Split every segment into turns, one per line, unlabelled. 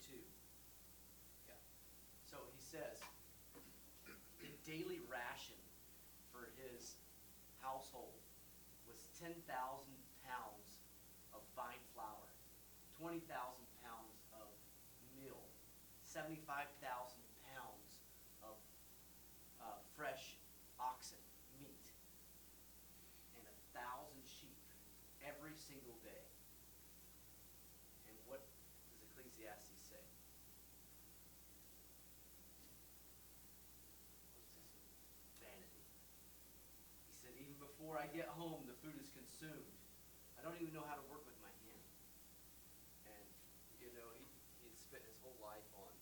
22. Yeah. So he says the daily ration for his household was 10,000 pounds of fine flour, 20,000 pounds of meal, 75,000 pounds of fresh oxen meat, and 1,000 sheep every single day. And what does Ecclesiastes say? Vanity. He said, even before I get home, the food is consumed. I don't even know how to work with my hand. And, you know, he'd spent his whole life on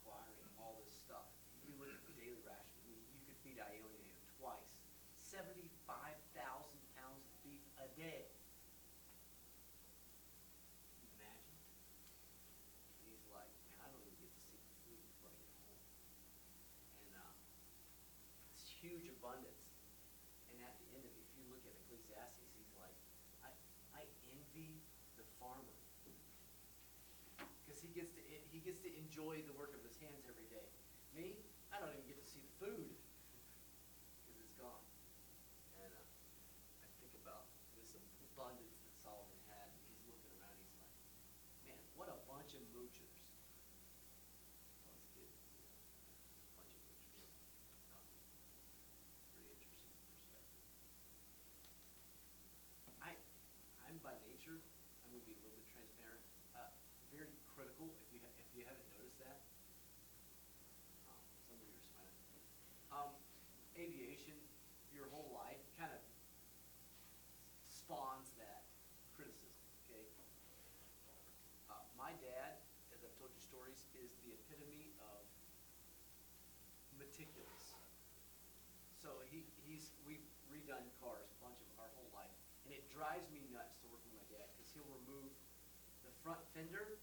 acquiring all this stuff. You look at the daily ration. I mean, you could feed Ione twice. 75,000 pounds of beef a day. Can you imagine? And he's like, man, I don't even get to see the food before I get home. And it's huge abundance. And at the end of it, if you look at Ecclesiastes, he's like, I envy the farmer. Because he gets to enjoy the work of his hands every day. Me, I don't even get to see the food because it's gone. And I think about this abundance that Solomon had, and he's looking around, he's like, man, what a bunch of moochers. Well, it's good. A bunch of moochers. Pretty interesting perspective. I'm by nature, I'm going to be a little bit transparent, very critical, if you haven't noticed that. Some of you are smiling. Aviation, your whole life kind of spawns that criticism, okay? My dad, as I've told you stories, is the epitome of meticulous. So we've redone cars a bunch of our whole life, and it drives me nuts to work with my dad because he'll remove the front fender,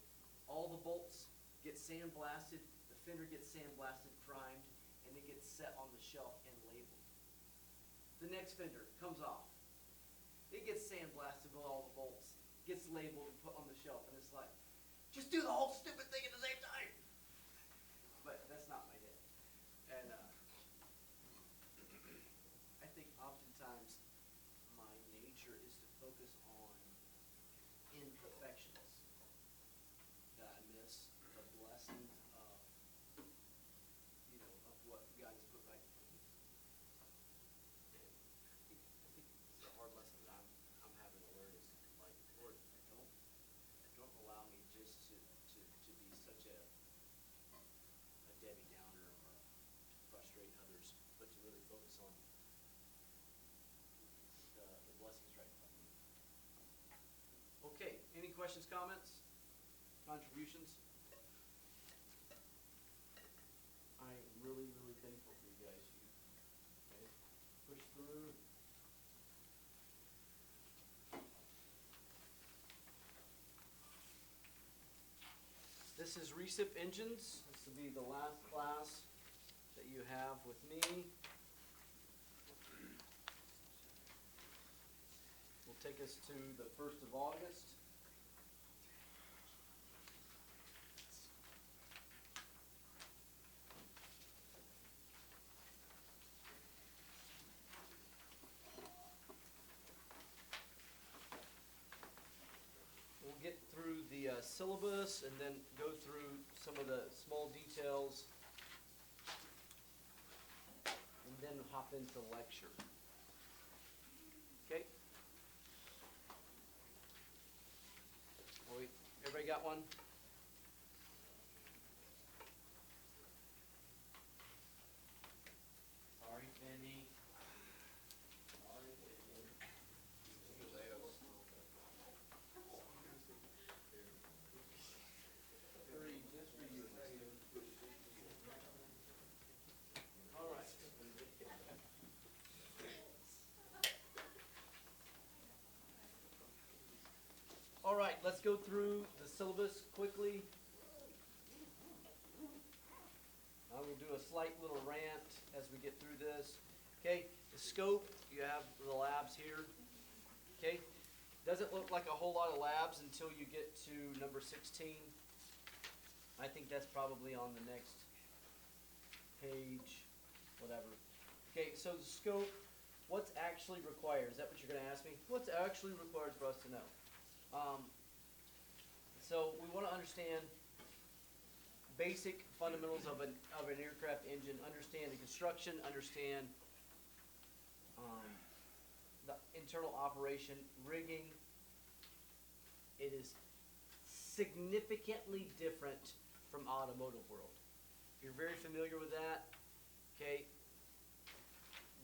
all the bolts get sandblasted, the fender gets sandblasted, primed, and it gets set on the shelf and labeled. The next fender comes off. It gets sandblasted with all the bolts, gets labeled and put on the shelf, and it's like, just do the whole stupid thing at the same time. But that's not my dad. And I think oftentimes my nature is to focus on imperfections, that I miss the blessings of, of what God has put right in front of me. And I think it's a hard lesson that I'm having to learn is like, Lord, don't allow me just to be such a Debbie Downer or to frustrate others, but to really focus on the blessings right in front of me. Okay, any questions, comments, contributions? I am really, really thankful for you guys. You push through. This is Recip Engines. This will be the last class that you have with me. Will take us to the 1st of August. We'll get through the syllabus and then go through some of the small details and then hop into lecture. Okay? Everybody got one? Sorry, Benny. Sorry, Benny. Just for you. All right. All right, let's go through the syllabus quickly. I will do a slight little rant as we get through this. Okay, the scope, you have the labs here. Okay, doesn't look like like a whole lot of labs until you get to number 16. I think that's probably on the next page, whatever. Okay, so the scope, what's actually required? Is that what you're going to ask me? What's actually required for us to know? So we want to understand basic fundamentals of an aircraft engine, understand the construction, understand the internal operation, rigging. It is significantly different from automotive world. You're very familiar with that, okay?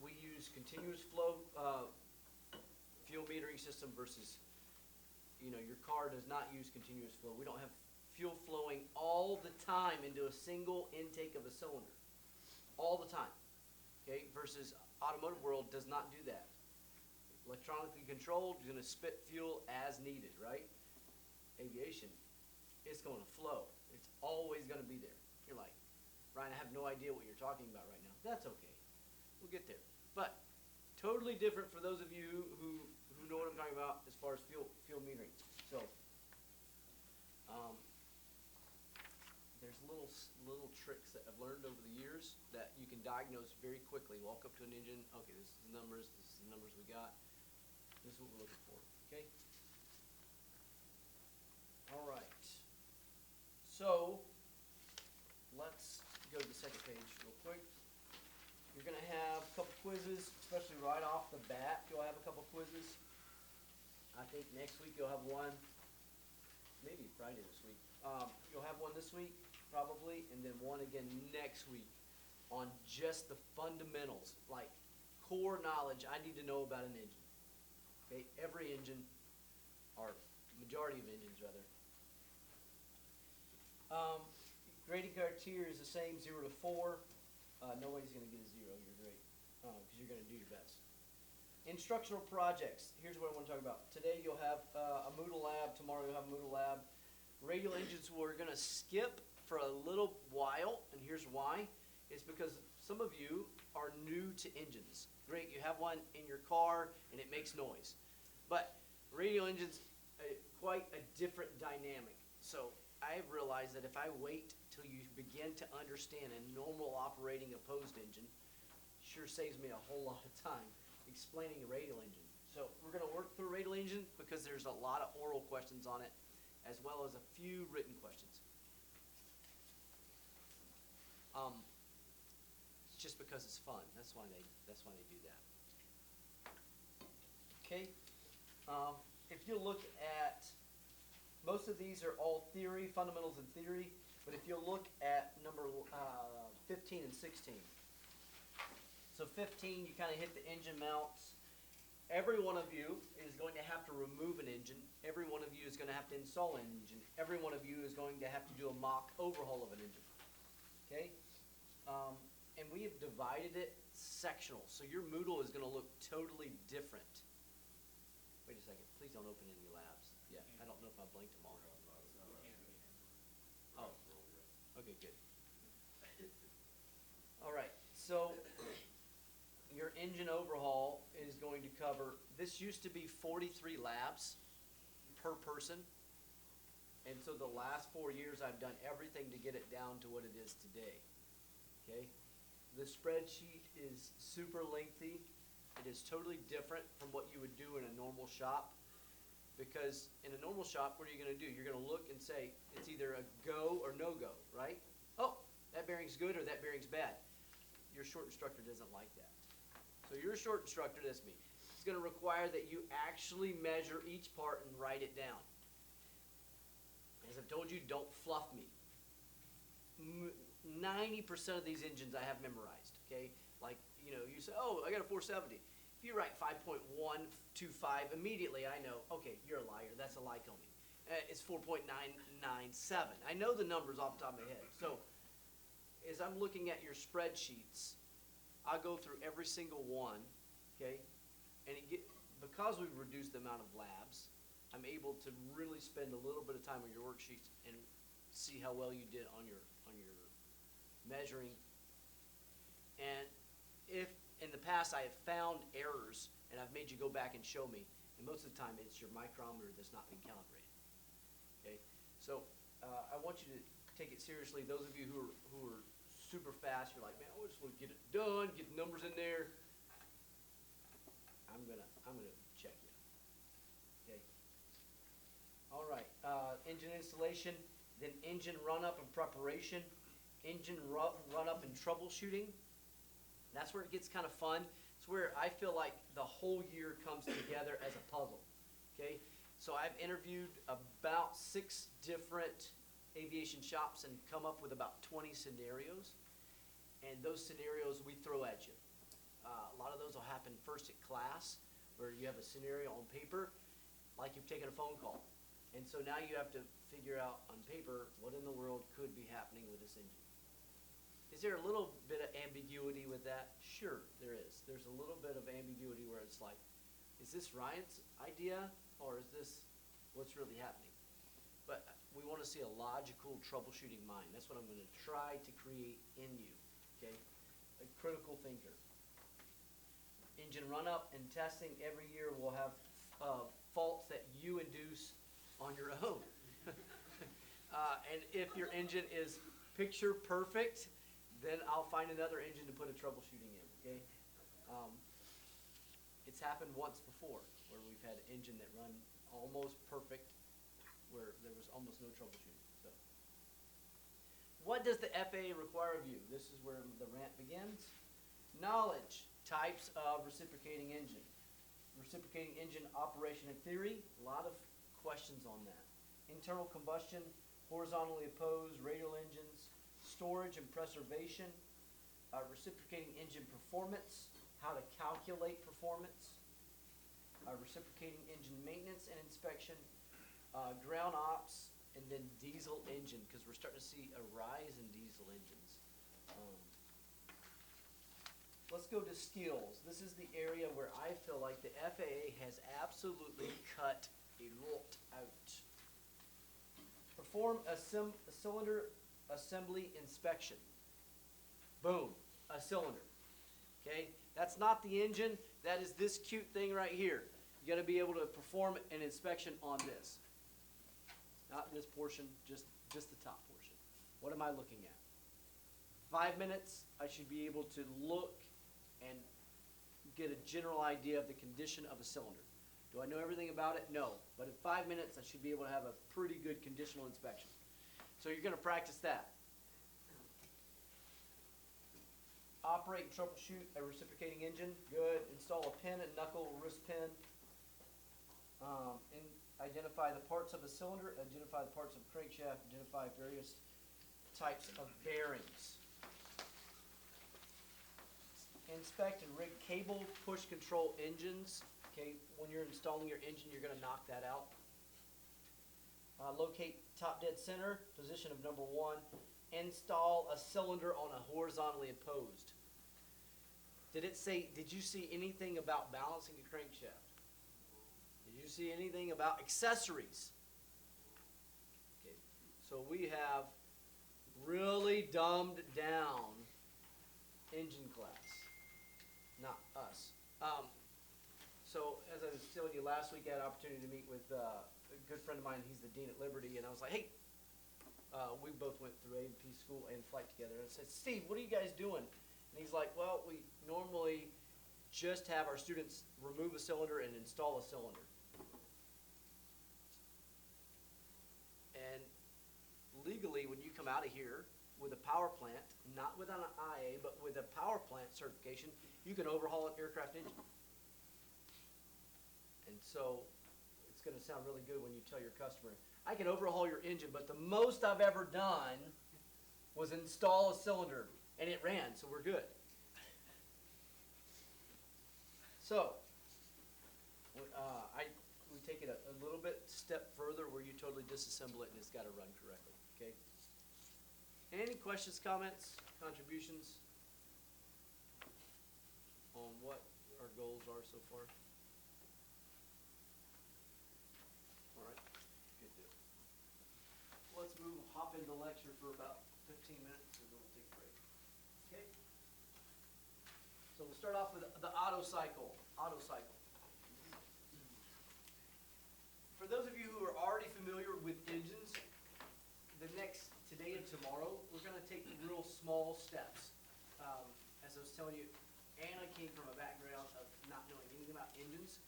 We use continuous flow fuel metering system versus, your car does not use continuous flow. We don't have fuel flowing all the time into a single intake of a cylinder, all the time, okay? Versus automotive world does not do that. Electronically controlled, you're going to spit fuel as needed, right? Aviation, it's going to flow. It's always going to be there. You're like, Ryan, I have no idea what you're talking about right now. That's okay. We'll get there. But totally different for those of you who know what I'm talking about as far as fuel metering. So there's little tricks that I've learned over the years that you can diagnose very quickly. Walk up to an engine. Okay, this is the numbers. This is the numbers we got. This is what we're looking for. Okay. All right. So let's go to the second page real quick. You're going to have a couple quizzes, especially right off the bat. You'll have a couple quizzes. I think next week you'll have one. Maybe Friday this week. You'll have one this week, probably, and then one again next week on just the fundamentals, like core knowledge I need to know about an engine. Okay, every engine, or majority of engines rather. Grading criteria is the same, 0 to 4. Nobody's going to get a 0. You're great, because you're going to do your best. Instructional projects. Here's what I want to talk about. Today you'll have a Moodle lab. Tomorrow you'll have a Moodle lab. Radial engines we're going to skip for a little while, and here's why. It's because some of you are new to engines. Great, you have one in your car, and it makes noise. But radial engines, quite a different dynamic. So I've realized that if I wait till you begin to understand a normal operating opposed engine, sure saves me a whole lot of time explaining a radial engine. So we're going to work through a radial engine because there's a lot of oral questions on it, as well as a few written questions. It's just because it's fun. That's why they do that. Okay. If you look at, most of these are all theory, fundamentals in theory, but if you look at number 15 and 16. So 15, you kind of hit the engine mounts. Every one of you is going to have to remove an engine. Every one of you is going to have to install an engine. Every one of you is going to have to do a mock overhaul of an engine. Okay? And we have divided it sectional. So your Moodle is going to look totally different. Wait a second. Please don't open any labs. Yeah, I don't know if I blinked them all. Oh, okay, good. All right, so your engine overhaul is going to cover, this used to be 43 labs per person. And so the last 4 years I've done everything to get it down to what it is today. Okay? The spreadsheet is super lengthy. It is totally different from what you would do in a normal shop. Because in a normal shop, what are you going to do? You're going to look and say, it's either a go or no go, right? Oh, that bearing's good or that bearing's bad. Your short instructor doesn't like that. So your short instructor, that's me, is going to require that you actually measure each part and write it down. As I've told you, don't fluff me. 90% of these engines I have memorized, okay? Like, you say, oh, I got a 470. If you write 5.125, immediately I know, okay, you're a liar. That's a Lycoming. It's 4.997. I know the numbers off the top of my head. So as I'm looking at your spreadsheets, I'll go through every single one, okay? And because we've reduced the amount of labs, I'm able to really spend a little bit of time on your worksheets and see how well you did on your measuring. And if in the past I have found errors and I've made you go back and show me,
And most of the time, it's your micrometer that's not been calibrated. Okay, so I want you to take it seriously. Those of you who are super fast, you're like, man, I just want to get it done, get the numbers in there. I'm gonna check you. Okay. All right. Engine installation, then engine run up and preparation, engine run up and troubleshooting. That's where it gets kind of fun. It's where I feel like the whole year comes together as a puzzle. Okay. So I've interviewed about 6 different aviation shops and come up with about 20 scenarios. And those scenarios we throw at you. A lot of those will happen first at class, where you have a scenario on paper, like you've taken a phone call. And so now you have to figure out on paper what in the world could be happening with this engine. Is there a little bit of ambiguity with that? Sure, there is. There's a little bit of ambiguity where it's like, is this Ryan's idea, or is this what's really happening? But we want to see a logical troubleshooting mind. That's what I'm going to try to create in you, okay? A critical thinker. Engine run-up and testing every year will have faults that you induce on your own. And if your engine is picture perfect, then I'll find another engine to put a troubleshooting in, okay? It's happened once before, where we've had an engine that run almost perfect, where there was almost no troubleshooting. So, what does the FAA require of you? This is where the rant begins. Knowledge. Types of reciprocating engine. Reciprocating engine operation and theory, a lot of questions on that. Internal combustion, horizontally opposed, radial engines, storage and preservation, reciprocating engine performance, how to calculate performance, reciprocating engine maintenance and inspection, ground ops, and then diesel engine, because we're starting to see a rise in diesel engines. Let's go to skills. This is the area where I feel like the FAA has absolutely cut a lot out. Perform a cylinder assembly inspection. Boom, a cylinder. Okay, that's not the engine. That is this cute thing right here. You got to be able to perform an inspection on this. Not this portion, just the top portion. What am I looking at? 5 minutes, I should be able to look and get a general idea of the condition of a cylinder. Do I know everything about it? No. But in 5 minutes, I should be able to have a pretty good conditional inspection. So you're going to practice that. Operate and troubleshoot a reciprocating engine. Good. Install a pin and knuckle wrist pin. And identify the parts of a cylinder. Identify the parts of a crankshaft. Identify various types of bearings. Inspect and rig cable push control engines. Okay, when you're installing your engine, you're going to knock that out. Locate top dead center, position of number 1. Install a cylinder on a horizontally opposed. Did you see anything about balancing a crankshaft? Did you see anything about accessories? Okay, so we have really dumbed down engine class. Not us. So as I was telling you last week, I had an opportunity to meet with a good friend of mine. He's the dean at Liberty, and I was like, hey, we both went through AVP school and flight together. And I said, Steve, what are you guys doing? And he's like, well, we normally just have our students remove a cylinder and install a cylinder. And legally, when you come out of here with a power plant, not with an IA, but with a power plant certification, you can overhaul an aircraft engine. And so it's going to sound really good when you tell your customer, I can overhaul your engine, but the most I've ever done was install a cylinder, and it ran, so we're good. So we take it a little bit step further where you totally disassemble it and it's got to run correctly. Okay. Any questions, comments, contributions on what our goals are so far? All right, good deal. Let's hop into lecture for about 15 minutes and then we'll take a break. Okay? So we'll start off with the auto cycle.
with engines, today and tomorrow, we're gonna take real small steps. As I was telling you, Anna came from a background of not knowing anything about engines,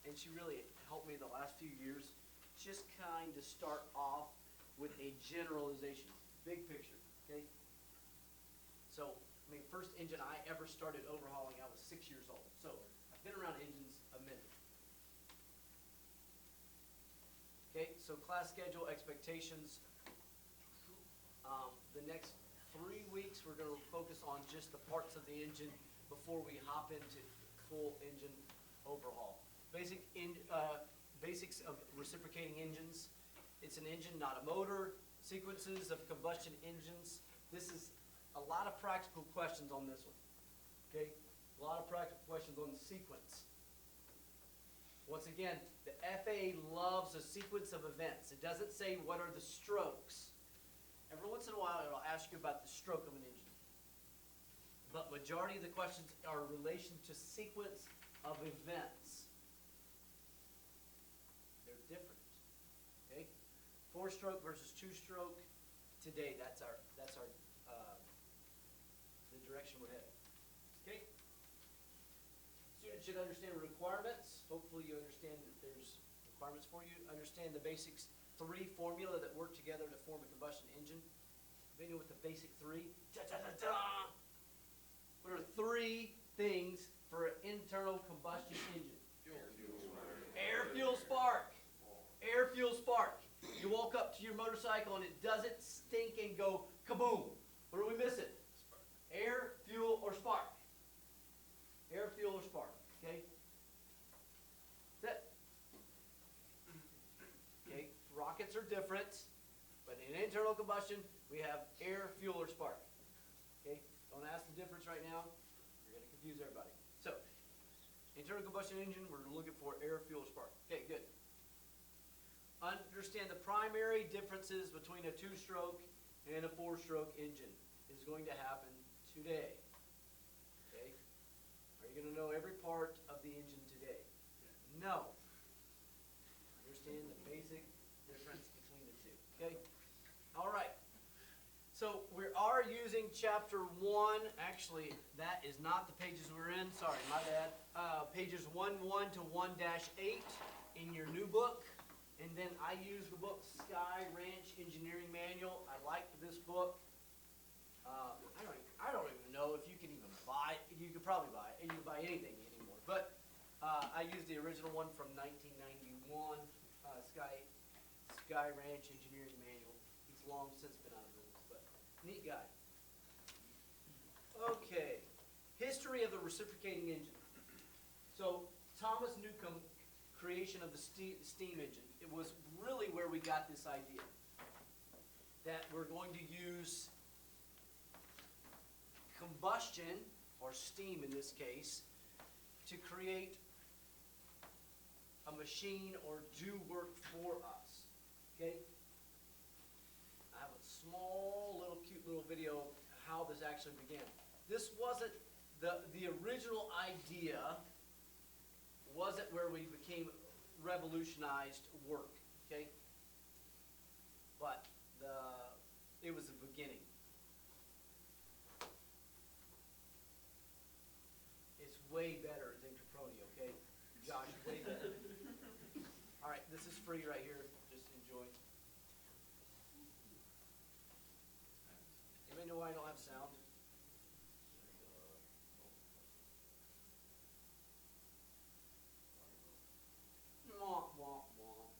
and she really helped me the last few years, just kind of start off with a generalization, big picture, okay? So, I mean, first engine I ever started overhauling, I was 6 years old, so I've been around engines a minute. Okay, so class schedule, expectations. The next 3 weeks, we're gonna focus on just the parts of the engine before we hop into full engine overhaul. Basics of reciprocating engines. It's an engine, not a motor. Sequences of combustion engines. This is a lot of practical questions on this one, okay? A lot of practical questions on the sequence. Once again, the FAA loves a sequence of events. It doesn't say what are the strokes. Every once in a while, it'll ask you about the stroke of an engine. But majority of the questions are in relation to sequence of events. They're different, okay? 4-stroke versus 2-stroke. Today, that's our the direction we're headed. Okay? Students should understand requirements. Hopefully you understand that there's requirements for you. Understand the basics 3 formula that work together to form a combustion engine. Anybody know what the basic 3? Da-da-da-da! What are 3 things for an internal combustion engine? Air, fuel, spark. Air, fuel, spark. You walk up to your motorcycle and it doesn't stink and go kaboom. What are we missing? Air, fuel, or spark. Air, fuel, or spark. Okay? That's it. Okay? Rockets are different, but in internal combustion, we have air, fuel, or spark. Okay? Don't ask the difference right now. You're going to confuse everybody. So, internal combustion engine, we're looking for air, fuel, spark. Okay, good. Understand the primary differences between a 2-stroke and a 4-stroke engine is going to happen today. Okay? Are you going to know every part of the engine today? No. Understand the basic difference between the two. Okay? All right. So we are using chapter 1. Actually, that is not the pages we're in. Sorry, my bad. Pages 1.1 to 1-8 in your new book. And then I use the book Sky Ranch Engineering Manual. I like this book. I don't even know if you can even buy it. You could probably buy it. You can buy anything anymore. But I use the original one from 1991, Sky Ranch Engineering Manual. He's long since been out of business, but neat guy. Okay, history of the reciprocating engine. So Thomas Newcomb, creation of the steam engine. It was really where we got this idea that we're going to use combustion, or steam in this case, to create a machine or do work for us. Okay? I have a small little cute little video of how this actually began. This wasn't the original idea wasn't where we became revolutionized work, okay? But it was the beginning. It's way better than Caproni, okay? Josh, way better. All right, this is free right here. Just enjoy. Anybody know why I don't have sound? Wah, wah, wah.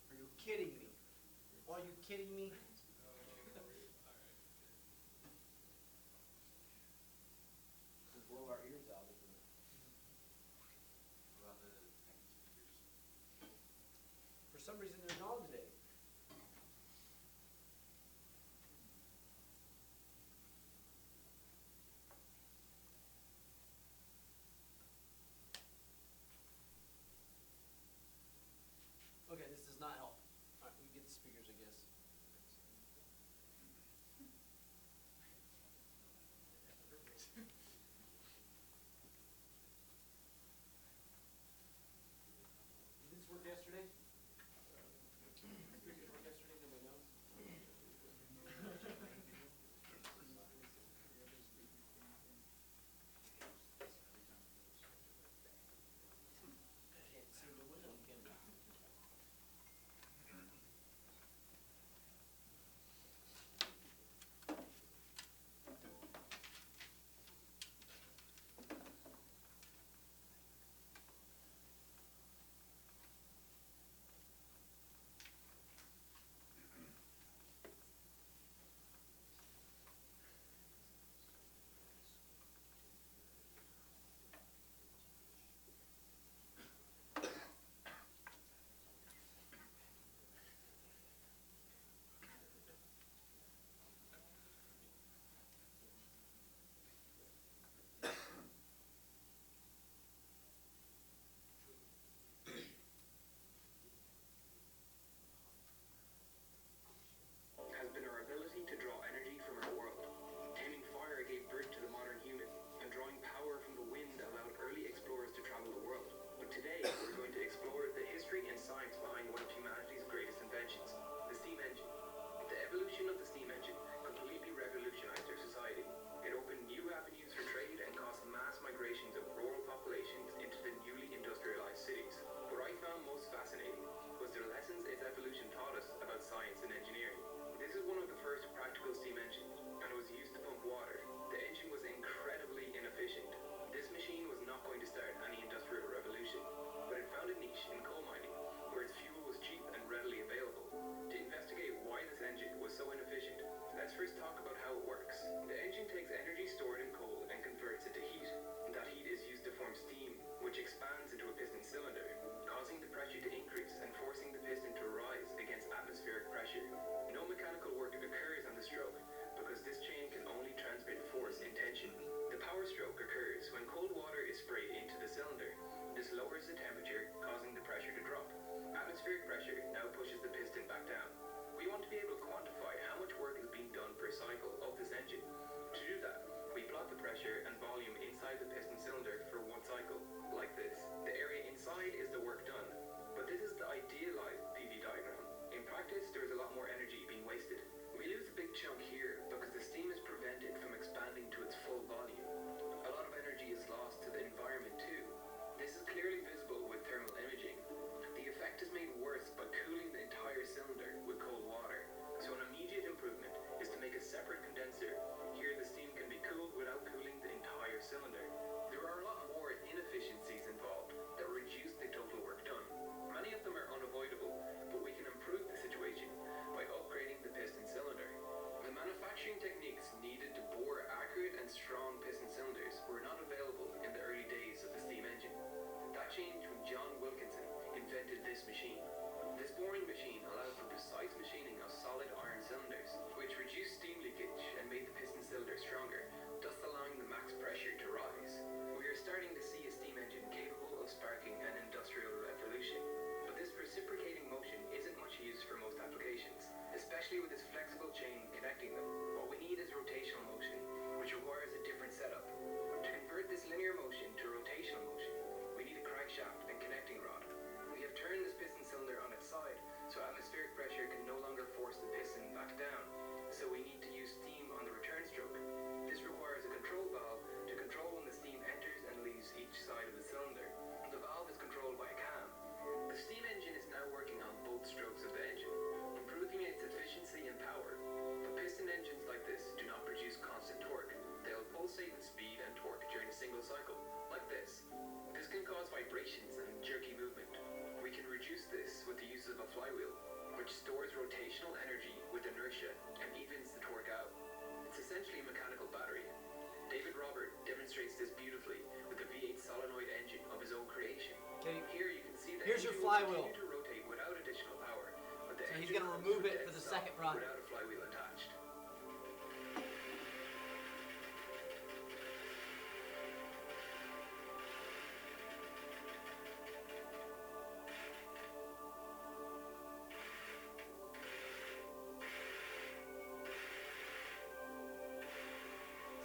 Are you kidding me? Are you kidding me? We'll blow our ears out, isn't it? For some reason, they're gone today.
history and science behind one of humanity's greatest inventions, the steam engine. The evolution of the steam engine completely revolutionized our society. It opened new avenues for trade and caused mass migrations of rural populations into the newly industrialized cities. What I found most fascinating was the lessons its evolution taught us about science and engineering. This is one of the first practical steam engines, and it was used to pump water. The engine was incredibly inefficient. This machine was not going to start any industrial revolution, but it found a niche in coal mining, where its fuel was cheap and readily available. To investigate why this engine was so inefficient, let's first talk about how it works. The engine takes energy stored in coal and converts it to heat. That heat is used to form steam, which expands into a piston cylinder, causing the pressure to increase and forcing the piston to rise against atmospheric pressure. No mechanical work occurs on the stroke, because this chain can only transmit force in tension. The power stroke occurs when cold water is sprayed into the cylinder. This lowers the temperature, causing the pressure to drop. Atmospheric pressure now pushes the piston back down. We want to be able to quantify how much work is being done per cycle of this engine. To do that, we plot the pressure and volume inside the piston cylinder for one cycle, like this. The area inside is the work done, but this is the idealized PV diagram. In practice, there is a lot more energy being wasted. We lose a big chunk here because the steam is prevented from expanding to its full volume. A lot of energy is lost to the environment too. This is clearly visible with thermal imaging. The effect is made worse by cooling the entire cylinder with cold water. So an immediate improvement is to make a separate condenser. Here the steam can be cooled without cooling the entire cylinder. There are a lot more inefficiencies involved that reduce the total work done. Many of them are unavoidable, but we can improve the situation by upgrading the piston cylinder. The manufacturing techniques needed to bore accurate and strong piston cylinders were not available in the early days of the steam engine. That changed when John Wilkinson invented this machine. This boring machine allowed for precise machining of solid iron cylinders, which reduced steam leakage and made the piston cylinder stronger, thus allowing the max pressure to rise. We are starting to see a steam engine capable of sparking an industrial revolution. But this reciprocating motion isn't much used for most applications, especially with this flexible chain connecting them. What we need is rotational motion, which requires a different setup. To convert this linear motion to rotational motion, we need a crankshaft and connecting rod. We have turned this piston cylinder on its side, so atmospheric pressure can no longer force the piston back down. So we need to use steam on the return stroke. This requires a control valve to control when the steam enters and leaves each side of the cylinder. The valve is controlled by a cam. The steam engine is now working on both strokes of the engine, improving its efficiency and power. But piston engines like this do not produce constant torque. They'll pulsate in speed and torque during a single cycle, like this. This can cause vibrations and jerky movement. We can reduce this with the use of a flywheel, which stores rotational energy with inertia and evens the torque out. It's essentially a mechanical battery. David Robert demonstrates this beautifully with the V8 solenoid engine of his own creation.
Okay.
Here you can see the
Here's your
engine will
flywheel.
continue to rotate without additional power, but the
So he's
engine
gonna
will
remove
dead
it for the
stop
second run.
without a flywheel attached.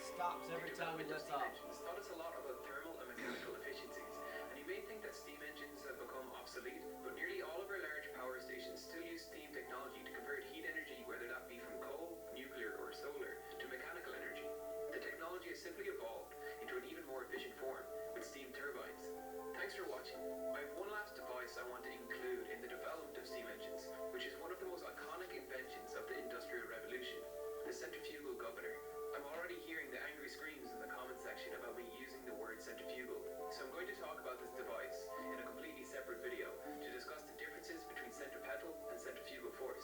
Stops every time we
Development of
lets
steam
off.
engines taught us a lot about thermal and mechanical efficiencies, and you may think that steam engines have become obsolete, but nearly all of our large power stations still use steam technology to convert heat energy, whether that be from coal, nuclear, or solar, to mechanical energy. The technology has simply evolved into an even more efficient form, with steam turbines. Thanks for watching. I have one last device I want to include in the development of steam engines, which is one of the most iconic inventions of the Industrial Revolution, the centrifugal governor. I'm already hearing the angry screams in the comment section about me using the word centrifugal, so I'm going to talk about this device in a completely separate video to discuss the differences between centripetal and centrifugal force.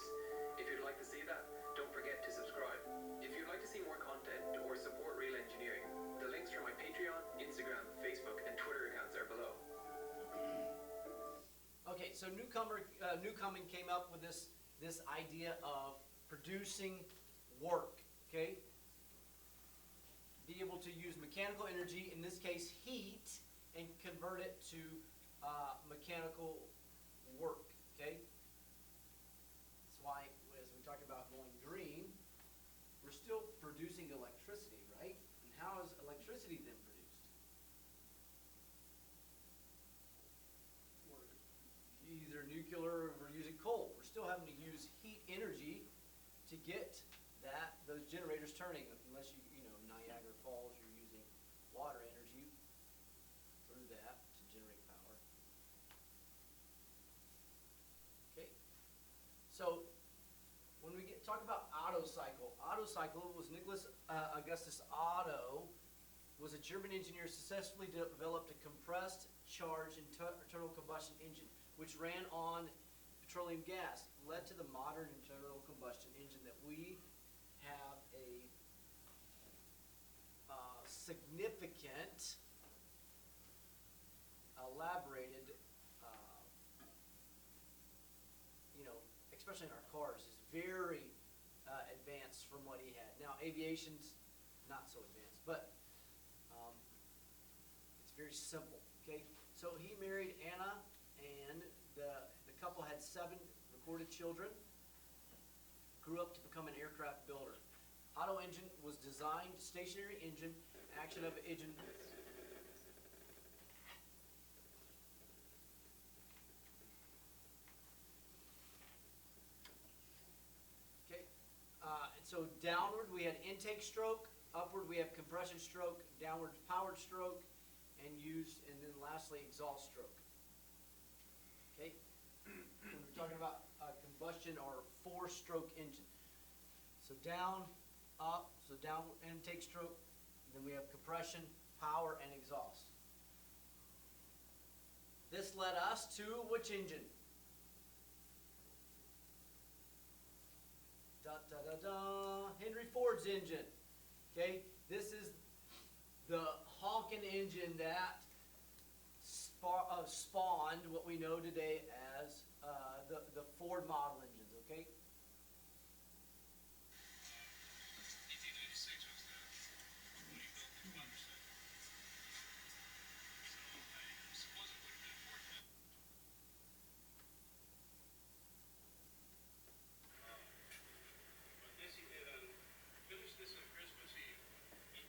If you'd like to see that, don't forget to subscribe. If you'd like to see more content or support Real Engineering, the links for my Patreon, Instagram, Facebook, and Twitter accounts are below.
Okay, so Newcomen came up with this idea of producing work, okay? Be able to use mechanical energy, in this case heat, and convert it to mechanical work, okay? That's why, as we talk about going green, we're still producing electricity, right? And how is electricity then produced? Either nuclear, we're using coal. We're still having to use heat energy to get those generators turning, unless you know, Niagara Falls, you're using water energy through that to generate power. Okay, so when we talk about Otto cycle was Nicholas Augustus Otto was a German engineer, successfully developed a compressed charge internal combustion engine, which ran on petroleum gas, led to the modern internal combustion engine that we have a significant, elaborated, you know, especially in our cars, is very advanced from what he had. Now, aviation's not so advanced, but it's very simple, okay? So he married Anna, and the couple had 7 recorded children, grew up to become an aircraft builder. Otto engine was designed, stationary engine, action of engine. Okay, so downward we had intake stroke, upward we have compression stroke, downward powered stroke, and then lastly exhaust stroke. Okay, when we're talking about combustion or 4-stroke engine. So down, up, so down intake stroke, then we have compression, power, and exhaust. This led us to which engine? Henry Ford's engine. Okay, this is the honking engine that spawned what we know today as the Ford model engines. Okay.
1886 was when he built the Clemenson. So I suppose it would have been Ford. But this he did finished this on Christmas Eve,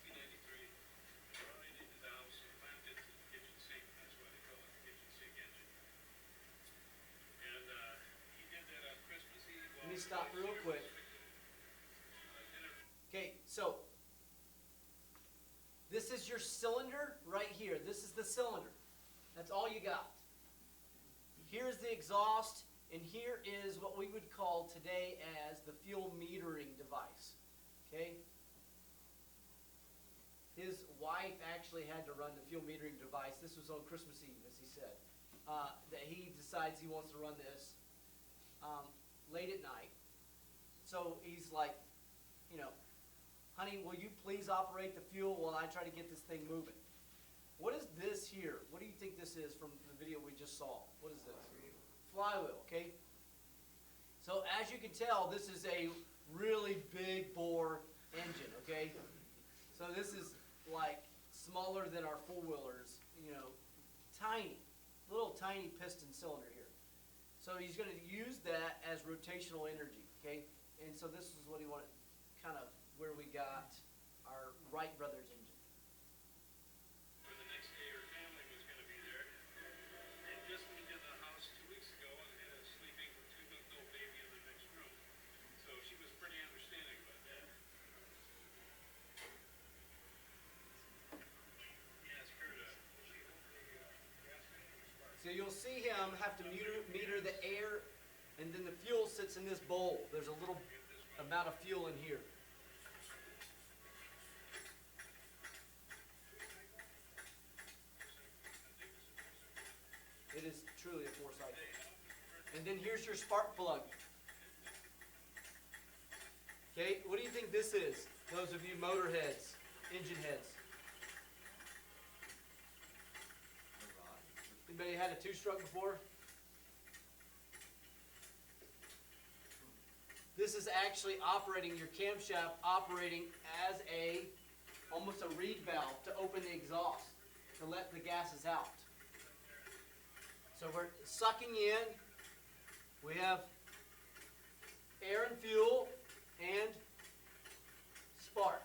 1893. Brought it into the house and clamped it to the kitchen sink. That's why they call it the kitchen sink engine. And he did that on Christmas Eve.
Let me stop real quick. Okay, so this is your cylinder right here. This is the cylinder. That's all you got. Here's the exhaust, and here is what we would call today as the fuel metering device. Okay? His wife actually had to run the fuel metering device. This was on Christmas Eve, as he said. That he decides he wants to run this late at night. So he's like, you know, honey, will you please operate the fuel while I try to get this thing moving? What is this here? What do you think this is from the video we just saw? What is this? Flywheel, okay? So as you can tell, this is a really big bore engine, okay? So this is like smaller than our four-wheelers, you know, tiny, little tiny piston cylinder here. So he's going to use that as rotational energy, okay? And so this is what he wanted, kind of where we got our Wright brothers engine.
For the next day, her family was going to be there. And just moved in the house 2 weeks ago and had a sleeping 2-month-old baby in the next room. So she was pretty understanding about that. Ask her to.
So you'll see him have to meter the air, and then the fuel sits in this bowl. There's a little amount of fuel in here. It is truly a four-cycle. And then here's your spark plug. Okay, what do you think this is? Those of you motor heads, engine heads. Anybody had a two-stroke before? This is actually operating your camshaft, operating as almost a reed valve to open the exhaust, to let the gases out. So we're sucking in. We have air and fuel and spark.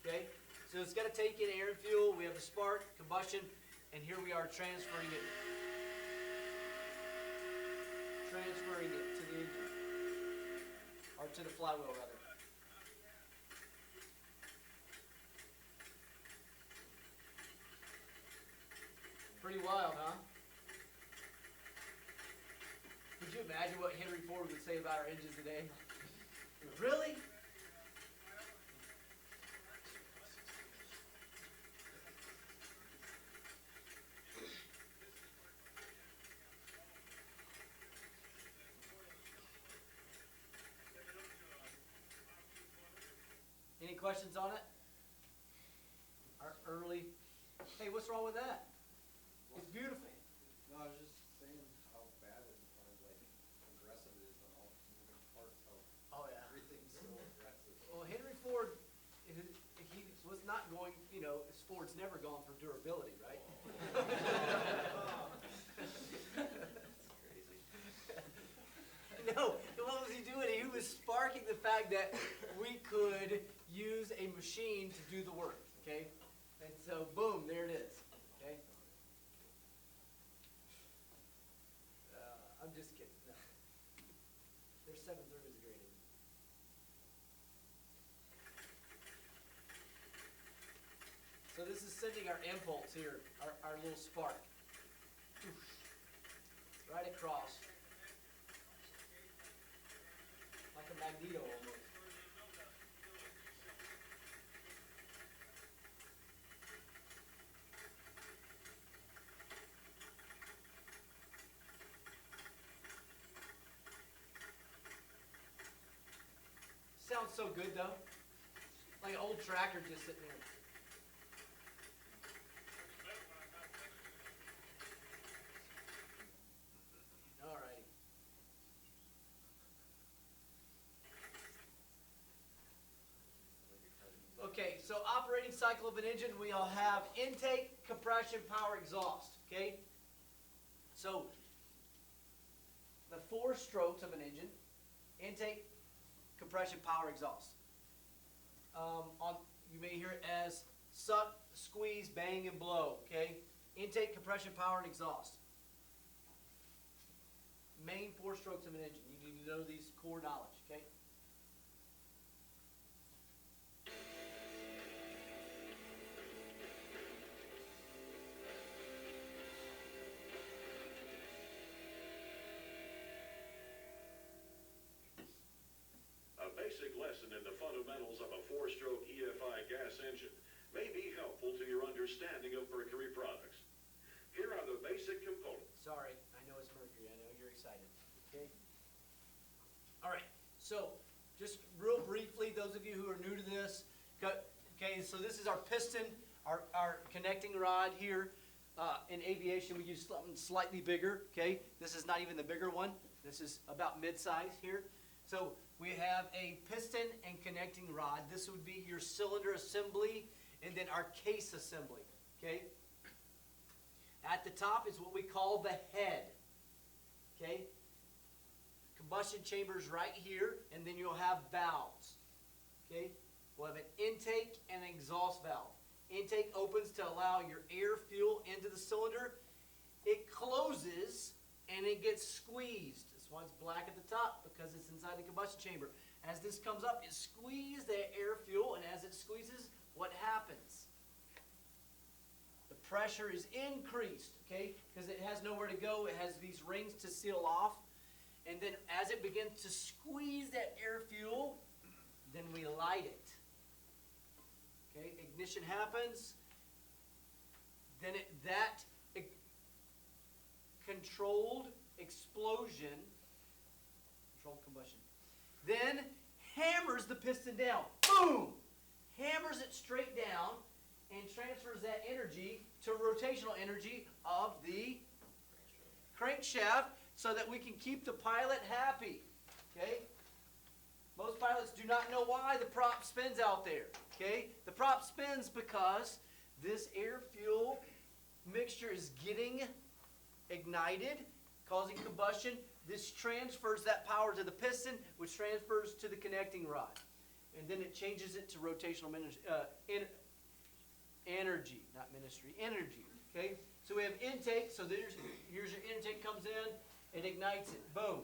Okay? So it's got to take in air and fuel. We have the spark, combustion, and here we are transferring it. transferring it to the engine. Or to the flywheel, rather. Pretty wild, huh? Could you imagine what Henry Ford would say about our engines today? Really? Any questions on it? Our early. Hey, what's wrong with that? It's beautiful.
No, I was just saying how bad it is, like aggressive it is on all moving parts, how
Oh yeah.
everything's so aggressive.
Well, Henry Ford, he was not going. Ford's never gone for durability, right? No, what was he doing? He was sparking the fact that we could use a machine to do the work, okay? And so, boom, there it is, okay? I'm just kidding, no. There's 7/3 is great. So this is sending our impulse here, our little spark. Right across. Like a magneto almost. Sounds so good though. Like an old tractor just sitting there. Alrighty. Okay, so operating cycle of an engine, we all have intake, compression, power, exhaust, okay? So, the 4 strokes of an engine, intake, compression, power, exhaust. You may hear it as suck, squeeze, bang, and blow, okay? Intake, compression, power, and exhaust. Main 4 strokes of an engine. You need to know these core knowledge, okay?
A basic lesson in the fundamentals of a 4-stroke EFI gas engine may be helpful to your understanding of Mercury products. Here are the basic components.
Sorry, I know it's Mercury. I know you're excited. Okay? All right. So, just real briefly, those of you who are new to this, okay, so this is our piston, our connecting rod here. In aviation, we use something slightly bigger, okay? This is not even the bigger one. This is about mid-size here. So, we have a piston and connecting rod. This would be your cylinder assembly, and then our case assembly, okay? At the top is what we call the head, okay? Combustion chamber's right here, and then you'll have valves, okay? We'll have an intake and an exhaust valve. Intake opens to allow your air fuel into the cylinder. It closes, and it gets squeezed. That's why it's black at the top, because it's inside the combustion chamber. As this comes up, it squeezes the air fuel, and as it squeezes, what happens? The pressure is increased, okay? Because it has nowhere to go. It has these rings to seal off. And then as it begins to squeeze that air fuel, then we light it. Okay, ignition happens. Then that controlled explosion, controlled combustion, then hammers the piston down. Boom! Hammers it straight down and transfers that energy to rotational energy of the crankshaft so that we can keep the pilot happy. Okay? Most pilots do not know why the prop spins out there. Okay? The prop spins because this air-fuel mixture is getting ignited, causing combustion. This transfers that power to the piston, which transfers to the connecting rod. And then it changes it to rotational energy, not ministry, energy. Okay? So we have intake. So here's your intake comes in. It ignites it. Boom.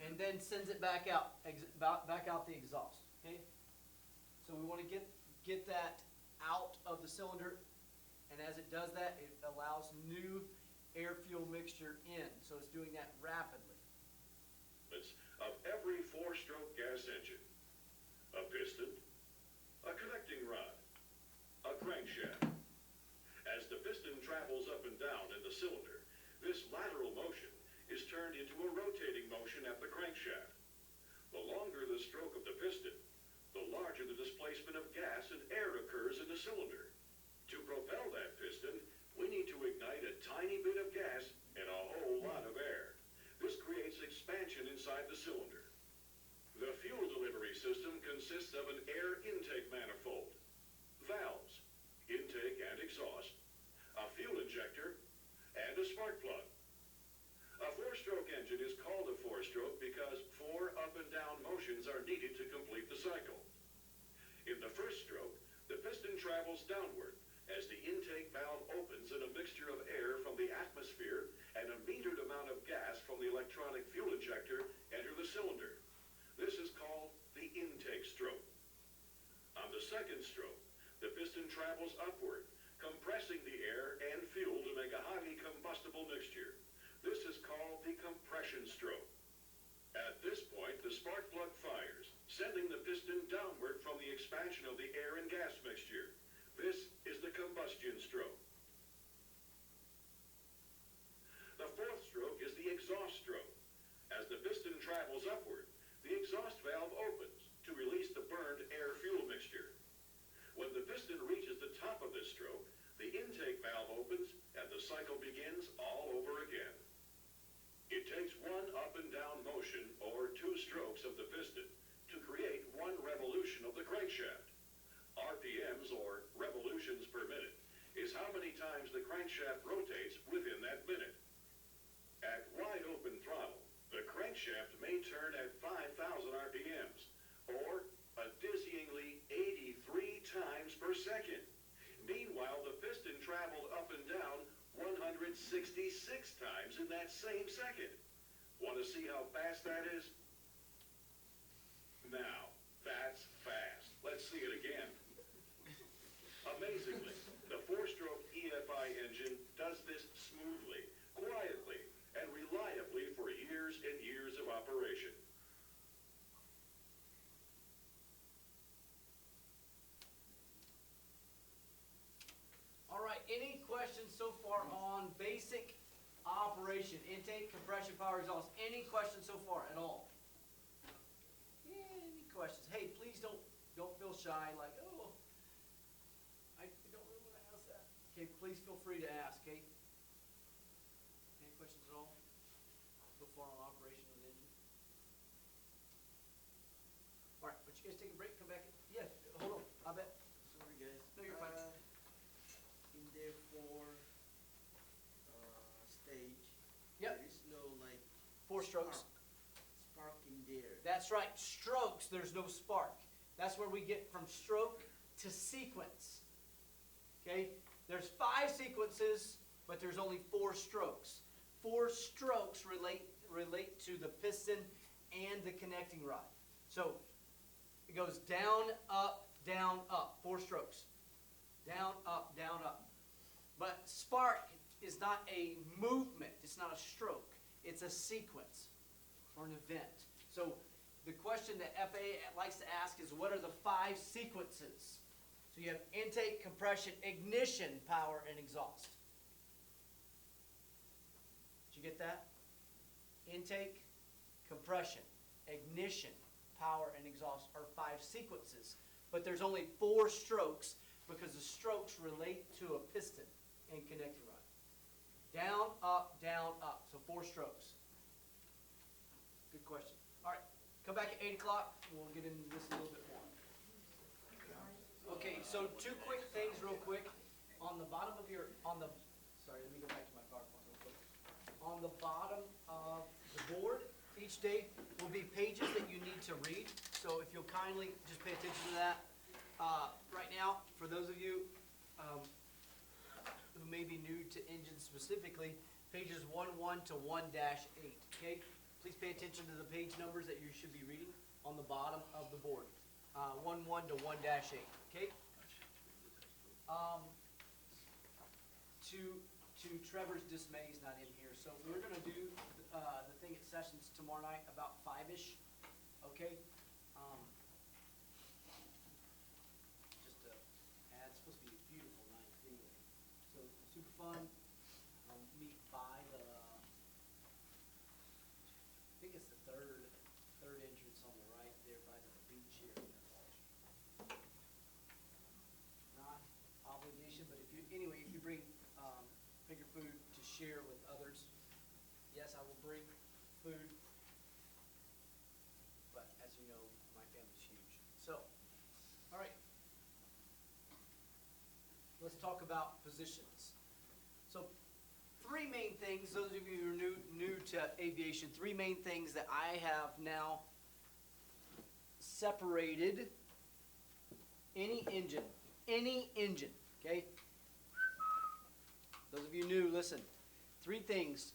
and then sends it back out, back out the exhaust, okay? So we wanna get that out of the cylinder, and as it does that, it allows new air-fuel mixture in, so it's doing that rapidly.
Of every four-stroke gas engine: a piston, a connecting rod, a crankshaft. As the piston travels up and down in the cylinder, this lateral motion is turned into a rotating motion at the crankshaft. The longer the stroke of the piston, the larger the displacement of gas and air occurs in the cylinder. To propel that piston, we need to ignite a tiny bit of gas and a whole lot of air. This creates expansion inside the cylinder. The fuel delivery system consists of an air intake manifold, valves, intake and exhaust, a fuel injector, and a spark plug. A four-stroke engine is called a four-stroke because 4 up and down motions are needed to complete the cycle. In the first stroke, the piston travels downward as the intake valve opens and a mixture of air from the atmosphere and a metered amount of gas from the electronic fuel injector enter the cylinder. This is called the intake stroke. On the second stroke, the piston travels upward, compressing the air and fuel to make a highly combustible mixture. This is called the compression stroke. At this point, the spark plug fires, sending the piston downward from the expansion of the air and gas mixture. This is the combustion stroke. The fourth stroke is the exhaust stroke. As the piston travels upward, the exhaust valve opens to release the burned air-fuel mixture. When the piston reaches the top of this stroke, the intake valve opens and the cycle begins all over again. It takes 1 up and down motion, or 2 strokes of the piston, to create 1 revolution of the crankshaft. RPMs, or revolutions per minute, is how many times the crankshaft rotates within that minute. At wide open throttle, the crankshaft may turn at 5,000 RPMs, or a dizzyingly 83 times per second. Meanwhile, the piston traveled up and down 166 times in that same second. Want to see how fast that is? Now, that's fast. Let's see it again. Amazingly, the four-stroke EFI engine does this smoothly, quietly, and reliably for years and years of operation.
All right, any questions so far on basic operation, intake, compression, power, exhaust? Any questions so far at all? Any questions? Hey, please don't feel shy, like, oh, I don't really want to ask that. Okay, please feel free to ask, okay? Any questions at all so far on operation of the engine? All right, why don't you guys take a break, come back? Yeah, hold on, I bet.
Sorry guys.
No, you're fine.
In the stage,
Yep.
there is no like
4 strokes.
spark in there.
That's right, strokes, there's no spark. That's where we get from stroke to sequence. Okay, there's 5 sequences, but there's only 4 strokes. 4 strokes relate to the piston and the connecting rod. So it goes down, up, 4 strokes. Down, up, down, up. But spark is not a movement, it's not a stroke, it's a sequence or an event. So the question that FAA likes to ask is, what are the 5 sequences? So you have intake, compression, ignition, power, and exhaust. Did you get that? Intake, compression, ignition, power, and exhaust are 5 sequences. But there's only 4 strokes because the strokes relate to a piston and connecting rod. Down, up, so 4 strokes. Good question. All right, come back at 8 o'clock. We'll get into this a little bit more. Okay, so 2 quick things real quick. On the bottom of your, sorry, let me go back to my PowerPoint real quick. On the bottom of the board, each day will be pages that you need to read. So if you'll kindly just pay attention to that. Right now, for those of you who may be new to engines specifically, pages 1.1 to 1-8, okay? please pay attention to the page numbers that you should be reading on the bottom of the board. 1-1 to 1-8, okay? To Trevor's dismay, he's not in here, so we're gonna do the thing at sessions tomorrow night about 5-ish, okay? Just to add, it's supposed to be a beautiful night anyway, so super fun. Meet by the, I think it's the third entrance on the right there by the beach area. Not obligation, but if you, anyway, if you bring, bigger food to share with others, yes, I will bring food. But as you know, my family's huge. So, all right. Let's talk about positions. So, three main things, those of you who are new to aviation, three main things that I have now separated any engine, okay? Those of you new, listen. Three things,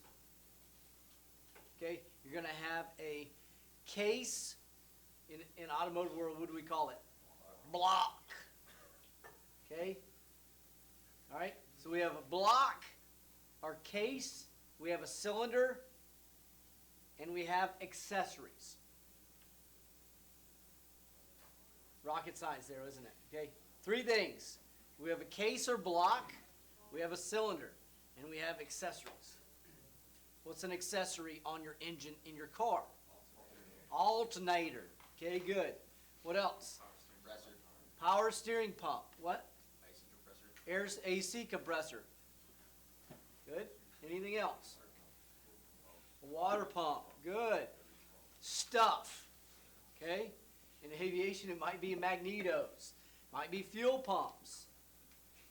okay? You're gonna have a case, in automotive world, what do we call it? Block, okay? All right, so we have a block, our case, we have a cylinder, and we have accessories. Rocket science there, isn't it? Okay, three things. We have a case or block, we have a cylinder, and we have accessories. What's an accessory on your engine in your car? Alternator. Okay, good. What else? Power steering pump. What? AC compressor. Good. Anything else? A water pump. Good. Stuff. Okay. In aviation, it might be magnetos. Might be fuel pumps.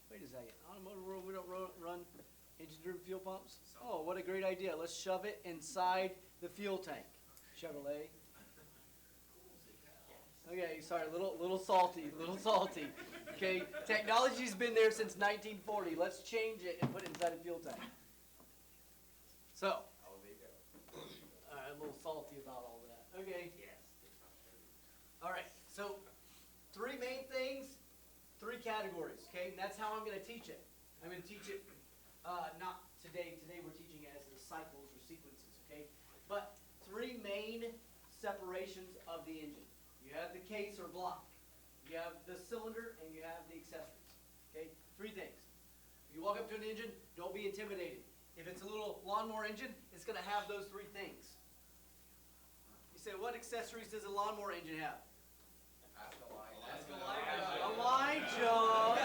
Wait a second. Automotive world, we don't run engine-driven fuel pumps? Oh, what a great idea. Let's shove it inside the fuel tank. Chevrolet. Okay, sorry, little salty. Okay, technology's been there since 1940. Let's change it and put it inside a fuel tank. So, a little salty about all that. Okay. All right, so three main things, three categories, okay? And that's how I'm going to teach it. I'm going to teach it, not today. Today we're teaching it as the cycles or sequences, okay? But three main separations of the engine. You have the case or block. You have the cylinder, and you have the accessories, okay? Three things. If you walk up to an engine, don't be intimidated. If it's a little lawnmower engine, it's going to have those three things. You say, what accessories does a lawnmower engine have? Elijah.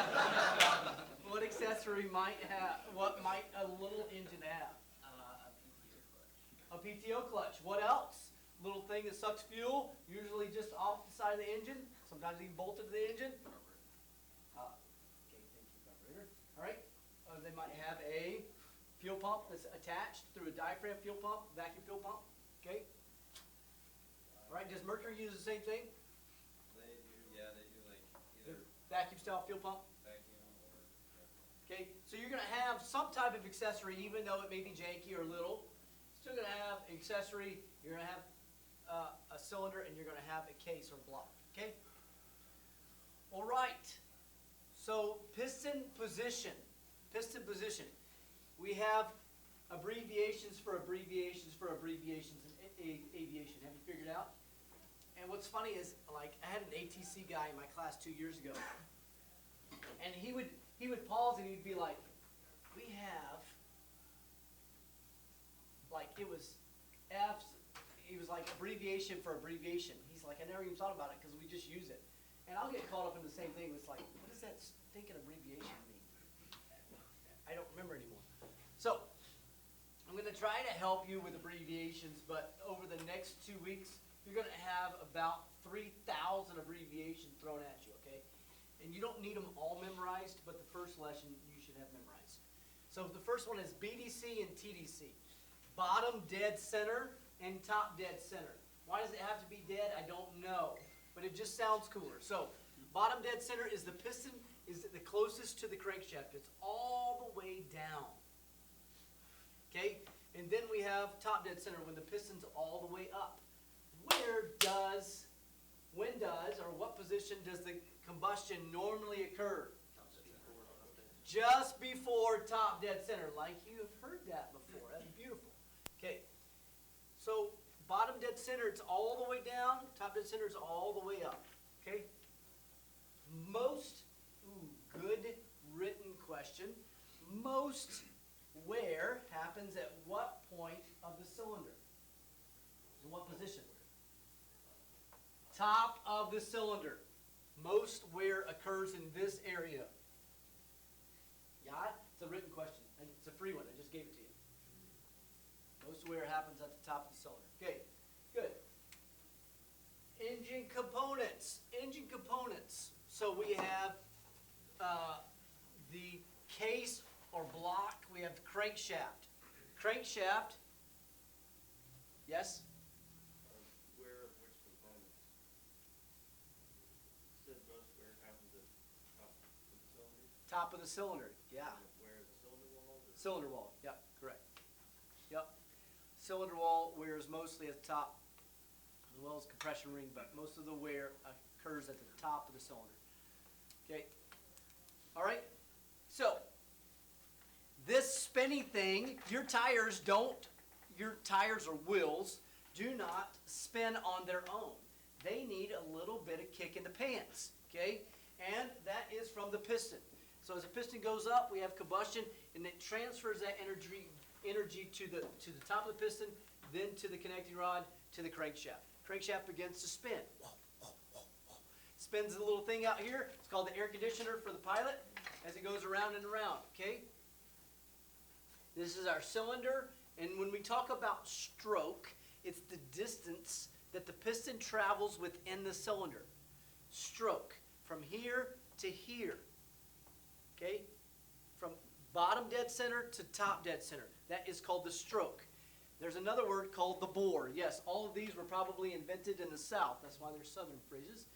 What accessory might a little engine have? A PTO clutch. What else? Little thing that sucks fuel, usually just off the side of the engine, sometimes even bolted to the engine. Okay, thank you, carburetor. All right. They might have a fuel pump that's attached through a diaphragm fuel pump, vacuum fuel pump. Okay. All right. Does Mercury use the same thing?
They do, yeah, they do like either
Vacuum style fuel pump.
vacuum or, yeah.
Okay, so you're going to have some type of accessory, even though it may be janky or little. Still going to have an accessory. You're going to have a cylinder, and you're going to have a case or block. Okay. All right. So piston position. Piston position. We have abbreviations for abbreviations for abbreviations in aviation. Have you figured out? And what's funny is, like, I had an ATC guy in my class 2 years ago, and he would pause and he'd be like, "We have," like it was F's. He was like abbreviation for abbreviation. He's like, I never even thought about it because we just use it. And I'll get caught up in the same thing. It's like, what does that stinking abbreviation mean? I don't remember anymore. So, I'm going to try to help you with abbreviations, but over the next 2 weeks, you're going to have about 3,000 abbreviations thrown at you, okay? And you don't need them all memorized, but the first lesson you should have memorized. So the first one is BDC and TDC. Bottom dead center and top dead center. Why does it have to be dead? I don't know, but it just sounds cooler. So bottom dead center is the piston is the closest to the crankshaft. It's all the way down. Okay? And then we have top dead center when the piston's all the way up. Or what position does the combustion normally occur? Just before top dead center, like you have heard that before. That's beautiful. Okay, so bottom dead center, it's all the way down. Top dead center is all the way up. Okay? Good written question. Most wear happens at what point of the cylinder? In what position? Top of the cylinder. Most wear occurs in this area. Got it? It's a written question. It's a free one. I just gave it to you. Most wear happens at the top of the cylinder. Okay, good. Engine components. Engine components. So we have the case or block. We have the crankshaft. Crankshaft. Yes?
Which components? Said most where it happens at top of the cylinder?
Top of the cylinder. Yeah.
Where the cylinder wall?
Cylinder wall. Yep, correct. Yep. Cylinder wall wears mostly at the top, as well as compression ring, but most of the wear occurs at the top of the cylinder. Okay. All right. So this spinny thing, your tires or wheels do not spin on their own. They need a little bit of kick in the pants. Okay, and that is from the piston. So as the piston goes up, we have combustion, and it transfers that energy to the top of the piston, then to the connecting rod, to the crankshaft. Crankshaft begins to spin. Spins a little thing out here. It's called the air conditioner for the pilot as it goes around and around. Okay. This is our cylinder, and when we talk about stroke, it's the distance that the piston travels within the cylinder. Stroke, from here to here. Okay? From bottom dead center to top dead center. That is called the stroke. There's another word called the bore. Yes, all of these were probably invented in the South. That's why they're Southern phrases.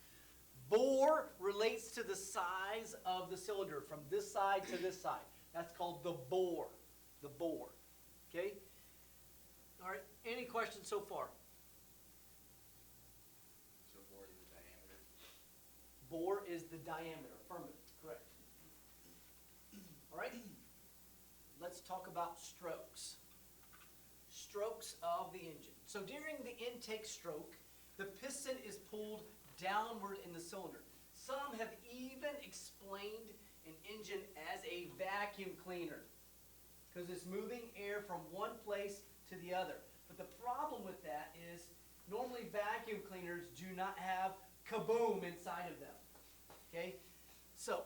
Bore relates to the size of the cylinder from this side to this side. That's called the bore. The bore. Okay? All right. Any questions so far?
So bore is the diameter?
Bore is the diameter. Affirmative. Correct. All right. Let's talk about strokes. Strokes of the engine. So during the intake stroke, the piston is pulled downward in the cylinder. Some have even explained an engine as a vacuum cleaner because it's moving air from one place to the other. But the problem with that is normally vacuum cleaners do not have kaboom inside of them. Okay? So,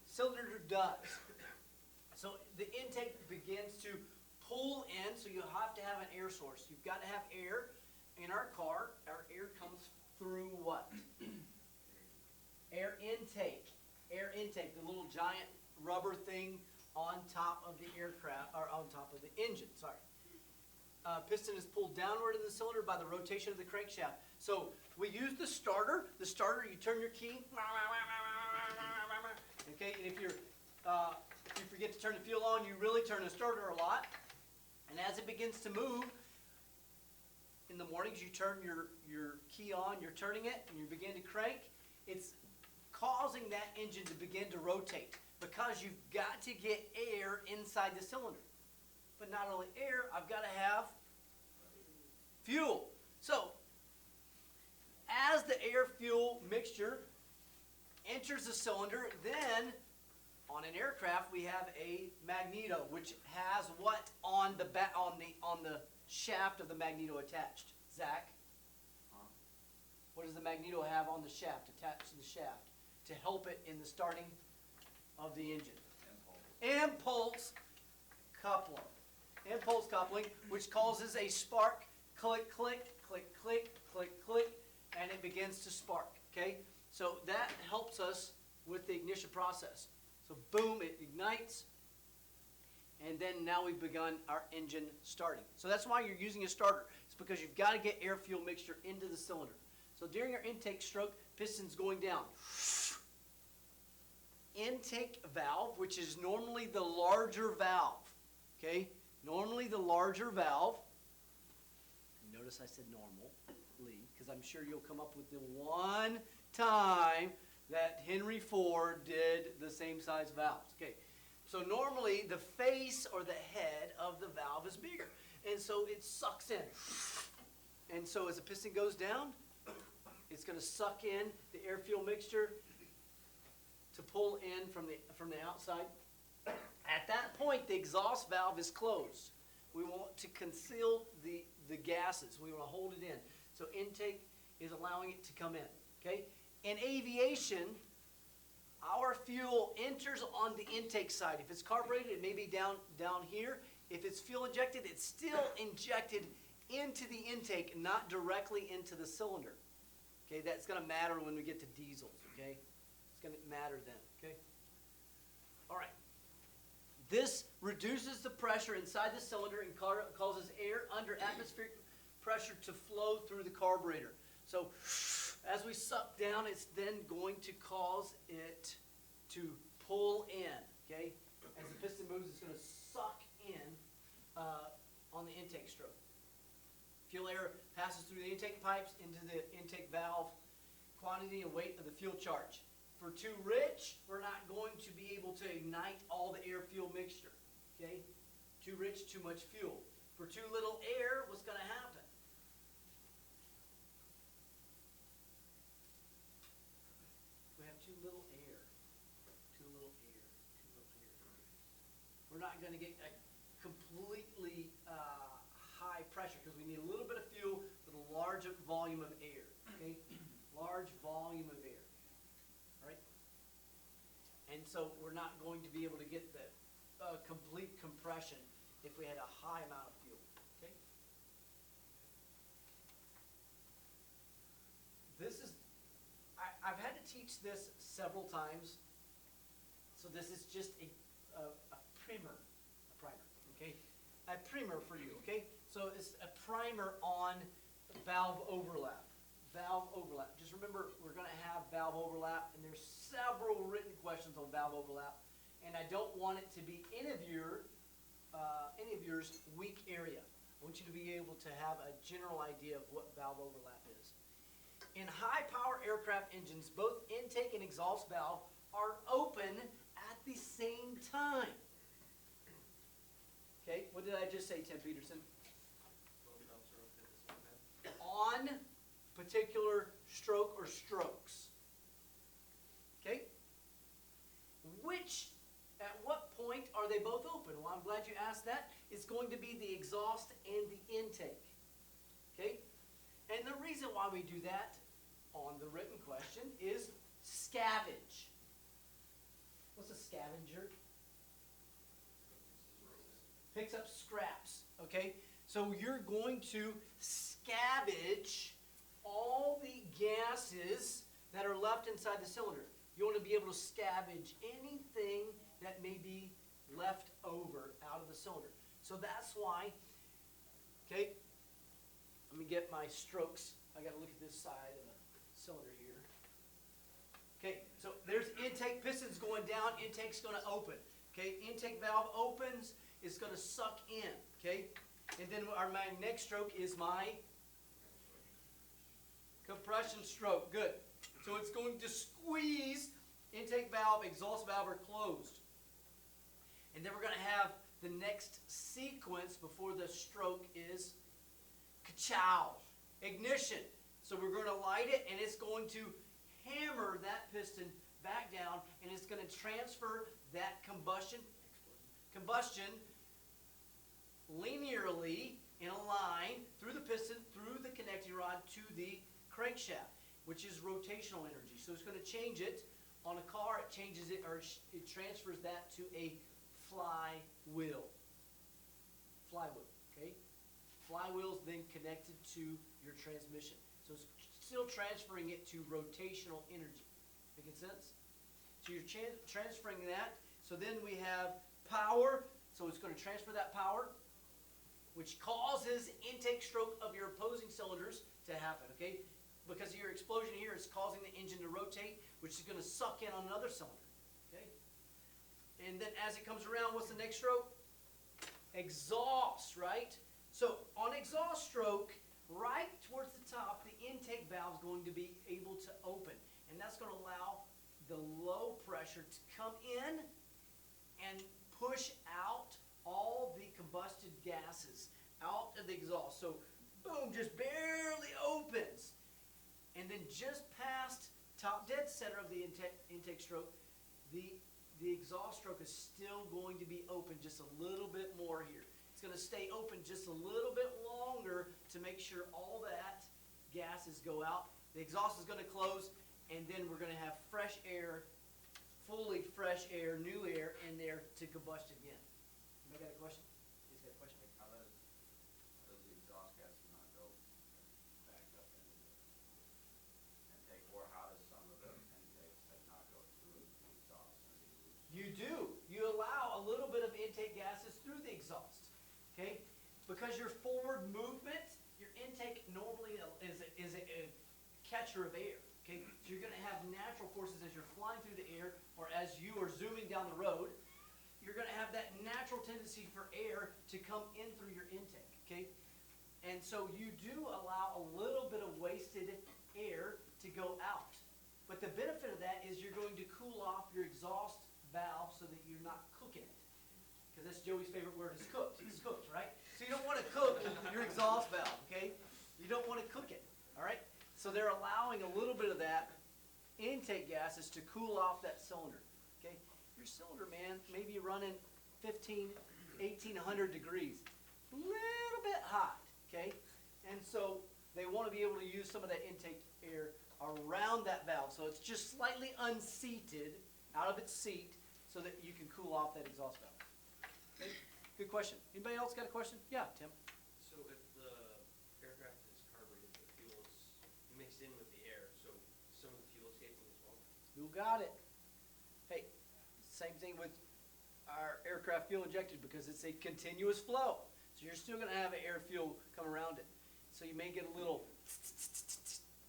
cylinder does. So the intake begins to pull in, so you have to have an air source. You've got to have air. In our car, our air comes through what? Air intake. Air intake, the little giant rubber thing on top of the aircraft, or on top of the engine, sorry. Piston is pulled downward in the cylinder by the rotation of the crankshaft. So we use the starter. The starter, you turn your key. Okay, and if you forget to turn the fuel on, you really turn the starter a lot. And as it begins to move, in the mornings you turn your key on, you're turning it, and you begin to crank. It's causing that engine to begin to rotate because you've got to get air inside the cylinder. But not only air, I've got to have fuel. So, as the air-fuel mixture enters the cylinder, then on an aircraft we have a magneto, which has what on the shaft of the magneto attached? Zach? What does the magneto have on the shaft, attached to the shaft, to help it in the starting of the engine? Impulse coupling. Impulse coupling, which causes a spark, click, click, click, click, click, click, and it begins to spark, okay? So that helps us with the ignition process. So boom, it ignites, and then now we've begun our engine starting. So that's why you're using a starter. It's because you've got to get air-fuel mixture into the cylinder. So during our intake stroke, piston's going down. Intake valve, which is normally the larger valve, okay? Normally the larger valve, notice I said normally, because I'm sure you'll come up with the one time that Henry Ford did the same size valves. Okay, so normally the face or the head of the valve is bigger, and so it sucks in. And so as the piston goes down, it's going to suck in the air-fuel mixture to pull in from the outside. At that point, the exhaust valve is closed. We want to conceal the gases. We want to hold it in. So intake is allowing it to come in. Okay? In aviation, our fuel enters on the intake side. If it's carbureted, it may be down here. If it's fuel injected, it's still injected into the intake, not directly into the cylinder. Okay, that's going to matter when we get to diesels. Okay, it's going to matter then. Okay, all right. This reduces the pressure inside the cylinder and causes air under atmospheric pressure to flow through the carburetor. So as we suck down, it's then going to cause it to pull in. Okay, as the piston moves, it's going to suck in on the intake stroke. Fuel air passes through the intake pipes into the intake valve. Quantity and weight of the fuel charge. For too rich, we're not going to be able to ignite all the air-fuel mixture. Okay? Too rich, too much fuel. For too little air, what's going to happen? We have too little air. Too little air. Too little air. We're not going to get a completely high pressure because we need a little bit of fuel with a large volume of air. Okay? Large volume of air. All right? And so we're not going to be able to get the complete compression if we had a high amount of fuel. Okay? This is, I've had to teach this several times, so this is just a primer, okay? A primer for you, okay? So it's a primer on valve overlap. Valve overlap. Just remember, we're going to have valve overlap, and there's several written questions on valve overlap, and I don't want it to be any of yours weak area. I want you to be able to have a general idea of what valve overlap is. In high-power aircraft engines, both intake and exhaust valve are open at the same time. Okay, what did I just say, Tim Peterson? On particular stroke or strokes. Okay? At what point are they both open? Well, I'm glad you asked that. It's going to be the exhaust and the intake. Okay? And the reason why we do that on the written question is scavenge. What's a scavenger? Picks up scraps. Okay? So you're going to scavenge all the gases that are left inside the cylinder. You want to be able to scavenge anything that may be left over out of the cylinder. So that's why, okay, let me get my strokes. I got to look at this side of the cylinder here. Okay, so there's intake, pistons going down, intake's going to open. Okay, intake valve opens, it's going to suck in. Okay, and then my next stroke is my compression stroke. Good. So it's going to squeeze. Intake valve, exhaust valve are closed. And then we're going to have the next sequence before the stroke is ka-chow, ignition. So we're going to light it, and it's going to hammer that piston back down, and it's going to transfer that combustion linearly in a line through the piston, through the connecting rod to the crankshaft, which is rotational energy. So it's going to change it. On a car, it changes it, or it transfers that to a flywheel. Okay? Flywheel's then connected to your transmission. So it's still transferring it to rotational energy. Making sense? So you're transferring that. So then we have power. So it's going to transfer that power, which causes intake stroke of your opposing cylinders to happen. Okay? Because your explosion here is causing the engine to rotate, which is going to suck in on another cylinder. Okay? And then as it comes around, what's the next stroke? exhaust, right? So on exhaust stroke, right towards the top, the intake valve is going to be able to open. And that's going to allow the low pressure to come in and push out all the combusted gases out of the exhaust. So boom, just barely opens. And then just past top dead center of the intake stroke, the exhaust stroke is still going to be open just a little bit more here. It's going to stay open just a little bit longer to make sure all that gases go out. The exhaust is going to close, and then we're going to have fresh air, fully fresh air, new air in there to combust again. Anybody got a question? He's got a question.
How does the exhaust gas not go back up into the intake, or how does some of the intakes that not go through the exhaust and be loose?
You do. You allow a little bit of intake gases through the exhaust, okay? Because your forward movement, your intake normally is a catcher of air, okay? So you're going to have natural forces as you're flying through the air or as you are zooming down the road. You're going to have that natural tendency for air to come in through your intake, okay? And so you do allow a little bit of wasted air to go out. But the benefit of that is you're going to cool off your exhaust valve so that you're not cooking it. Because that's Joey's favorite word is cooked. It's cooked, right? So you don't want to cook your exhaust valve, okay? You don't want to cook it, all right? So they're allowing a little bit of that intake gases to cool off that cylinder, okay? Your cylinder, man, maybe running 1,800 degrees. A little bit hot, okay? And so they want to be able to use some of that intake air around that valve. So it's just slightly unseated out of its seat so that you can cool off that exhaust valve. Okay? Good question. Anybody else got a question? Yeah, Tim.
So if the aircraft is carbureted, the fuel is mixed in with the air, so some of the fuel escaping as well?
You got it. Hey, same thing with our aircraft fuel injected because it's a continuous flow. So you're still going to have air fuel come around it. So you may get a little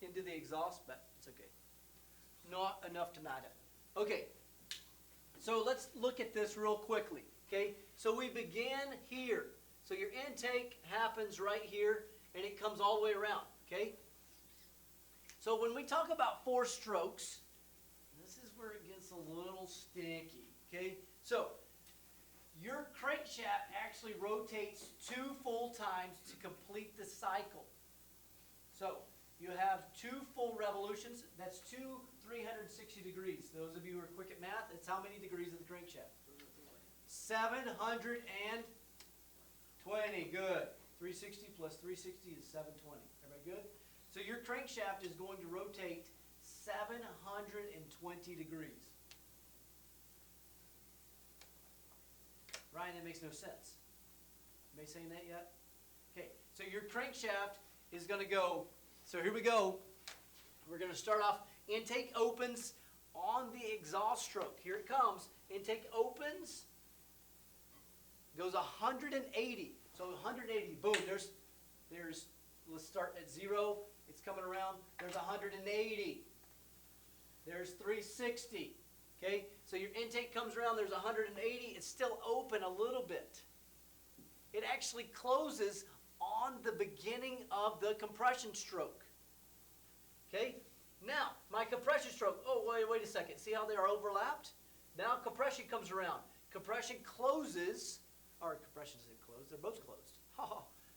into the exhaust, but it's okay. Not enough to matter. Okay, so let's look at this real quickly. Okay, so we began here. So your intake happens right here, and it comes all the way around. Okay, so when we talk about 4 strokes, this is where it gets a little sticky. Okay, so your crankshaft actually rotates 2 full times to complete the cycle. So you have 2 full revolutions. That's 2 360 degrees. Those of you who are quick at math, that's how many degrees of the crankshaft? 720. Good. 360 plus 360 is 720. Everybody good? So your crankshaft is going to rotate 720 degrees. Ryan, that makes no sense. Anybody saying that yet? Okay, so your crankshaft is going to go, so here we go. We're going to start off, intake opens on the exhaust stroke. Here it comes. Intake opens, goes 180. So 180, boom, there's, let's start at 0. It's coming around. There's 180. There's 360. Okay, so your intake comes around, there's 180, it's still open a little bit. It actually closes on the beginning of the compression stroke. Okay, now my compression stroke, oh wait a second, see how they are overlapped? Now compression comes around. Compression closes, or compression isn't closed, they're both closed.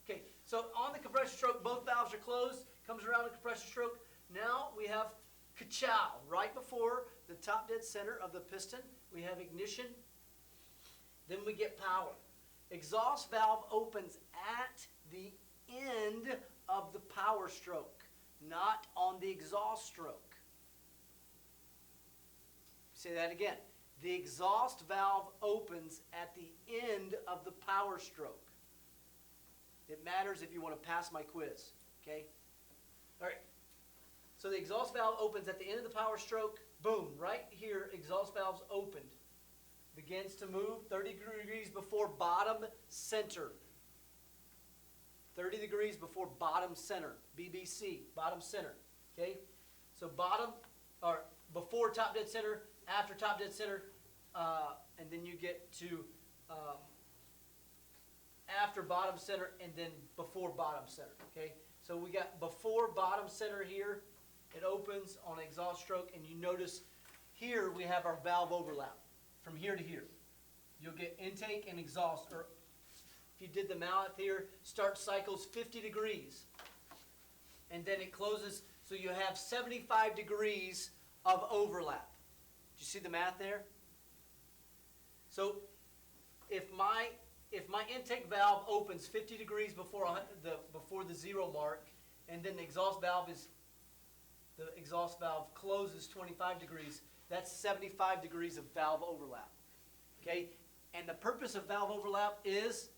Okay, so on the compression stroke, both valves are closed, comes around the compression stroke. Now we have ka-chow, right before the top dead center of the piston, we have ignition, then we get power. Exhaust valve opens at the end of the power stroke, not on the exhaust stroke. Say that again. The exhaust valve opens at the end of the power stroke. It matters if you want to pass my quiz, okay? All right. So the exhaust valve opens at the end of the power stroke. Boom, right here, exhaust valve's opened. Begins to move 30 degrees before bottom center. 30 degrees before bottom center, BBC, bottom center, okay? So bottom, or before top dead center, after top dead center, and then you get to after bottom center, and then before bottom center, okay? So we got before bottom center here, it opens on exhaust stroke, and you notice here we have our valve overlap from here to here. You'll get intake and exhaust, or if you did the mallet here, start cycles 50 degrees. And then it closes, so you have 75 degrees of overlap. Did you see the math there? So if my intake valve opens 50 degrees before the 0 mark, and then the exhaust valve closes 25 degrees, that's 75 degrees of valve overlap. Okay? And the purpose of valve overlap is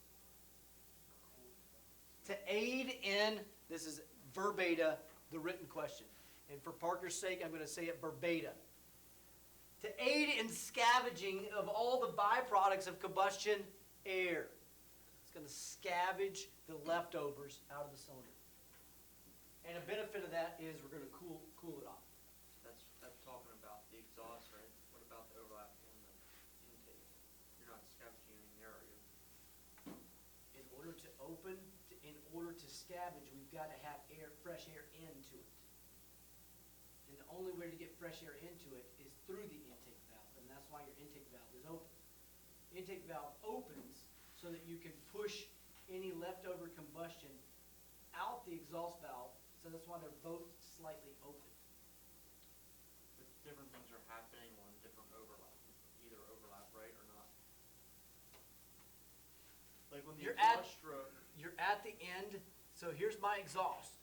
to aid in, this is verbatim, the written question. And for Parker's sake, I'm going to say it verbatim. To aid in scavenging of all the byproducts of combustion air. It's going to scavenge the leftovers out of the cylinder. And a benefit of that is we're going to cool it off.
That's talking about the exhaust, right? What about the overlap on the intake? You're not scavenging anything there, are you?
In order to scavenge, we've got to have fresh air into it. And the only way to get fresh air into it is through the intake valve, and that's why your intake valve is open. Intake valve opens so that you can push any leftover combustion out the exhaust valve, so that's why they're both slightly open.
But different things are happening on different overlap, either overlap, right, or not? Like when the
You're at the end, so here's my exhaust.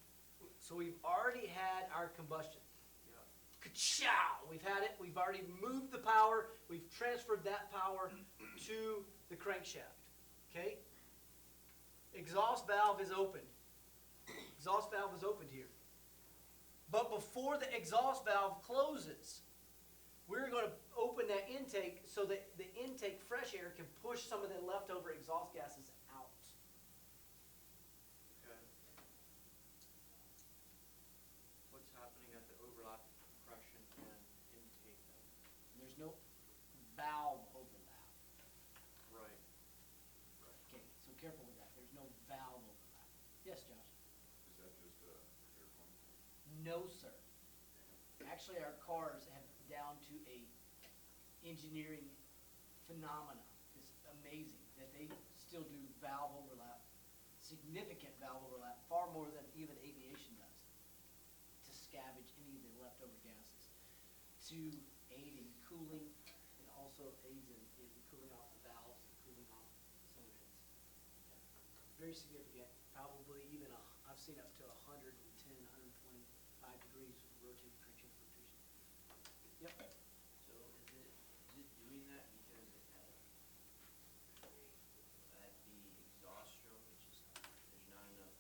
So we've already had our combustion.
Yeah.
Ka-chow! We've had it, we've already moved the power, we've transferred that power to the crankshaft, okay? Exhaust valve is opened. Exhaust valve is opened here. But before the exhaust valve closes, we're going to open that intake so that the intake fresh air can push some of the leftover exhaust gases out.
Okay. What's happening at the overlap compression and intake then?
There's no valve overlap.
Right.
Okay, so careful with that. There's no valve overlap. Yes, Josh?
Is that just a airplane?
No, sir. Actually, our cars have down to a engineering phenomena. It's amazing that they still do valve overlap, significant valve overlap, far more than even aviation does, to scavenge any of the leftover gases, to aid in cooling, and also aids in cooling off the valves and cooling off cylinder heads. Very significant, probably even, I've seen up to 110, 125 degrees rotating crankshaft rotation. Yep.
So is it doing that because it had at the exhaust stroke, it's just, there's not enough,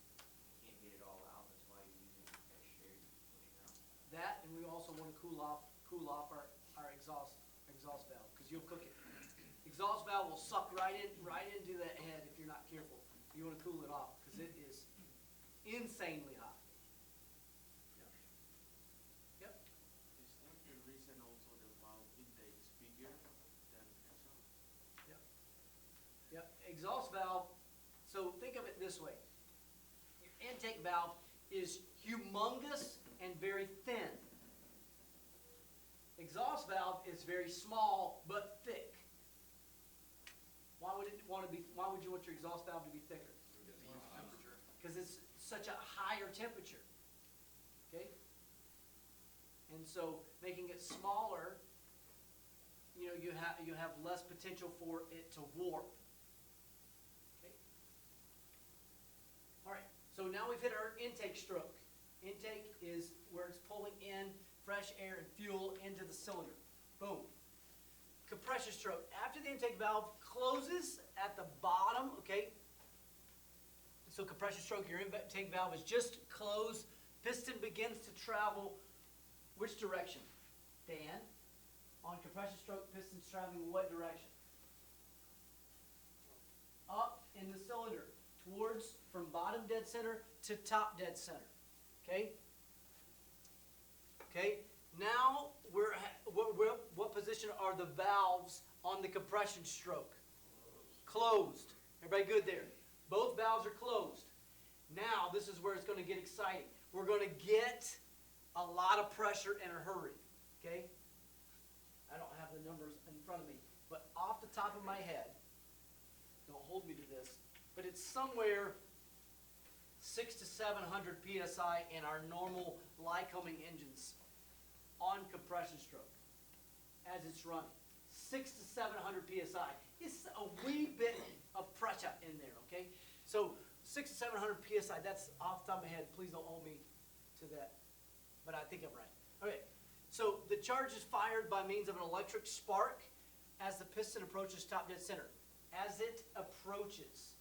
you can't get it all out, that's why you're using fresh air to push it out.
That, and we also want to cool off our exhaust valve, because you'll cook it. Exhaust valve will suck right into that head if you're not careful. You want to cool it off, because it is insanely hot. Yep.
Is that the reason also the valve intake is bigger than exhaust?
Yep. Exhaust valve, so think of it this way. Your intake valve is humongous and very thin. Exhaust valve is very small but thick. Why would you want your exhaust valve to be thicker?
Temperature.
Because it's such a higher temperature. Okay? And so making it smaller, you have less potential for it to warp. Okay? All right. So now we've hit our intake stroke. Intake is where it's pulling in fresh air and fuel into the cylinder. Boom. Compression stroke. After the intake valve closes at the bottom, okay? So compression stroke, your intake valve is just closed. Piston begins to travel which direction? Dan? On compression stroke, piston's traveling what direction? Up in the cylinder. From bottom dead center to top dead center. Okay? Okay, now what position are the valves on the compression stroke? Closed. Everybody good there? Both valves are closed. Now, this is where it's going to get exciting. We're going to get a lot of pressure in a hurry, okay? I don't have the numbers in front of me, but off the top of my head, don't hold me to this, but it's somewhere 600 to 700 PSI in our normal Lycoming engines on compression stroke as it's running. 600 to 700 PSI. It's a wee bit of pressure in there, okay? So 600 to 700 PSI, that's off the top of my head. Please don't hold me to that, but I think I'm right. Okay, so the charge is fired by means of an electric spark as the piston approaches top dead center. As it approaches,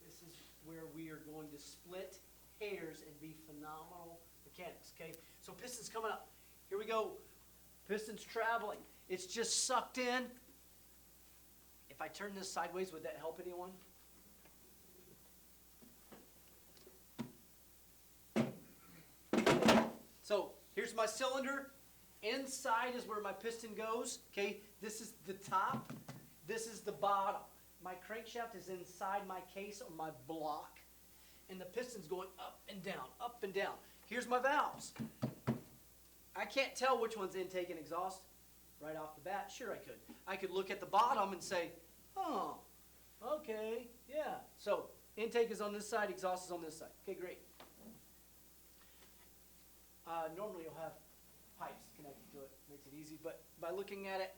this is where we are going to split hairs and be phenomenal mechanics, okay? So piston's coming up. Here we go. Piston's traveling. It's just sucked in. If I turn this sideways, would that help anyone? So here's my cylinder. Inside is where my piston goes, okay? This is the top. This is the bottom. My crankshaft is inside my case or my block, and the piston's going up and down, up and down. Here's my valves. I can't tell which one's intake and exhaust right off the bat. Sure I could. I could look at the bottom and say, oh, okay, yeah. So intake is on this side, exhaust is on this side. Okay, great. Normally you'll have pipes connected to it, makes it easy, but by looking at it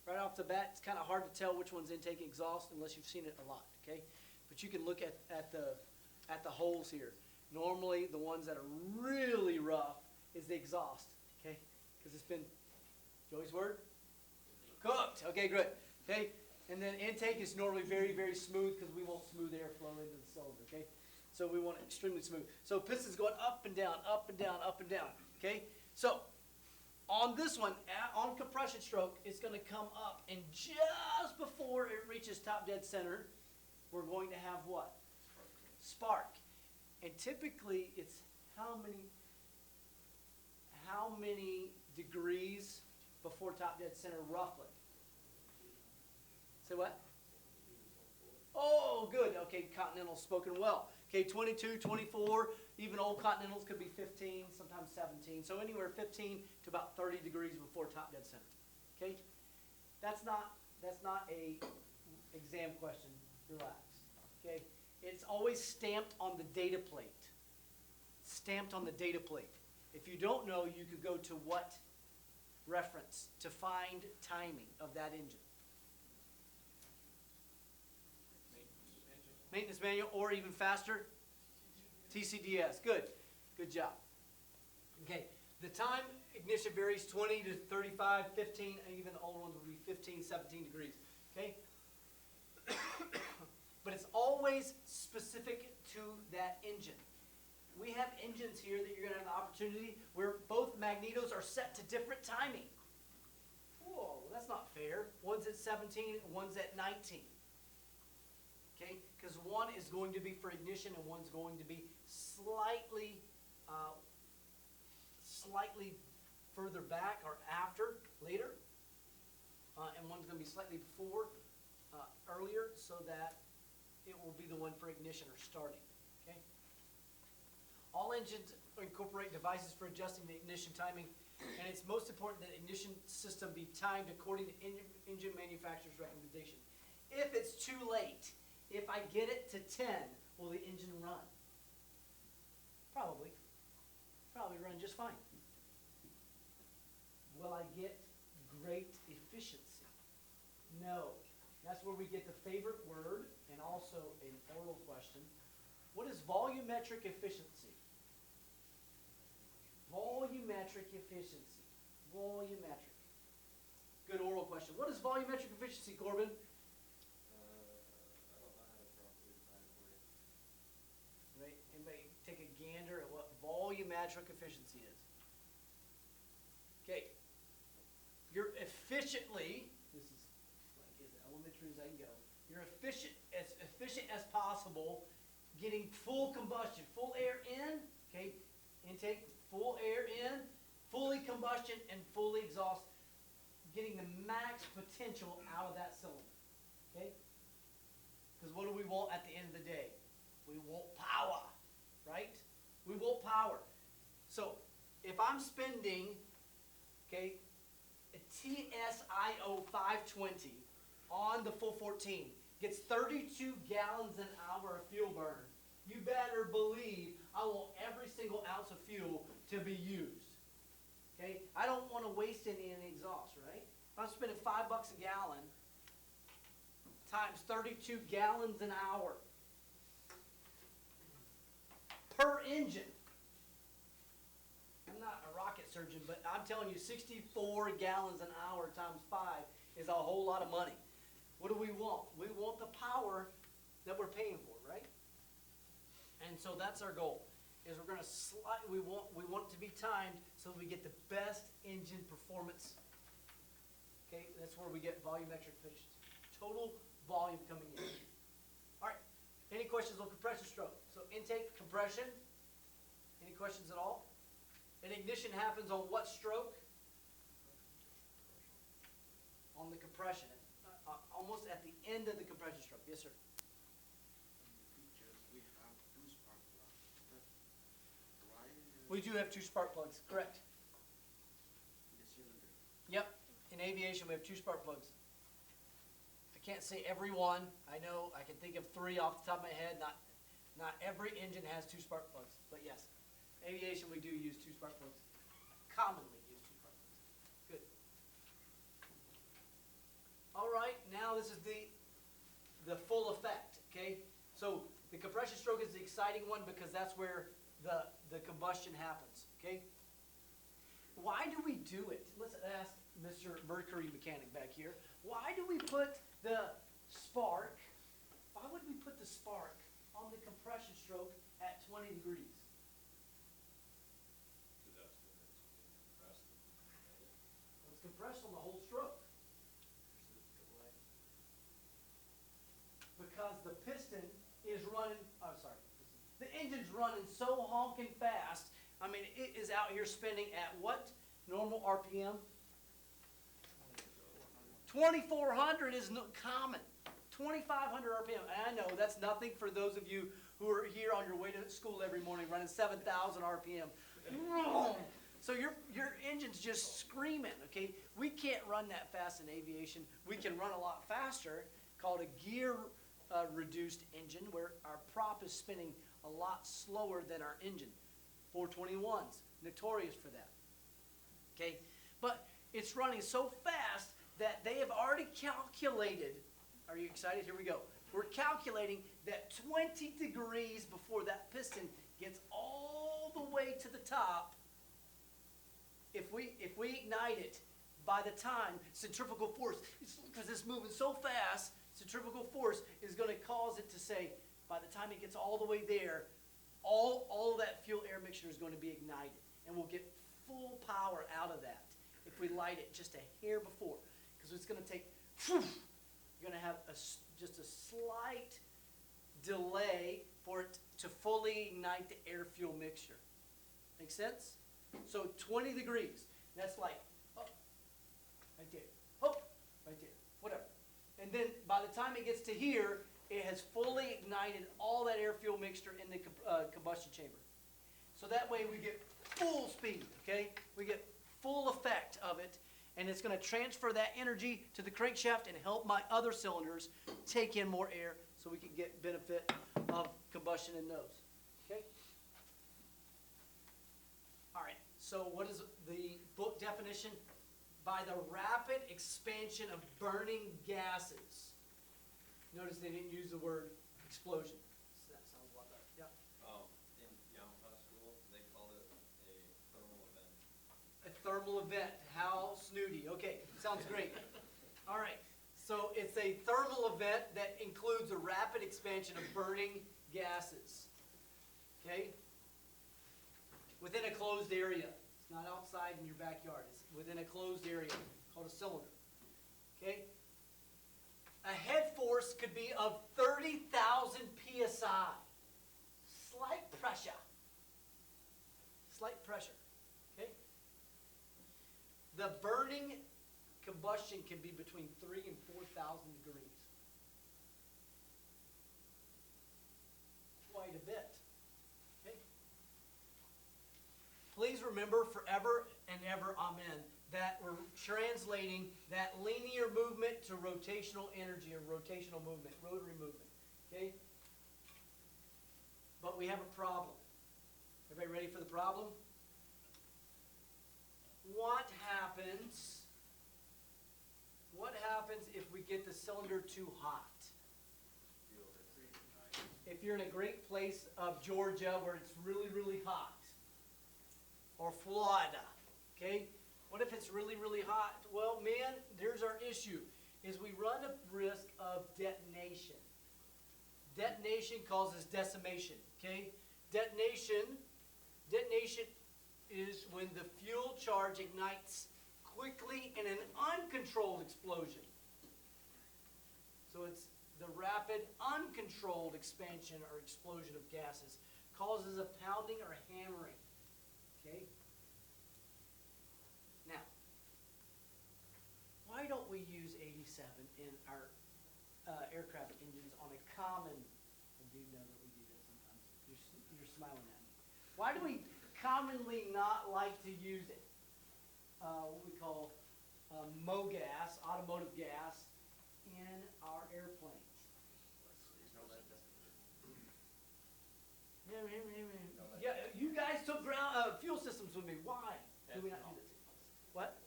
right off the bat, it's kind of hard to tell which one's intake and exhaust unless you've seen it a lot, okay? But you can look at the holes here. Normally, the ones that are really rough is the exhaust, okay? Because it's been, Joey's word? Cooked. Okay, good. Okay, and then intake is normally very, very smooth because we want smooth airflow into the cylinder, okay? So we want it extremely smooth. So piston's going up and down, up and down, up and down, okay? So on this one, on compression stroke, it's going to come up, and just before it reaches top dead center, we're going to have what? Spark. And typically, it's how many degrees before top dead center, roughly? Say what? Oh, good. Okay, Continental spoken well. Okay, 22, 24, even old Continentals could be 15, sometimes 17. So anywhere 15 to about 30 degrees before top dead center. Okay? That's not a exam question. Relax. Okay? It's always stamped on the data plate. Stamped on the data plate. If you don't know, you could go to what reference to find timing of that engine? Maintenance manual, or even faster, TCDS. Good. Good job. Okay. The time ignition varies 20 to 35, 15, and even the older ones would be 15, 17 degrees. Okay? But it's always specific to that engine. We have engines here that you're going to have the opportunity where both magnetos are set to different timing. Whoa, that's not fair. One's at 17 and one's at 19. Okay? Because one is going to be for ignition and one's going to be slightly further back or after, later. And one's going to be slightly before, earlier, so that it will be the one for ignition or starting. Okay? All engines incorporate devices for adjusting the ignition timing, and it's most important that ignition system be timed according to engine manufacturer's recommendation. If it's too late, if I get it to 10, will the engine run? Probably. Probably run just fine. Will I get great efficiency? No. That's where we get the favorite word and also an oral question. What is volumetric efficiency? Volumetric efficiency. Volumetric. Good oral question. What is volumetric efficiency, Corbin? Right? Anybody take a gander at what volumetric efficiency is? Okay. You're efficiently, this is like as elementary as I can go, you're efficient as possible getting full combustion, full air in, okay, intake, full air in, fully combustion, and fully exhaust, getting the max potential out of that cylinder, okay? Because what do we want at the end of the day? We want power, right? We want power. So if I'm spending, okay, a TSIO 520 on the full 14, gets 32 gallons an hour of fuel burn, you better believe I want every single ounce of fuel to be used. Okay? I don't want to waste any in the exhaust, right? If I'm spending $5 a gallon times 32 gallons an hour per engine. I'm not a rocket surgeon, but I'm telling you, 64 gallons an hour times 5 is a whole lot of money. What do we want? We want the power that we're paying for, right? And so that's our goal. Is we're going to we want it to be timed so we get the best engine performance. Okay, that's where we get volumetric efficiency. Total volume coming in. All right. Any questions on compression stroke? So intake, compression. Any questions at all? And ignition happens on what stroke? On the compression. Almost at the end of the compression stroke. Yes, sir.
Pictures, we have two spark plugs. Right in
We do have 2 spark plugs, correct.
the cylinder.
Yep. In aviation, we have 2 spark plugs. I can't say every one. I know I can think of 3 off the top of my head. Not every engine has 2 spark plugs, but yes, aviation we do use 2 spark plugs. Commonly use 2 spark plugs. Good. All right. Now this is the full effect. Okay. So the compression stroke is the exciting one because that's where the combustion happens. Okay. Why do we do it? Let's ask Mr. Mercury mechanic back here. Why do we put the spark, why would we put the spark on the compression stroke at 20 degrees? Well, it's compressed on the whole stroke. Because the piston is running, the engine's running so honking fast. I mean, it is out here spinning at what normal RPM? 2,400 is common. 2,500 RPM. And I know that's nothing for those of you who are here on your way to school every morning running 7,000 RPM. So your engine's just screaming, okay? We can't run that fast in aviation. We can run a lot faster, called a gear reduced engine, where our prop is spinning a lot slower than our engine. 421s, notorious for that. Okay? But it's running so fast that they have already calculated. Are you excited? Here we go. We're calculating that 20 degrees before that piston gets all the way to the top, if we ignite it, by the time centrifugal force, because it's moving so fast, centrifugal force is going to cause it to say, by the time it gets all the way there, all of that fuel air mixture is going to be ignited, and we'll get full power out of that if we light it just a hair before, because it's going to take, you're going to have just a slight delay for it to fully ignite the air fuel mixture. Make sense? So 20 degrees, that's like, oh, right there, oh, right there, whatever. And then by the time it gets to here, it has fully ignited all that air fuel mixture in the combustion chamber. So that way we get full speed, okay? We get full effect of it, and it's going to transfer that energy to the crankshaft and help my other cylinders take in more air so we can get benefit of combustion in those, okay? All right, so what is the book definition? By the rapid expansion of burning gases. Notice they didn't use the word explosion. So that sounds a lot better. Yeah.
In Yamaha school, they call it a thermal event.
A thermal event. How snooty. Okay, sounds great. All right. So it's a thermal event that includes a rapid expansion of burning gases. Okay? Within a closed area. It's not outside in your backyard. It's within a closed area called a cylinder. Okay? A head force could be of 30,000 psi. Slight pressure. Slight pressure. Okay? The burning combustion can be between 3,000 and 4,000 degrees. a bit. Okay? Please remember forever and ever, amen, that we're translating that linear movement to rotational energy or rotational movement, rotary movement. Okay? But we have a problem. Everybody ready for the problem? What happens if we get the cylinder too hot? If you're in a great place of Georgia where it's really, really hot, or Florida, okay? What if it's really, really hot? Well, man, there's our issue, is we run a risk of detonation. Detonation causes decimation, okay? Detonation is when the fuel charge ignites quickly in an uncontrolled explosion. So it's the rapid, uncontrolled expansion or explosion of gases causes a pounding or hammering. Okay? Now, why don't we use 87 in our aircraft engines on a common, I do know that we do that sometimes. You're smiling at me. Why do we commonly not like to use what we call MOGAS, automotive gas, in our airplanes? Yeah, you guys took fuel systems with me. Why do we not do this? What?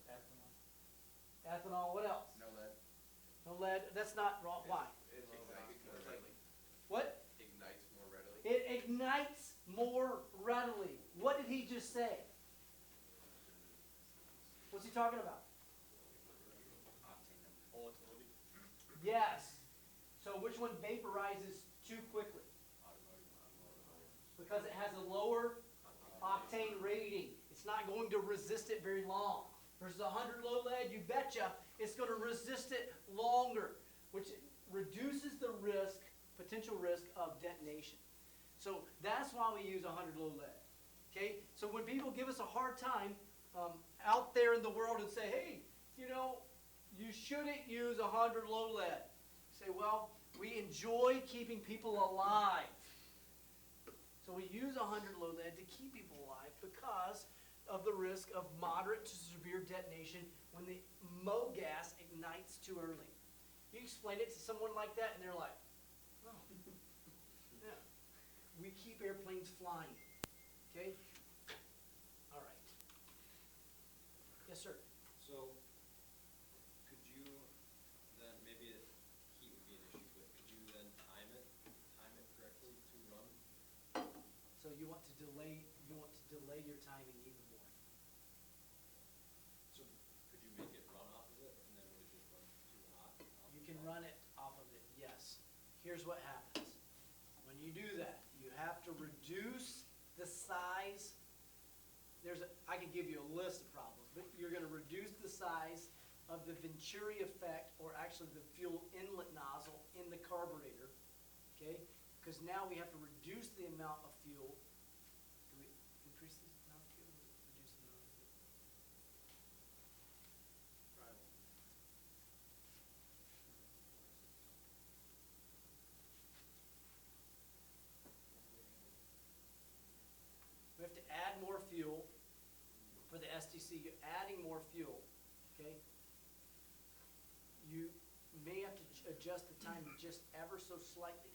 Ethanol. What else?
No lead.
No lead. That's not wrong. Why?
It ignites more readily.
What?
Ignites more readily.
It ignites more readily. What did he just say? What's he talking about?
Volatility.
Yes. So which one vaporizes too quickly? Because it has a lower octane rating. It's not going to resist it very long. Versus 100 low lead, you betcha, it's going to resist it longer, which reduces the risk, potential risk of detonation. So that's why we use 100 low lead. Okay? So when people give us a hard time out there in the world and say, hey, you know, you shouldn't use 100 low lead. Say, well, we enjoy keeping people alive. So we use 100 low lead to keep people alive because of the risk of moderate to severe detonation when the MOGAS ignites too early. You explain it to someone like that and they're like, oh, yeah. We keep airplanes flying, okay? All right. Yes, sir.
So, could you then, maybe heat would be an issue, but could you then time it correctly to run?
So you want to delay your timing even more.
So, could you make it run off of it, and then would it just run too hot?
You can run it off of it, yes. Here's what happens. When you do that, you have to reduce the size. I can give you a list of problems, but you're going to reduce the size of the Venturi effect, or actually the fuel inlet nozzle in the carburetor, okay? Because now we have to reduce the amount of fuel. Do we increase the amount of fuel or reduce the amount of fuel? We have to add more fuel for the STC. You're adding more fuel, okay? You may have to adjust the time just ever so slightly.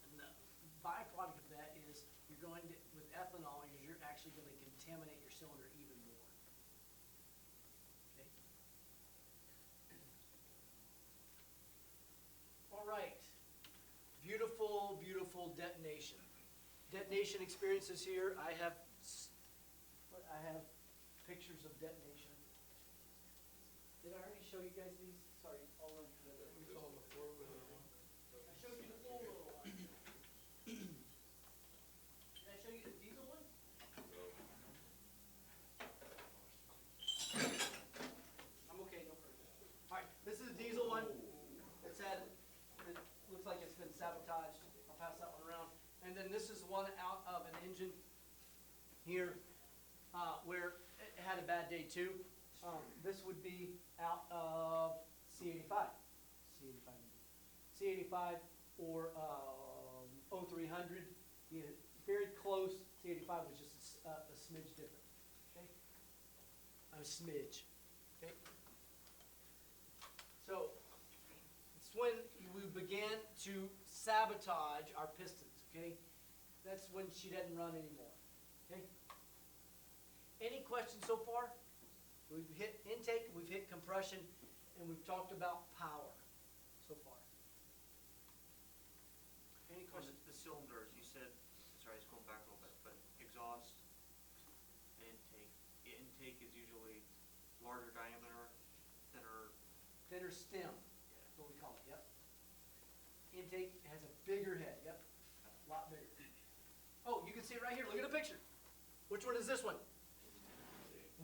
And the byproduct of that is you're going to, with ethanol, you're actually going to contaminate your cylinder even more. Okay? All right. Beautiful, beautiful detonation. Detonation experiences here. I have pictures of detonation. Did I already show you guys these? Sorry, all of them. We saw them before. I showed you the full little one. Did I show you the diesel one? I'm okay, no further. All right, this is a diesel one. It looks like it's been sabotaged. I'll pass that one around. And then this is one out of an engine here where it had a bad day too. This would be out of C85 or 0300. You know, very close. T85 was just a smidge different. Okay, a smidge. Okay. So it's when we began to sabotage our pistons. Okay, that's when she doesn't run anymore. Okay. Any questions so far? We've hit intake, we've hit compression, and we've talked about power so far. Any
On
questions?
the cylinders, you said, sorry, it's going back a little bit, but exhaust, intake. Intake is usually larger diameter, thinner.
Thinner stem, that's what we call it, yep. Intake has a bigger head, yep, a lot bigger. Oh, you can see it right here, look at the picture. Which one is this one?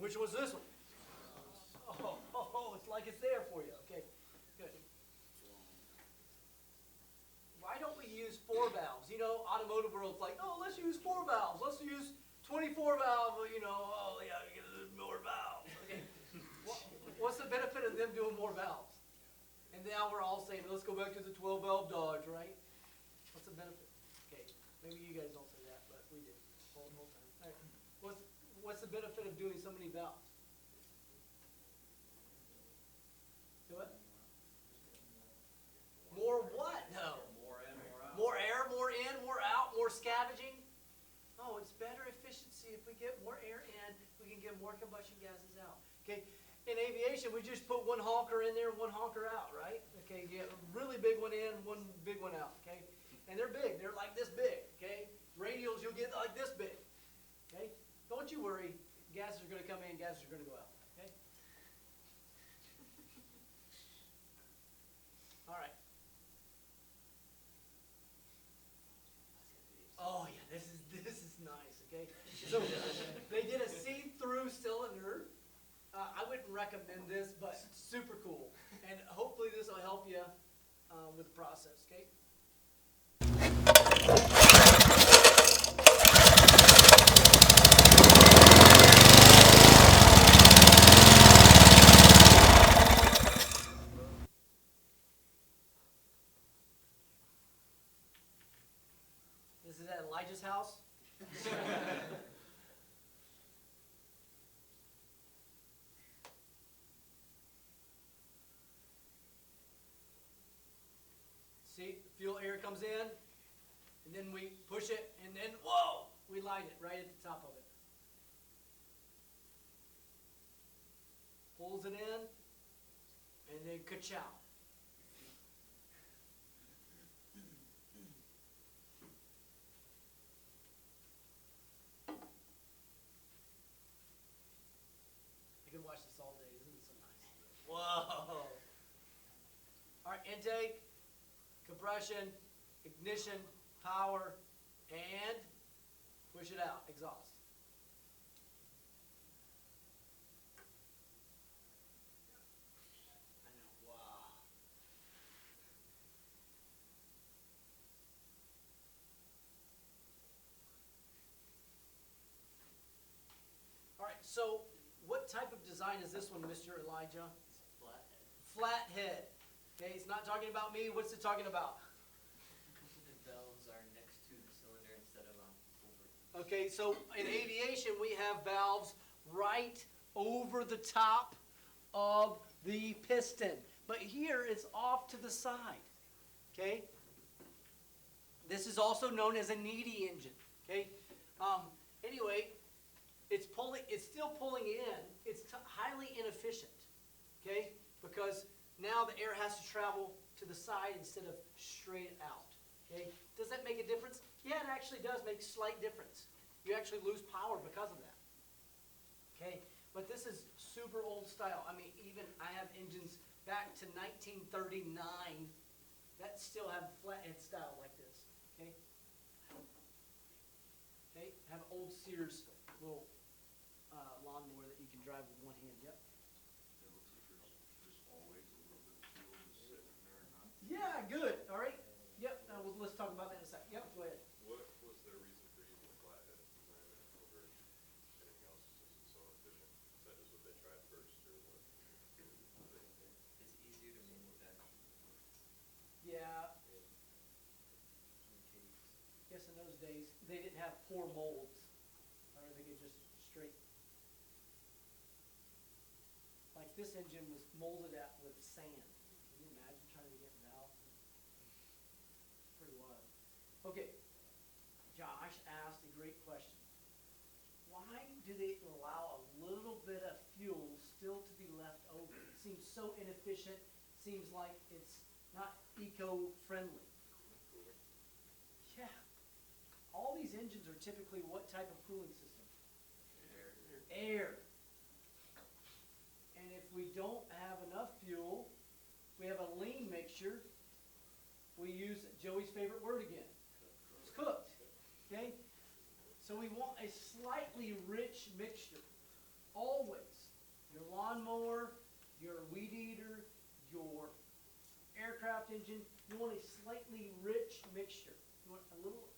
Which one's this one? Oh, it's like it's there for you, okay, good. Why don't we use 4 valves? You know, automotive world's like, oh, let's use 4 valves, let's use 24 valve, you know, oh yeah, we get more valves, okay. What's the benefit of them doing more valves? And now we're all saying, let's go back to the 12 valve Dodge, right? What's the benefit? Okay, maybe you guys don't say that, but we did the whole time. All right. What's the benefit of doing so many valves? Do it? More what? No.
More in, more out.
More air, more in, more out, more scavenging? Oh, it's better efficiency. If we get more air in, we can get more combustion gases out. Okay. In aviation, we just put one honker in there, one honker out, right? Okay, you get a really big one in, one big one out, okay? And they're big. They're like this big, okay? Radials, you'll get like this big, okay? Don't you worry. Gases are going to come in, gases are going to go out, okay? All right. Oh yeah, this is nice. Okay, so they did a see-through cylinder. I wouldn't recommend this, but super cool, and hopefully this will help you with the process. Okay. This is at Elijah's house. See, fuel air comes in, and then we push it, and then, whoa, we light it right at the top of it. Pulls it in, and then ka-chow. I could watch this all day. Isn't it so nice? Whoa. All right, intake, compression, ignition, power, and push it out, exhaust. I know, wow. All right, so what type of design is this one, Mr. Elijah?
Flathead.
Flathead. Okay, it's not talking about me. What's it talking about?
The valves are next to the cylinder instead of over.
Okay, so in aviation, we have valves right over the top of the piston. But here it's off to the side. Okay? This is also known as a needy engine. Okay? Anyway, it's still pulling in. It's highly inefficient. Okay? Because now the air has to travel to the side instead of straight out. Okay? Does that make a difference? Yeah, it actually does make a slight difference. You actually lose power because of that. Okay? But this is super old style. I mean, even I have engines back to 1939 that still have flathead style like this. Okay? Okay? Have an old Sears little lawnmower that you can drive with one hand. Yep.
It looks like there's always a little bit of fuel just sitting in there and not.
Yeah, good. All right. Yep. Let's talk about that in a second. Yep. Go ahead.
What was their reason for using the flathead design over anything else since it's so efficient? Is that just what they tried first, or what?
It's easier to manufacture.
Yeah. this engine was molded out with sand. Can you imagine trying to get valves? It's pretty wild. Okay, Josh asked a great question. Why do they allow a little bit of fuel still to be left over? It seems so inefficient, seems like it's not eco-friendly. Yeah. All these engines are typically what type of cooling system? Air. And if we don't have enough fuel, we have a lean mixture, we use Joey's favorite word again. It's cooked. Okay? So we want a slightly rich mixture. Always. Your lawnmower, your weed eater, your aircraft engine, you want a slightly rich mixture. You want a little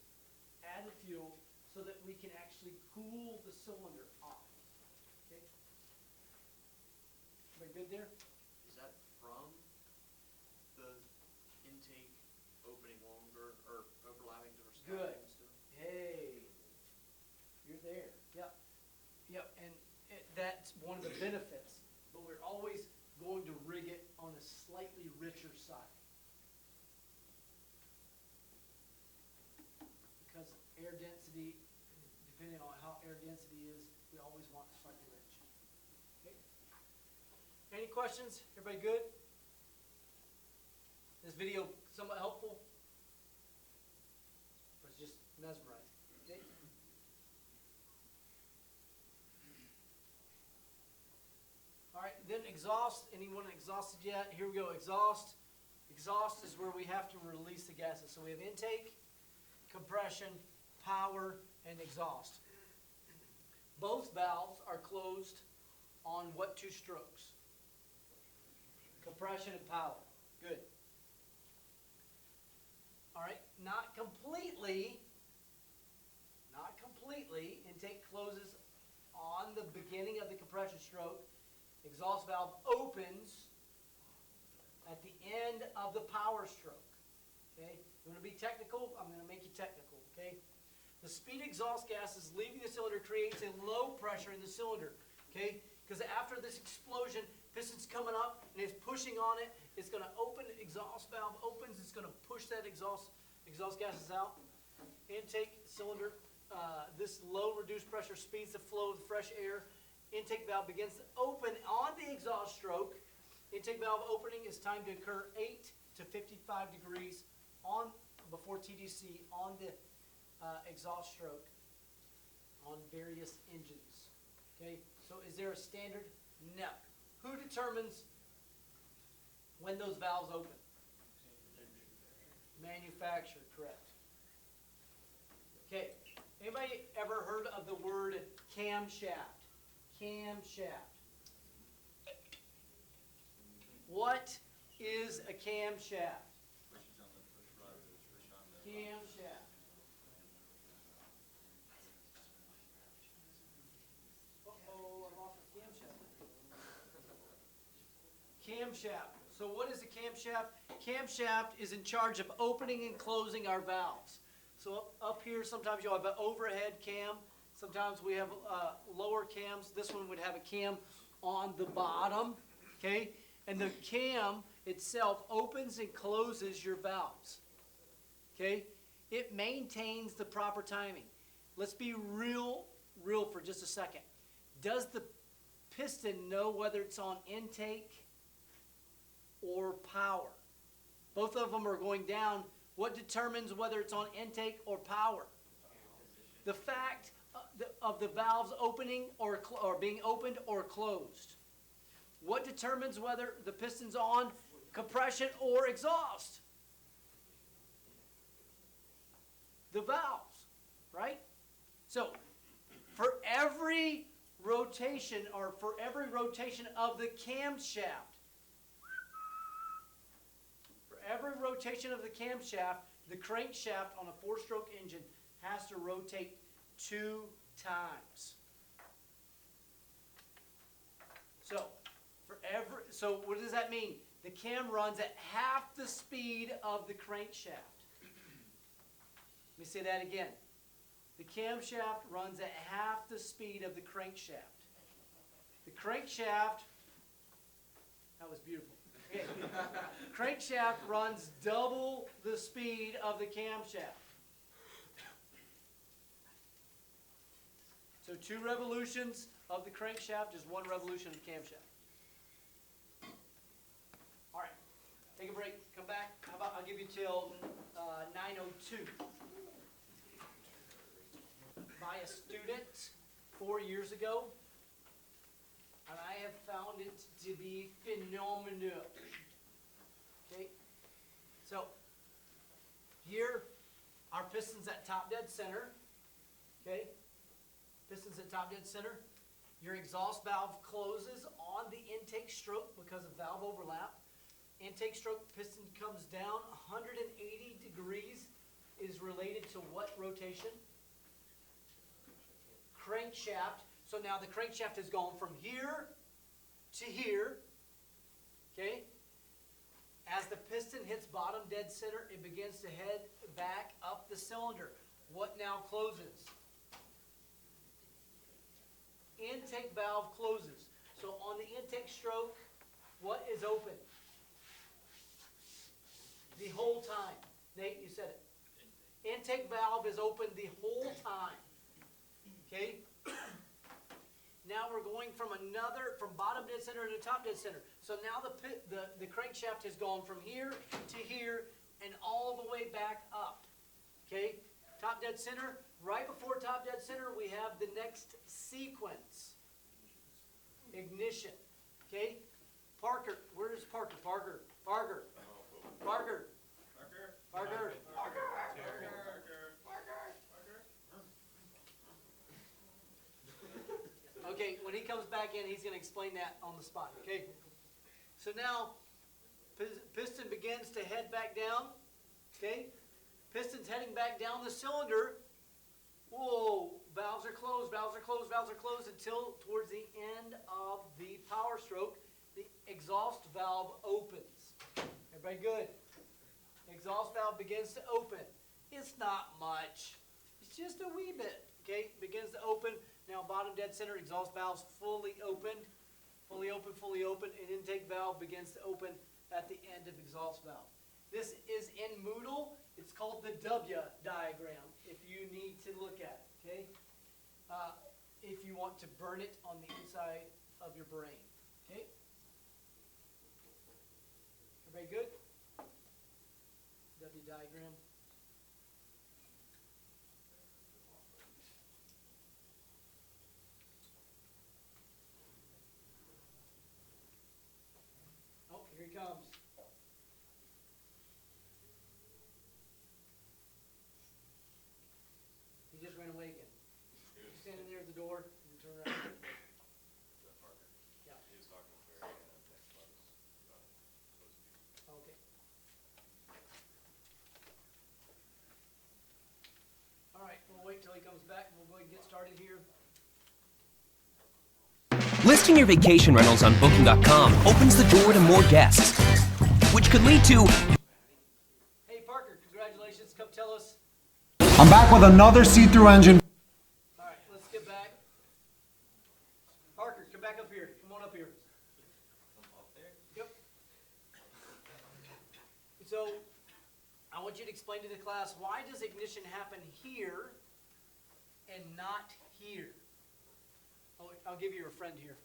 added fuel so that we can actually cool the cylinder off. Okay? Everybody good there?
Is that from the intake opening longer or overlapping to
Good.
and stuff?
Hey, you're there. Yep. Yep, and that's one of the benefits. But we're always going to rig it on a slightly richer side. Because air density, depending on how air density is, we always want slightly rich. Okay. Any questions? Everybody good? This video somewhat helpful? Or it's just mesmerizing? Okay. All right, then exhaust. Anyone exhausted yet? Here we go, exhaust. Exhaust is where we have to release the gases. So we have intake, compression, power, and exhaust. Both valves are closed on what two strokes? Compression and power. Good. All right, not completely. Not completely. Intake closes on the beginning of the compression stroke. Exhaust valve opens at the end of the power stroke. Okay? You want to be technical? I'm going to make you technical. Okay? The speed exhaust gas is leaving the cylinder creates a low pressure in the cylinder. Okay? Because after this explosion, piston's coming up and it's pushing on it. It's going to open. Exhaust valve opens. It's going to push that exhaust gases out. Intake cylinder. This low reduced pressure speeds the flow of the fresh air. Intake valve begins to open on the exhaust stroke. Intake valve opening is timed to occur 8 to 55 degrees before TDC on the exhaust stroke on various engines. Okay, so is there a standard? No. Who determines when those valves open? Manufacturer, correct. Okay, anybody ever heard of the word camshaft? Camshaft. What is a camshaft? Camshaft. Uh-oh, I lost the camshaft. Camshaft. So what is a camshaft? Camshaft is in charge of opening and closing our valves. So up here, sometimes you'll have an overhead cam. Sometimes we have lower cams. This one would have a cam on the bottom, okay? And the cam itself opens and closes your valves, okay? It maintains the proper timing. Let's be real for just a second. Does the piston know whether it's on intake or power? Both of them are going down. What determines whether it's on intake or power? The fact of the valves opening or being opened or closed. What determines whether the piston's on compression or exhaust? The valves, right? So, for every rotation of the camshaft, the crankshaft on a 4-stroke engine has to rotate 2 times. So what does that mean? The cam runs at half the speed of the crankshaft. Let me say that again. The camshaft runs at half the speed of the crankshaft. The crankshaft That was beautiful. Okay. Crankshaft runs double the speed of the camshaft. So 2 revolutions of the crankshaft is 1 revolution of the camshaft. All right, take a break, come back. How about I'll give you till 9:02. By a student 4 years ago, and I have found it to be phenomenal. Okay, so here our pistons at top dead center. Okay, pistons at top dead center. Your exhaust valve closes on the intake stroke because of valve overlap. Intake stroke piston comes down 180 degrees is related to what rotation? Crankshaft. So now the crankshaft has gone from here to here. Okay? As the piston hits bottom dead center, it begins to head back up the cylinder. What now closes? Intake valve closes. So on the intake stroke, what is open? The whole time. Nate, you said it. Intake valve is open the whole time. Okay? Now we're going from bottom dead center to top dead center. So now the crankshaft has gone from here to here and all the way back up. Okay? Top dead center. Right before top dead center, we have the next sequence. Ignition. Okay? Parker. Where's Parker? Parker. Parker. Parker. Parker. Parker. Okay, when he comes back in, he's going to explain that on the spot. Okay? So now, piston begins to head back down. Okay? Piston's heading back down the cylinder. Whoa, valves are closed, valves are closed, valves are closed until towards the end of the power stroke, the exhaust valve opens. Everybody good? Exhaust valve begins to open. It's not much. It's just a wee bit. Okay, begins to open. Now bottom dead center, exhaust valve's fully opened, and intake valve begins to open at the end of exhaust valve. This is in Moodle. It's called the W diagram, if you need to look at it, okay? If you want to burn it on the inside of your brain, okay? Everybody good? W diagram. Oh, here he comes. He just ran away again. He's standing there at the door and turn around. Yeah.
He was talking to Barry next month about
Okay. All right, we'll wait till he comes back and we'll go ahead and get started here.
Listing your vacation rentals on Booking.com opens the door to more guests, which could lead to...
Hey, Parker, congratulations. Come tell us.
I'm back with another see-through engine.
All right, let's get back. Parker, come back up here. Come on up here.
up there.
Yep. So, I want you to explain to the class, why does ignition happen here and not here? Oh, I'll give you a friend here.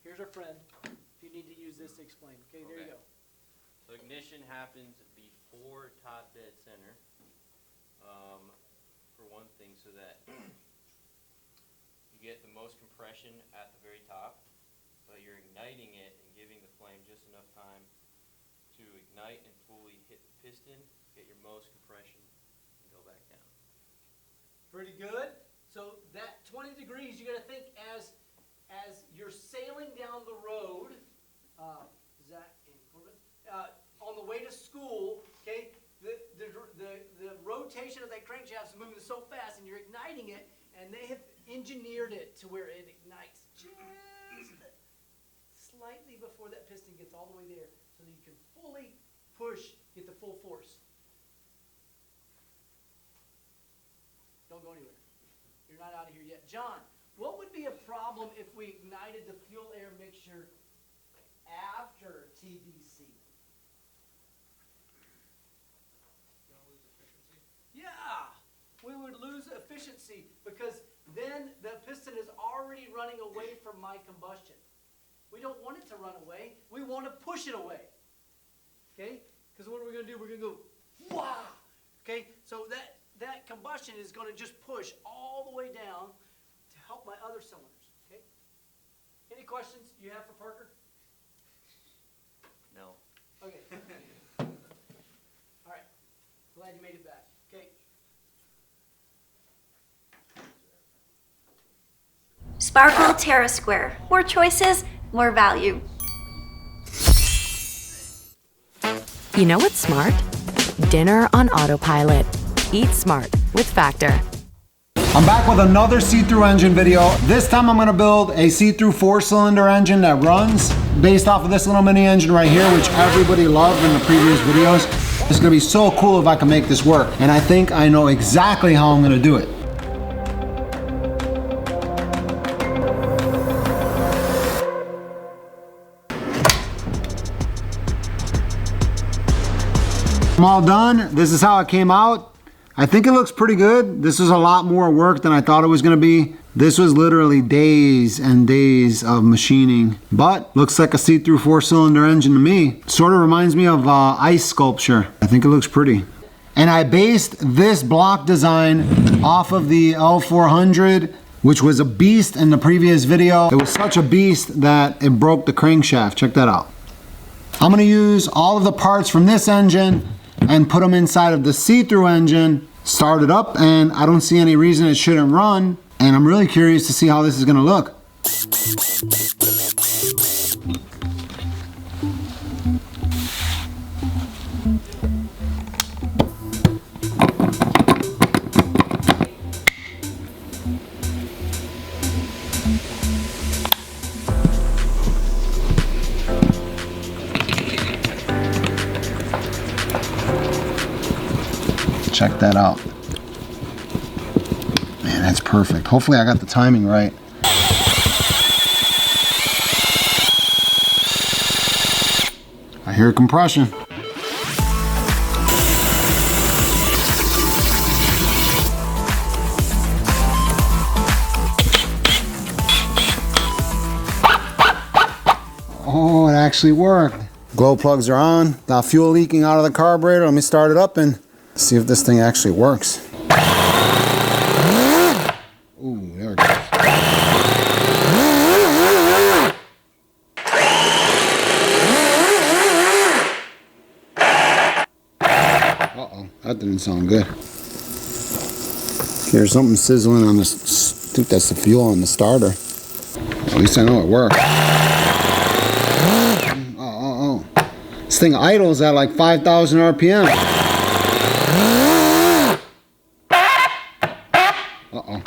Here's our friend. If you need to use this to explain. Okay, there you go.
So ignition happens before top dead center, for one thing, so that you get the most compression at the very top, but you're igniting it and giving the flame just enough time to ignite and fully hit the piston, get your most compression, and go back down.
Pretty good. So that 20 degrees, you got to think as you're sailing down the road, Zach and Corbin, on the way to school, okay, the rotation of that crankshaft is moving so fast and you're igniting it, and they have engineered it to where it ignites just slightly before that piston gets all the way there so that you can fully push, get the full force. Don't go anywhere. You're not out of here yet. John, what would be a problem if we ignited the fuel-air mixture after TDC. Yeah, we would lose efficiency because then the piston is already running away from my combustion. We don't want it to run away. We want to push it away. Okay? Because what are we going to do? We're going to go, wow. Okay? So that combustion is going to just push all the way down to help my other cylinders. Okay? Any questions you have for Parker?
No.
Okay. All right. Glad you made it back. Okay.
Sparkle Terra Square. More choices, more value.
You know what's smart? Dinner on autopilot. Eat smart with Factor.
I'm back with another see-through engine video. This time I'm gonna build a see-through 4-cylinder engine that runs based off of this little mini engine right here, which everybody loved in the previous videos. It's gonna be so cool if I can make this work. And I think I know exactly how I'm gonna do it. I'm all done. This is how it came out. I think it looks pretty good. This is a lot more work than I thought it was gonna be. This was literally days and days of machining, but looks like a see-through 4-cylinder engine to me. Sort of reminds me of ice sculpture. I think it looks pretty. And I based this block design off of the L400, which was a beast in the previous video. It was such a beast that it broke the crankshaft. Check that out. I'm gonna use all of the parts from this engine and put them inside of the see-through engine, start it up, and I don't see any reason it shouldn't run. And I'm really curious to see how this is gonna look. Check that out. Man, that's perfect. Hopefully I got the timing right. I hear compression. Oh, it actually worked. Glow plugs are on. Now fuel leaking out of the carburetor. Let me start it up and see if this thing actually works. Ooh, there it goes. Uh-oh, that didn't sound good. Here's something sizzling on this. I think that's the fuel on the starter. At least I know it worked. Oh. This thing idles at like 5,000 RPM. Uh-oh.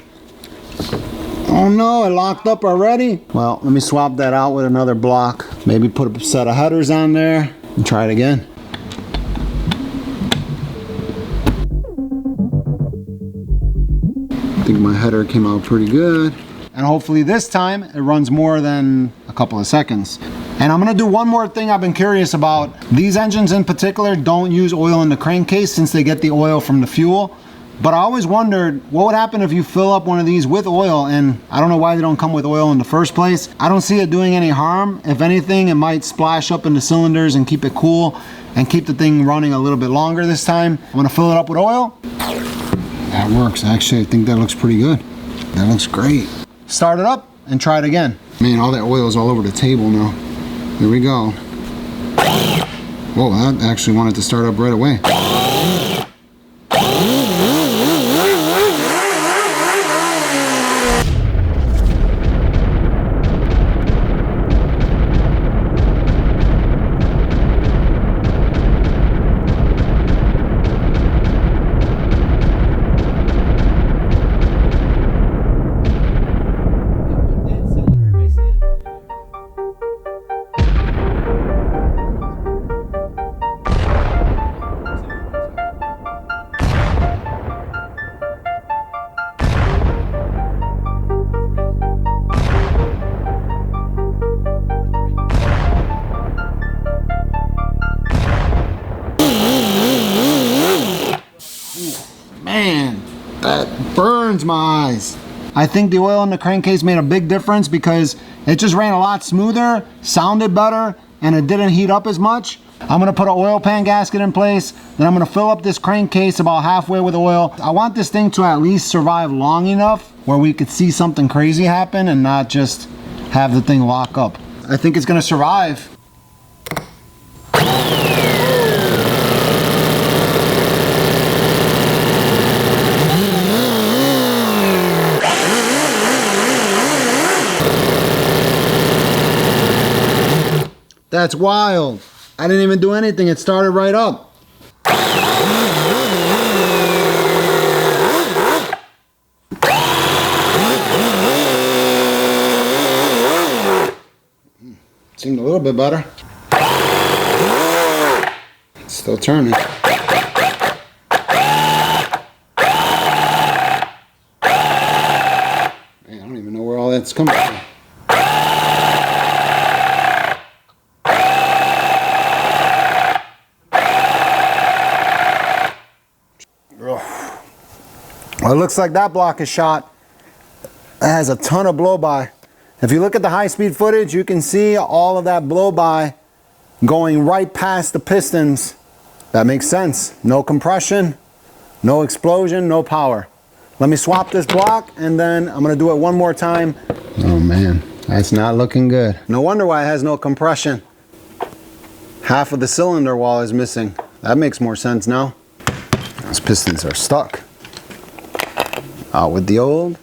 Oh no, it locked up already. Well, let me swap that out with another block. Maybe put a set of headers on there and try it again. I think my header came out pretty good. And hopefully this time it runs more than a couple of seconds. And I'm gonna do one more thing I've been curious about. These engines in particular don't use oil in the crankcase since they get the oil from the fuel. But I always wondered what would happen if you fill up one of these with oil, and I don't know why they don't come with oil in the first place. I don't see it doing any harm. If anything, it might splash up in the cylinders and keep it cool and keep the thing running a little bit longer this time. I'm gonna fill it up with oil. That works. Actually, I think that looks pretty good. That looks great. Start it up and try it again. Man, all that oil is all over the table now. Here we go. Whoa, that actually wanted to start up right away. burns my eyes. I think the oil in the crankcase made a big difference because it just ran a lot smoother, sounded better, and it didn't heat up as much. I'm gonna put an oil pan gasket in place, then I'm gonna fill up this crankcase about halfway with oil. I want this thing to at least survive long enough where we could see something crazy happen and not just have the thing lock up. I think it's gonna survive. That's wild. I didn't even do anything. It started right up. Seemed a little bit better. It's still turning. Man, I don't even know where all that's coming from. Well, it looks like that block is shot. It has a ton of blow-by. If you look at the high-speed footage, you can see all of that blow-by going right past the pistons. That makes sense. No compression, no explosion, no power. Let me swap this block, and then I'm gonna do it one more time. Oh man, that's not looking good. No wonder why it has no compression. Half of the cylinder wall is missing. That makes more sense now. Those pistons are stuck. Out with the old,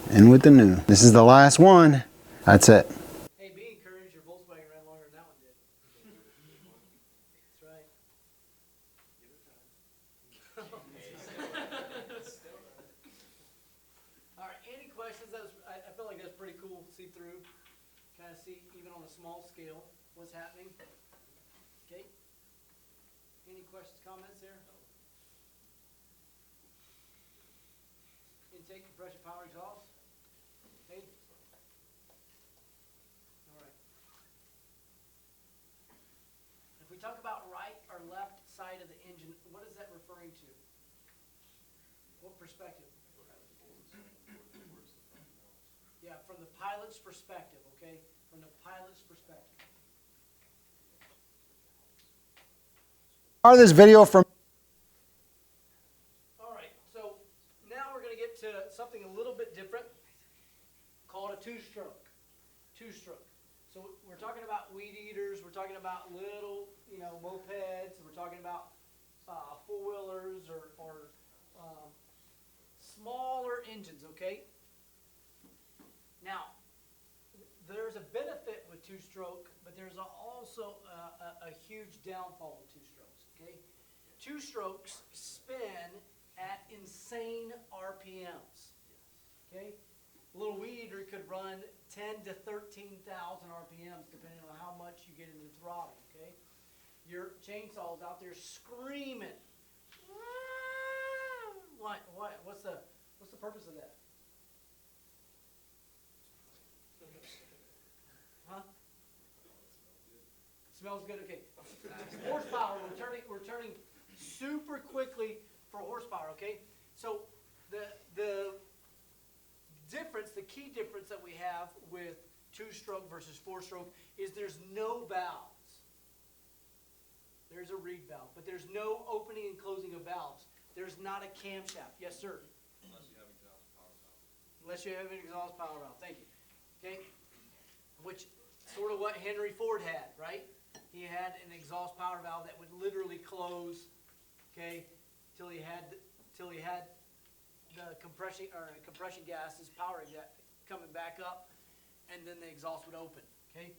in with the new. This is the last one. That's it.
Hey, be encouraged, your Volkswagen ran longer than that one did. That's right. All right, any questions? I feel like that's pretty cool, see through. Kind of see, even on a small scale, what's happening. Okay. Any questions, comments there? Intake, compression, power, exhaust. Okay. All right. If we talk about right or left side of the engine, what is that referring to? What perspective? Yeah, from the pilot's perspective, okay? From the pilot's perspective.
Part of this video from
Something a little bit different called a two-stroke. Two-stroke. So we're talking about weed eaters, we're talking about little, mopeds, we're talking about four-wheelers or smaller engines, okay? Now, there's a benefit with two-stroke, but there's also a huge downfall with two-strokes, okay? Two-strokes spin at insane RPMs. Okay, a little weed eater could run 10 to 13,000 RPMs depending on how much you get into the throttle. Okay, your chainsaw's out there screaming. What? What's the purpose of that? Huh? Smells good. Okay. Horsepower. We're turning super quickly for horsepower. Okay, so the difference, the key difference that we have with two-stroke versus four-stroke is there's no valves. There's a reed valve, but there's no opening and closing of valves. There's not a camshaft. Yes, sir?
Unless you have exhaust power valve.
Unless you have an exhaust power valve. Thank you. Okay? Which sort of what Henry Ford had, right? He had an exhaust power valve that would literally close, okay, till he had the compression gases, power coming back up, and then the exhaust would open, okay?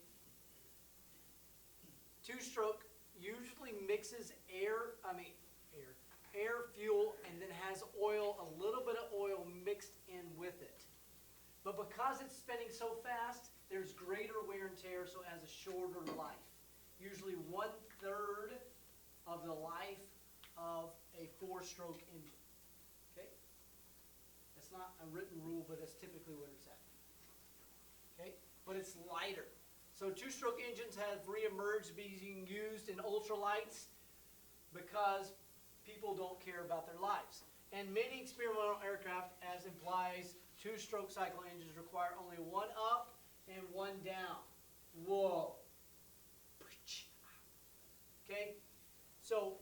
Two-stroke usually mixes air, fuel, and then has oil, a little bit of oil mixed in with it. But because it's spinning so fast, there's greater wear and tear, so it has a shorter life. Usually 1/3 of the life of a four-stroke engine. Not a written rule, but that's typically where it's at. Okay, but it's lighter. So two-stroke engines have reemerged being used in ultralights because people don't care about their lives. And many experimental aircraft, as implies, two-stroke cycle engines require only one up and one down. Whoa. Okay, so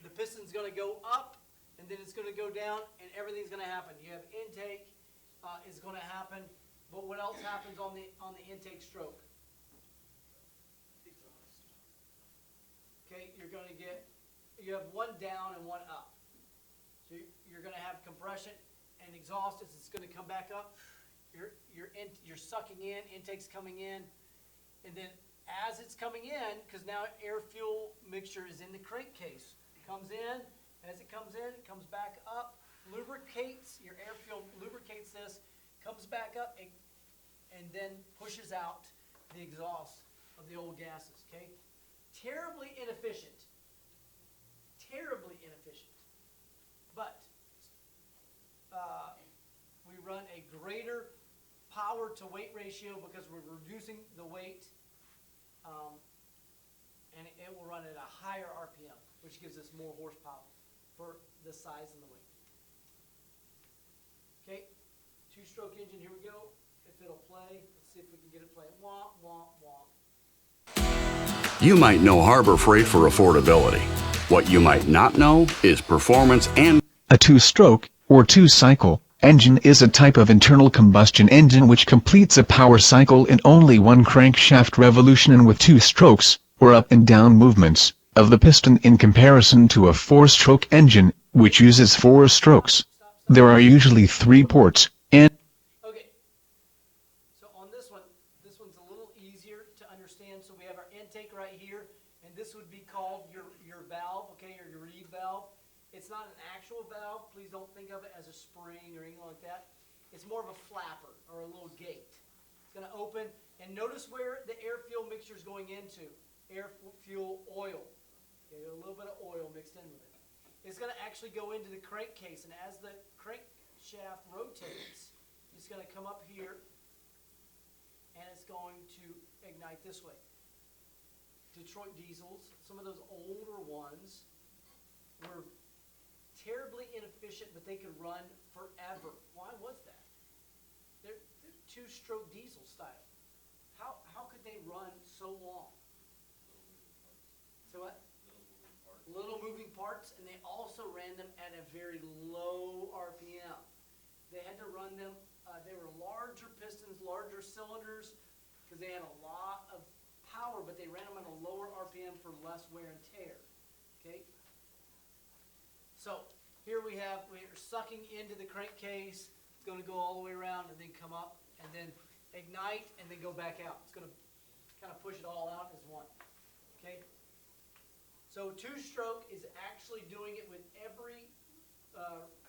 the piston's going to go up, and then it's going to go down, and everything's going to happen. You have intake is going to happen, but what else happens on the intake stroke? Okay, you have one down and one up. So you're going to have compression and exhaust as it's going to come back up. You're sucking in, intake's coming in, and then as it's coming in, because now air-fuel mixture is in the crankcase, comes in, as it comes in, it comes back up, lubricates, your air-fuel lubricates this, comes back up, and then pushes out the exhaust of the old gases, okay? Terribly inefficient. Terribly inefficient. But we run a greater power to weight ratio because we're reducing the weight, and it will run at a higher RPM, which gives us more horsepower for the size and the weight. Okay, two-stroke engine, here we go. If it'll play, let's see if we can get it playing. Womp, womp, womp.
You might know Harbor Freight for affordability. What you might not know is performance and...
A two-stroke, or two-cycle, engine is a type of internal combustion engine which completes a power cycle in only one crankshaft revolution and with two strokes, or up and down movements, of the piston in comparison to a four-stroke engine, which uses four strokes. There are usually 3 ports, and...
Okay, so on this one's a little easier to understand. So we have our intake right here, and this would be called your valve, okay, or your reed valve. It's not an actual valve. Please don't think of it as a spring or anything like that. It's more of a flapper or a little gate. It's going to open, and notice where the air-fuel mixture is going into. Air-fuel oil. Okay, a little bit of oil mixed in with it. It's going to actually go into the crankcase, and as the crankshaft rotates, it's going to come up here, and it's going to ignite this way. Detroit diesels, some of those older ones, were terribly inefficient, but they could run forever. Why was that? They're two-stroke diesel style. How could they run so long? So what? Little moving parts, and they also ran them at a very low RPM. They had to run them, they were larger pistons, larger cylinders, because they had a lot of power, but they ran them at a lower RPM for less wear and tear. Okay? So here we're sucking into the crankcase. It's going to go all the way around and then come up and then ignite and then go back out. It's going to kind of push it all out as one. Okay? So two-stroke is actually doing it with every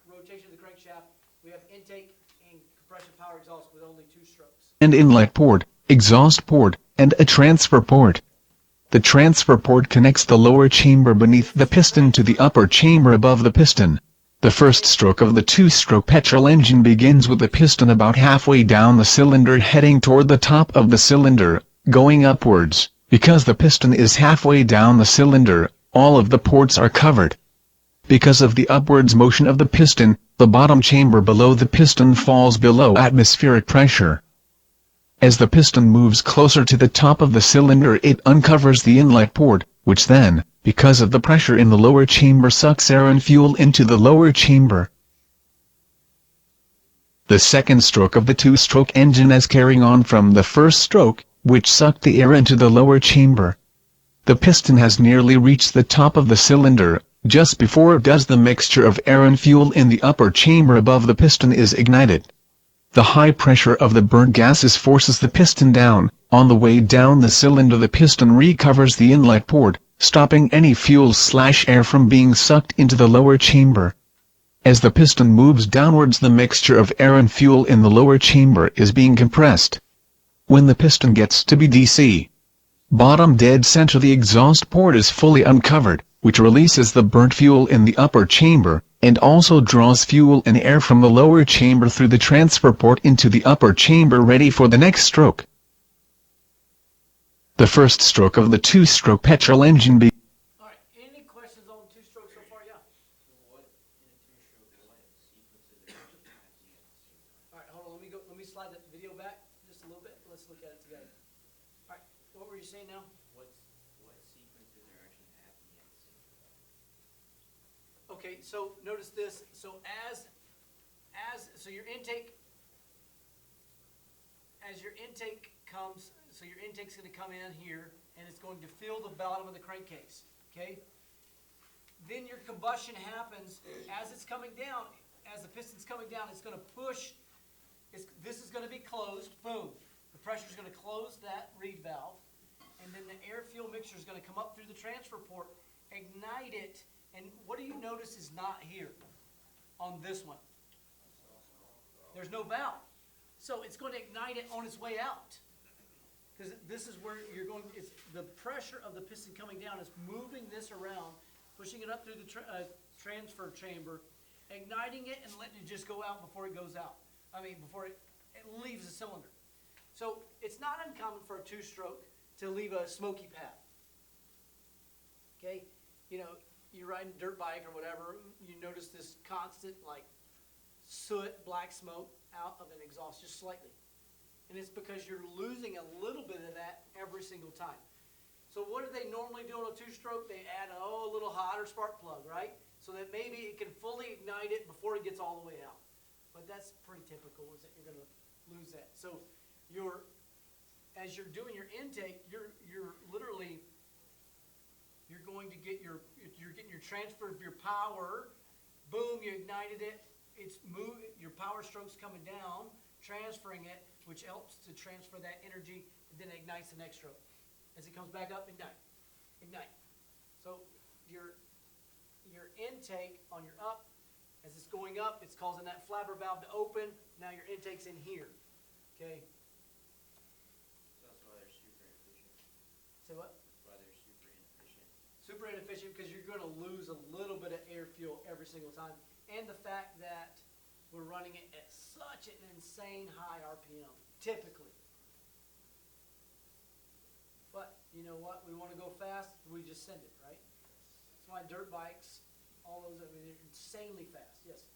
rotation of the crankshaft. We have intake and compression power exhaust with only 2 strokes.
And inlet port, exhaust port, and a transfer port. The transfer port connects the lower chamber beneath the piston to the upper chamber above the piston. The first stroke of the two-stroke petrol engine begins with the piston about halfway down the cylinder heading toward the top of the cylinder, going upwards. Because the piston is halfway down the cylinder, all of the ports are covered. Because of the upwards motion of the piston, the bottom chamber below the piston falls below atmospheric pressure. As the piston moves closer to the top of the cylinder, it uncovers the inlet port, which then, because of the pressure in the lower chamber, sucks air and fuel into the lower chamber. The second stroke of the two-stroke engine is carrying on from the first stroke, which sucked the air into the lower chamber. The piston has nearly reached the top of the cylinder. Just before it does, the mixture of air and fuel in the upper chamber above the piston is ignited. The high pressure of the burnt gases forces the piston down. On the way down the cylinder, the piston recovers the inlet port, stopping any fuel/air from being sucked into the lower chamber. As the piston moves downwards, the mixture of air and fuel in the lower chamber is being compressed. When the piston gets to be DC, bottom dead center, the exhaust port is fully uncovered, which releases the burnt fuel in the upper chamber, and also draws fuel and air from the lower chamber through the transfer port into the upper chamber, ready for the next stroke. The first stroke of the two-stroke petrol engine
Alright, any questions on two-stroke so far? Yeah? saying now?
What sequences are actually happening at the same time?
Okay, so notice this, so so your intake, as your intake comes, so your intake's gonna come in here, and it's going to fill the bottom of the crankcase, okay? Then your combustion happens, as it's coming down, as the piston's coming down, it's gonna push, this is gonna be closed, boom. The pressure's gonna close that reed valve, and then the air-fuel mixture is gonna come up through the transfer port, ignite it, and what do you notice is not here on this one? There's no valve. So it's going to ignite it on its way out. Because this is where you're going, it's the pressure of the piston coming down is moving this around, pushing it up through the transfer chamber, igniting it and letting it just go out before it goes out. Before it leaves the cylinder. So it's not uncommon for a two-stroke to leave a smoky pad. Okay? You know, you're riding a dirt bike or whatever, you notice this constant, like, soot, black smoke out of an exhaust just slightly. And it's because you're losing a little bit of that every single time. So what do they normally do on a two-stroke? They add a little hotter spark plug, right? So that maybe it can fully ignite it before it gets all the way out. But that's pretty typical, is that you're going to lose that. So as you're doing your intake, you're literally, you're going to get you're getting your transfer of your power. Boom, you ignited it. Your power stroke's coming down, transferring it, which helps to transfer that energy, and then it ignites the next stroke. As it comes back up, ignite. So your intake on your up, as it's going up, it's causing that flapper valve to open. Now your intake's in here. Okay.
So that's why they're super inefficient.
Say what?
That's why they're super inefficient.
Super inefficient because you're going to lose a little bit of air fuel every single time. And the fact that we're running it at such an insane high RPM, typically. But you know what? We want to go fast, we just send it, right? That's why dirt bikes, all those, they're insanely fast. Yes?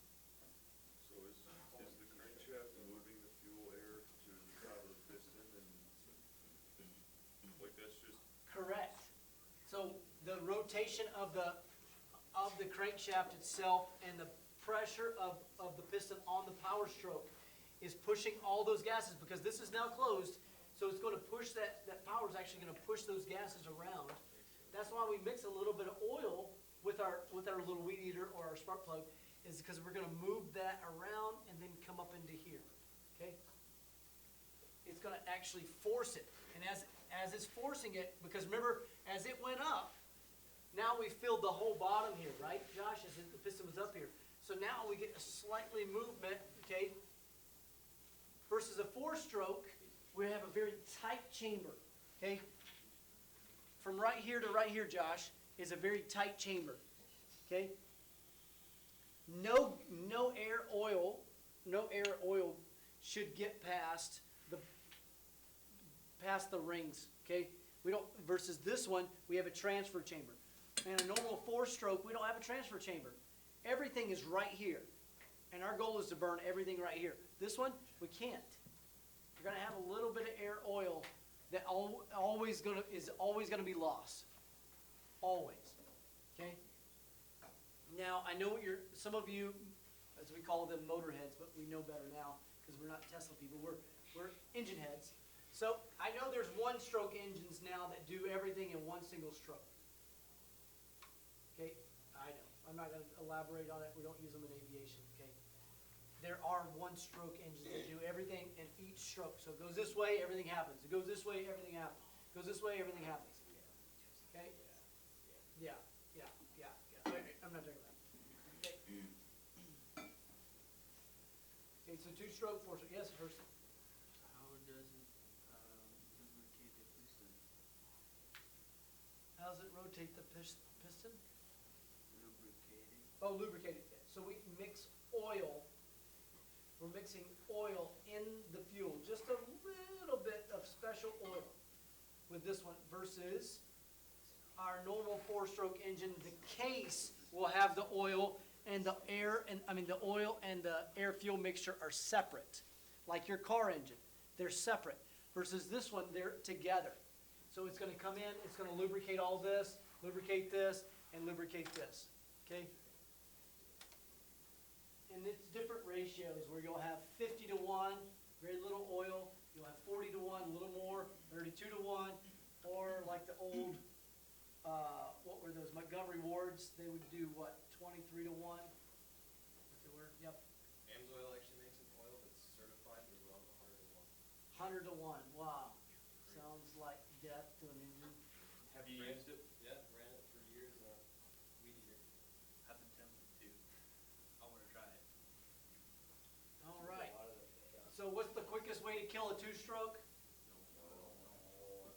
So is the crankshaft moving the fuel air to the top of the piston and like that's just...
Correct. So the rotation of the crankshaft itself and the pressure of the piston on the power stroke is pushing all those gases, because this is now closed, so it's going to push that power is actually going to push those gases around. That's why we mix a little bit of oil with our little weed eater or our spark plug, is because we're going to move that around and then come up into here. Okay? It's going to actually force it, and as it's forcing it, because remember, as it went up, now we filled the whole bottom here, right, Josh, as the piston was up here. So now we get a slightly movement, okay? Versus a four-stroke, we have a very tight chamber, okay? From right here to right here, Josh, is a very tight chamber, okay? No air oil should get past the rings, okay? We don't, versus this one, we have a transfer chamber. And a normal four-stroke, we don't have a transfer chamber. Everything is right here. And our goal is to burn everything right here. This one, we can't. You're going to have a little bit of air oil that is always gonna be lost. Always. Okay? Now, I know some of you, as we call them, motorheads, but we know better now because we're not Tesla people. We're engine heads. So I know there's one-stroke engines now that do everything in one single stroke. Okay? I know. I'm not going to elaborate on it. We don't use them in aviation, okay? There are one-stroke engines that do everything in each stroke. So it goes this way, everything happens. It goes this way, everything happens. It goes this way, everything happens. Okay? Yeah. I'm not talking about that. Okay. Okay, so two-stroke, four-stroke. Yes, first.
How does it lubricate the piston?
How does it rotate the piston?
Lubricating.
Oh, lubricated. So we mix oil. We're mixing oil in the fuel. Just a little bit of special oil with this one versus our normal four-stroke engine. The case will have the oil and the the oil and the air fuel mixture are separate. Like your car engine. They're separate. Versus this one, they're together. So it's gonna come in, it's gonna lubricate all this, lubricate this, and lubricate this, okay? And it's different ratios where you'll have 50 to 1, very little oil. You'll have 40 to 1, a little more, 32 to 1, or like the old, what were those, Montgomery Wards, they would do what, 23 to 1? What they were, yep.
Amsoil actually makes an oil that's certified to run
100
100 to 1.
to 1, wow. Sounds like death to an engine.
Have you used it? Yeah, ran it for years on a weed eater.
I've been tempted to. I wanna try it.
All right. So what's the quickest way to kill a two-stroke?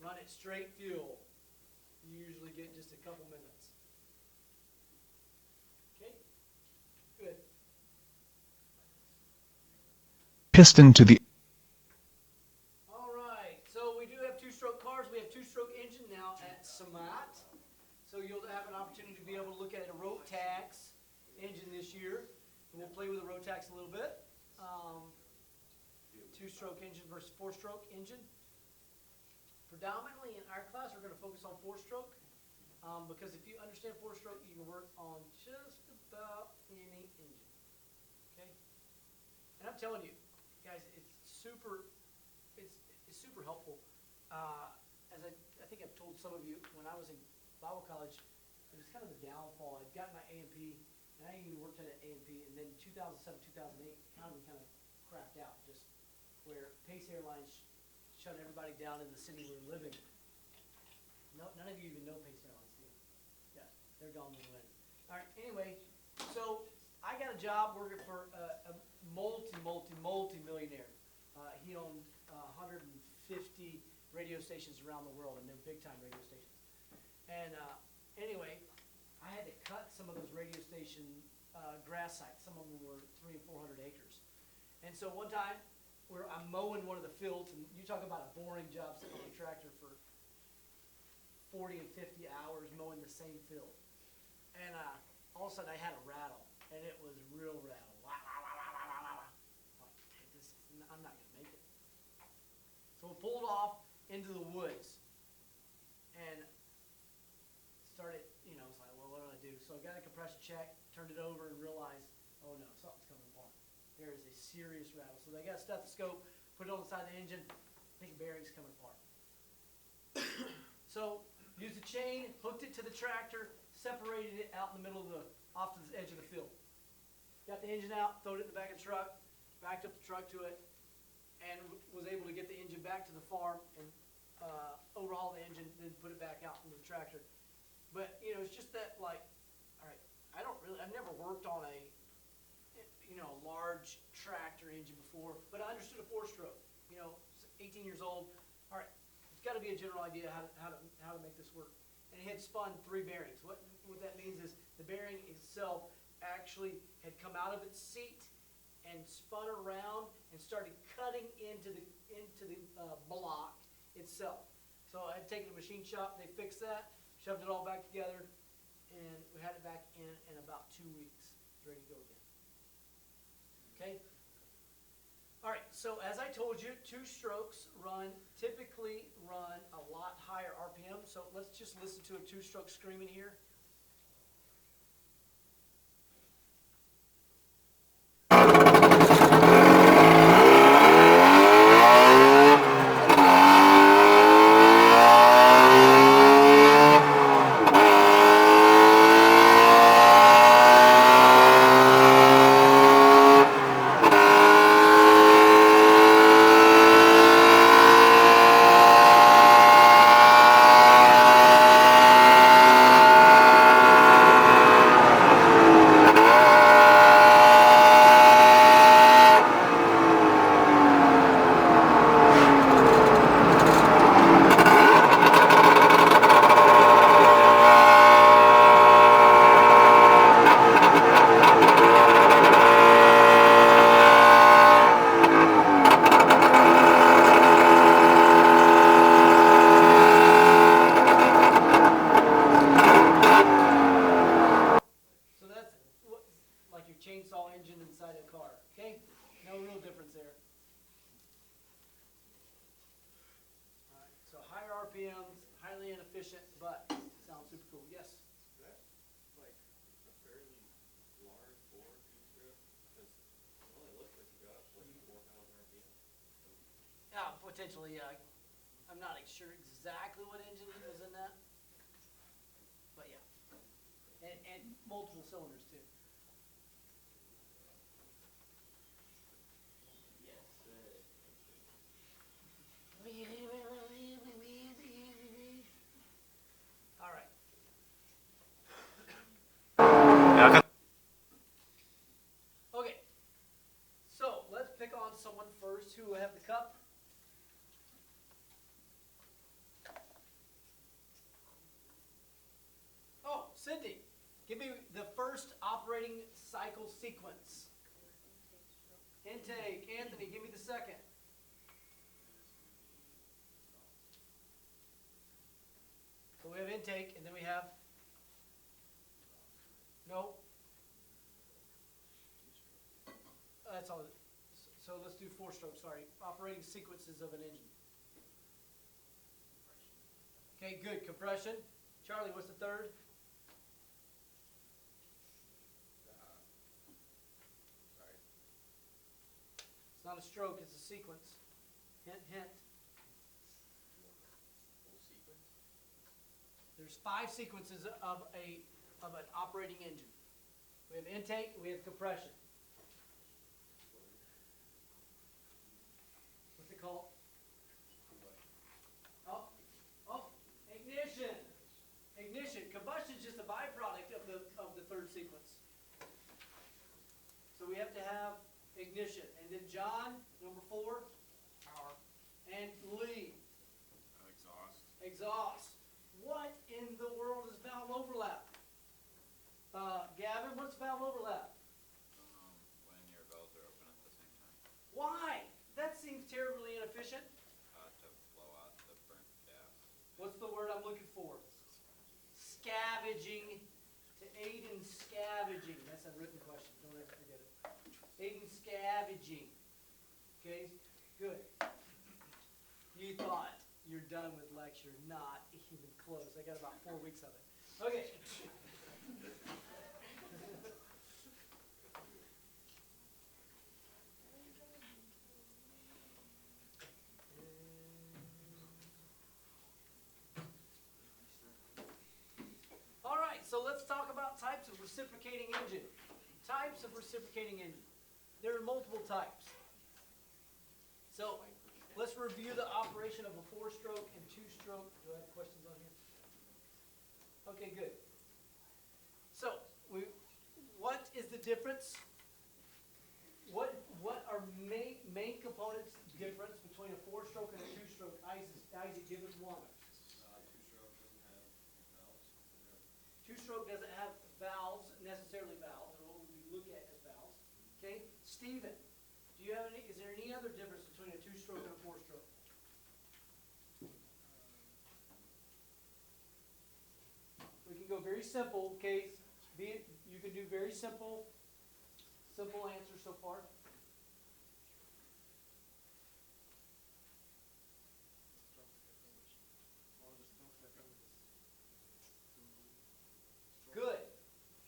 Run it straight fuel. You usually get just a couple minutes. Okay, good.
Piston to the
All right, so we do have two-stroke cars. We have two-stroke engine now at Samat. So you'll have an opportunity to be able to look at a Rotax engine this year. And we'll play with a Rotax a little bit. Two-stroke engine versus four-stroke engine. Predominantly in our class, we're going to focus on four-stroke. Because if you understand four-stroke, you can work on just about any engine. Okay? And I'm telling you, guys, it's super helpful. As I think I've told some of you, when I was in Bible college, it was kind of the downfall. I'd gotten my A&P, and I even worked at an A&P, and then 2007, 2008, kind of crapped out, just where Pace Airlines shut everybody down in the city we were living. No, none of you even know Pace Airlines, do you? Yeah, they're gone with the wind. All right, anyway, so I got a job working for a multi-millionaire. He owned 150 radio stations around the world, and they're big-time radio stations. And anyway, I had to cut some of those radio station grass sites. Some of them were 300 and 400 acres. And so one time, I'm mowing one of the fields, and you talk about a boring job sitting on a tractor for 40 and 50 hours mowing the same field. And all of a sudden I had a rattle, and it was a real rattle. Wah, wah, wah, wah, wah, wah, wah. I'm not going to make it. So I pulled off into the woods and started, it's like, well, what do I do? So I got a compression check, turned it over, and realized, oh no, something's coming apart. There is a serious rattle. So they got a stethoscope, put it on the side of the engine. I think the bearing's coming apart. So used a chain, hooked it to the tractor, separated it out in the middle of off to the edge of the field. Got the engine out, throwed it in the back of the truck, backed up the truck to it, and was able to get the engine back to the farm and overhaul the engine, then put it back out into the tractor. But it's just that, like, all right, I've never worked on a large tractor engine before, but I understood a four-stroke. 18 years old. All right, it's got to be a general idea how to make this work. And it had spun 3 bearings. What that means is the bearing itself actually had come out of its seat and spun around and started cutting into the block itself. So I had taken a machine shop, they fixed that, shoved it all back together, and we had it back in about 2 weeks. It's ready to go again. Okay? All right, so as I told you, two-strokes typically run a lot higher RPM, so let's just listen to a two-stroke screaming here. Potentially, yeah. I'm not sure exactly what engine was in that. But yeah. And multiple cylinders too.
Yes, sir.
All right. Okay. So let's pick on someone first who will have the cup. Oh, Cindy, give me the first operating cycle sequence. Intake. Anthony, give me the second. So we have intake, and then we have, no. That's all. So let's do 4 strokes, sorry. Operating sequences of an engine. Okay, good. Compression. Charlie, what's the third?
Sorry.
It's not a stroke, it's a sequence. Hint, hint.
Full sequence?
There's 5 sequences of an operating engine. We have intake, we have compression. What's it called? Oh, ignition. Ignition. Combustion is just a byproduct of the third sequence. So we have to have ignition. And then John, number 4.
Power.
And Lee.
Exhaust.
Exhaust. What in the world is valve overlap? Gavin, what's valve overlap?
When your valves are open at the same time.
Why? That seems terribly inefficient.
To blow out the burnt gas.
What's the word I'm looking for? Scavenging. To aid in scavenging. That's a written question. Don't ever forget it. Aid in scavenging. Okay? Good. You thought you're done with lecture. Not even close. I got about 4 weeks of it. Okay. All right, so let's talk about types of reciprocating engine. Types of reciprocating engine. There are multiple types. So let's review the operation of a 4-stroke and 2-stroke. Do I have questions on here? Okay, good. So what is the difference? What are main components difference between a 4-stroke and a 2-stroke? Isaac, give us one.
Two-stroke doesn't have valves.
2-stroke doesn't have valves, necessarily valves, or what we look at as valves. Okay, Stephen, is there any other difference between a 2-stroke and a 4-stroke? We can go very simple, okay? You can do very simple answers so far. Good.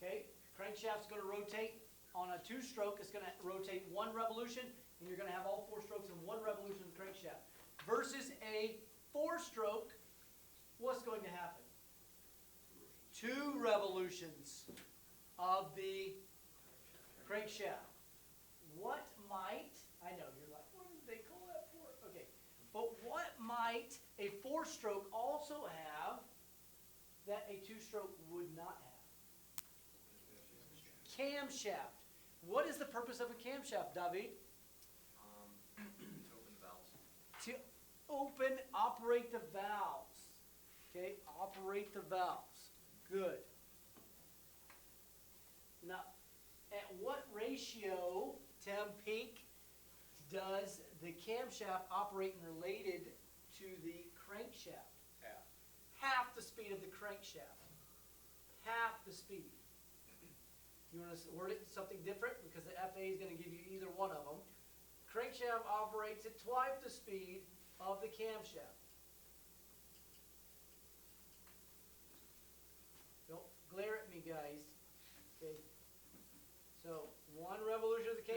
Okay, crankshaft's going to rotate. On a 2-stroke, it's going to rotate 1 revolution, and you're going to have all 4 strokes in 1 revolution of the crankshaft. Versus a 4-stroke, what's going to happen? 2 revolutions of the crankshaft. What might, I know, you're like, what did they call that for? Okay, but what might a 4-stroke also have that a 2-stroke would not have? Camshaft. What is the purpose of a camshaft, David?
To open the valves.
To operate the valves. Okay, operate the valves. Good. Now, at what ratio, Tim Pink, does the camshaft operate related to the crankshaft?
Half.
Half the speed of the crankshaft. Half the speed. You want to word it something different? Because the FAA is going to give you either one of them. Crankshaft operates at twice the speed of the camshaft. Don't glare at me, guys. Okay. So 1 revolution of the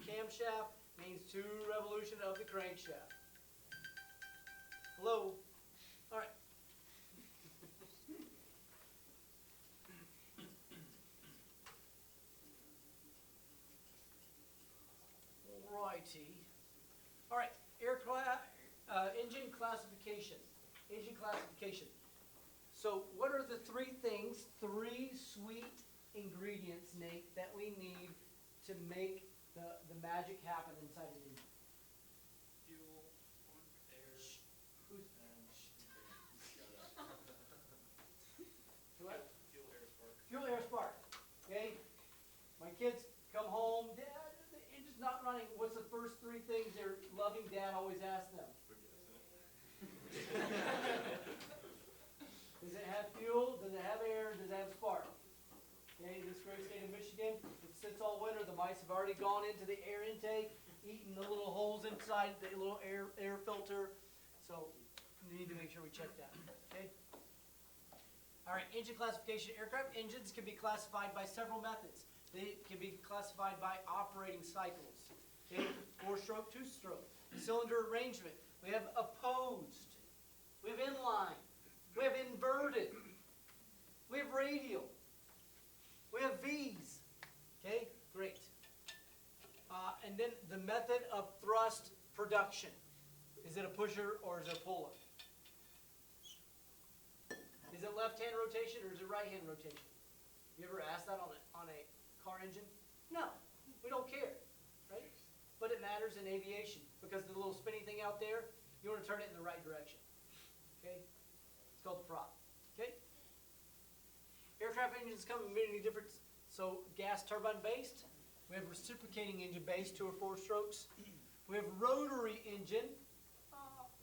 camshaft means 2 revolution of the crankshaft. Hello? All right. Alrighty. All right, engine classification. Engine classification. So what are the three sweet ingredients, Nate, that we need to make the magic happen inside an engine?
Fuel, air,
Who's
what? Fuel, air, spark.
Fuel, air, spark. Okay? My kids come home, Dad, the engine's not running. What's the first three things their loving dad always asks them? Does it have fuel? Does it have air? Does it have spark? Okay, this great state of Michigan, it sits all winter. The mice have already gone into the air intake, eaten the little holes inside the little air filter. So we need to make sure we check that. Okay. All right, engine classification. Aircraft engines can be classified by several methods. They can be classified by operating cycles. Okay, 4-stroke, 2-stroke. Cylinder arrangement. We have opposed. We have inline. We have inverted. We have radial. We have V's. Okay, great. And then the method of thrust production. Is it a pusher or is it a puller? Is it left-hand rotation or is it right-hand rotation? You ever asked that on a car engine? No, we don't care, right? But it matters in aviation because the little spinny thing out there, you want to turn it in the right direction. Okay? It's called the prop. Okay? Aircraft engines come in many different, so gas turbine based. We have reciprocating engine based, 2 or 4 strokes. We have rotary engine.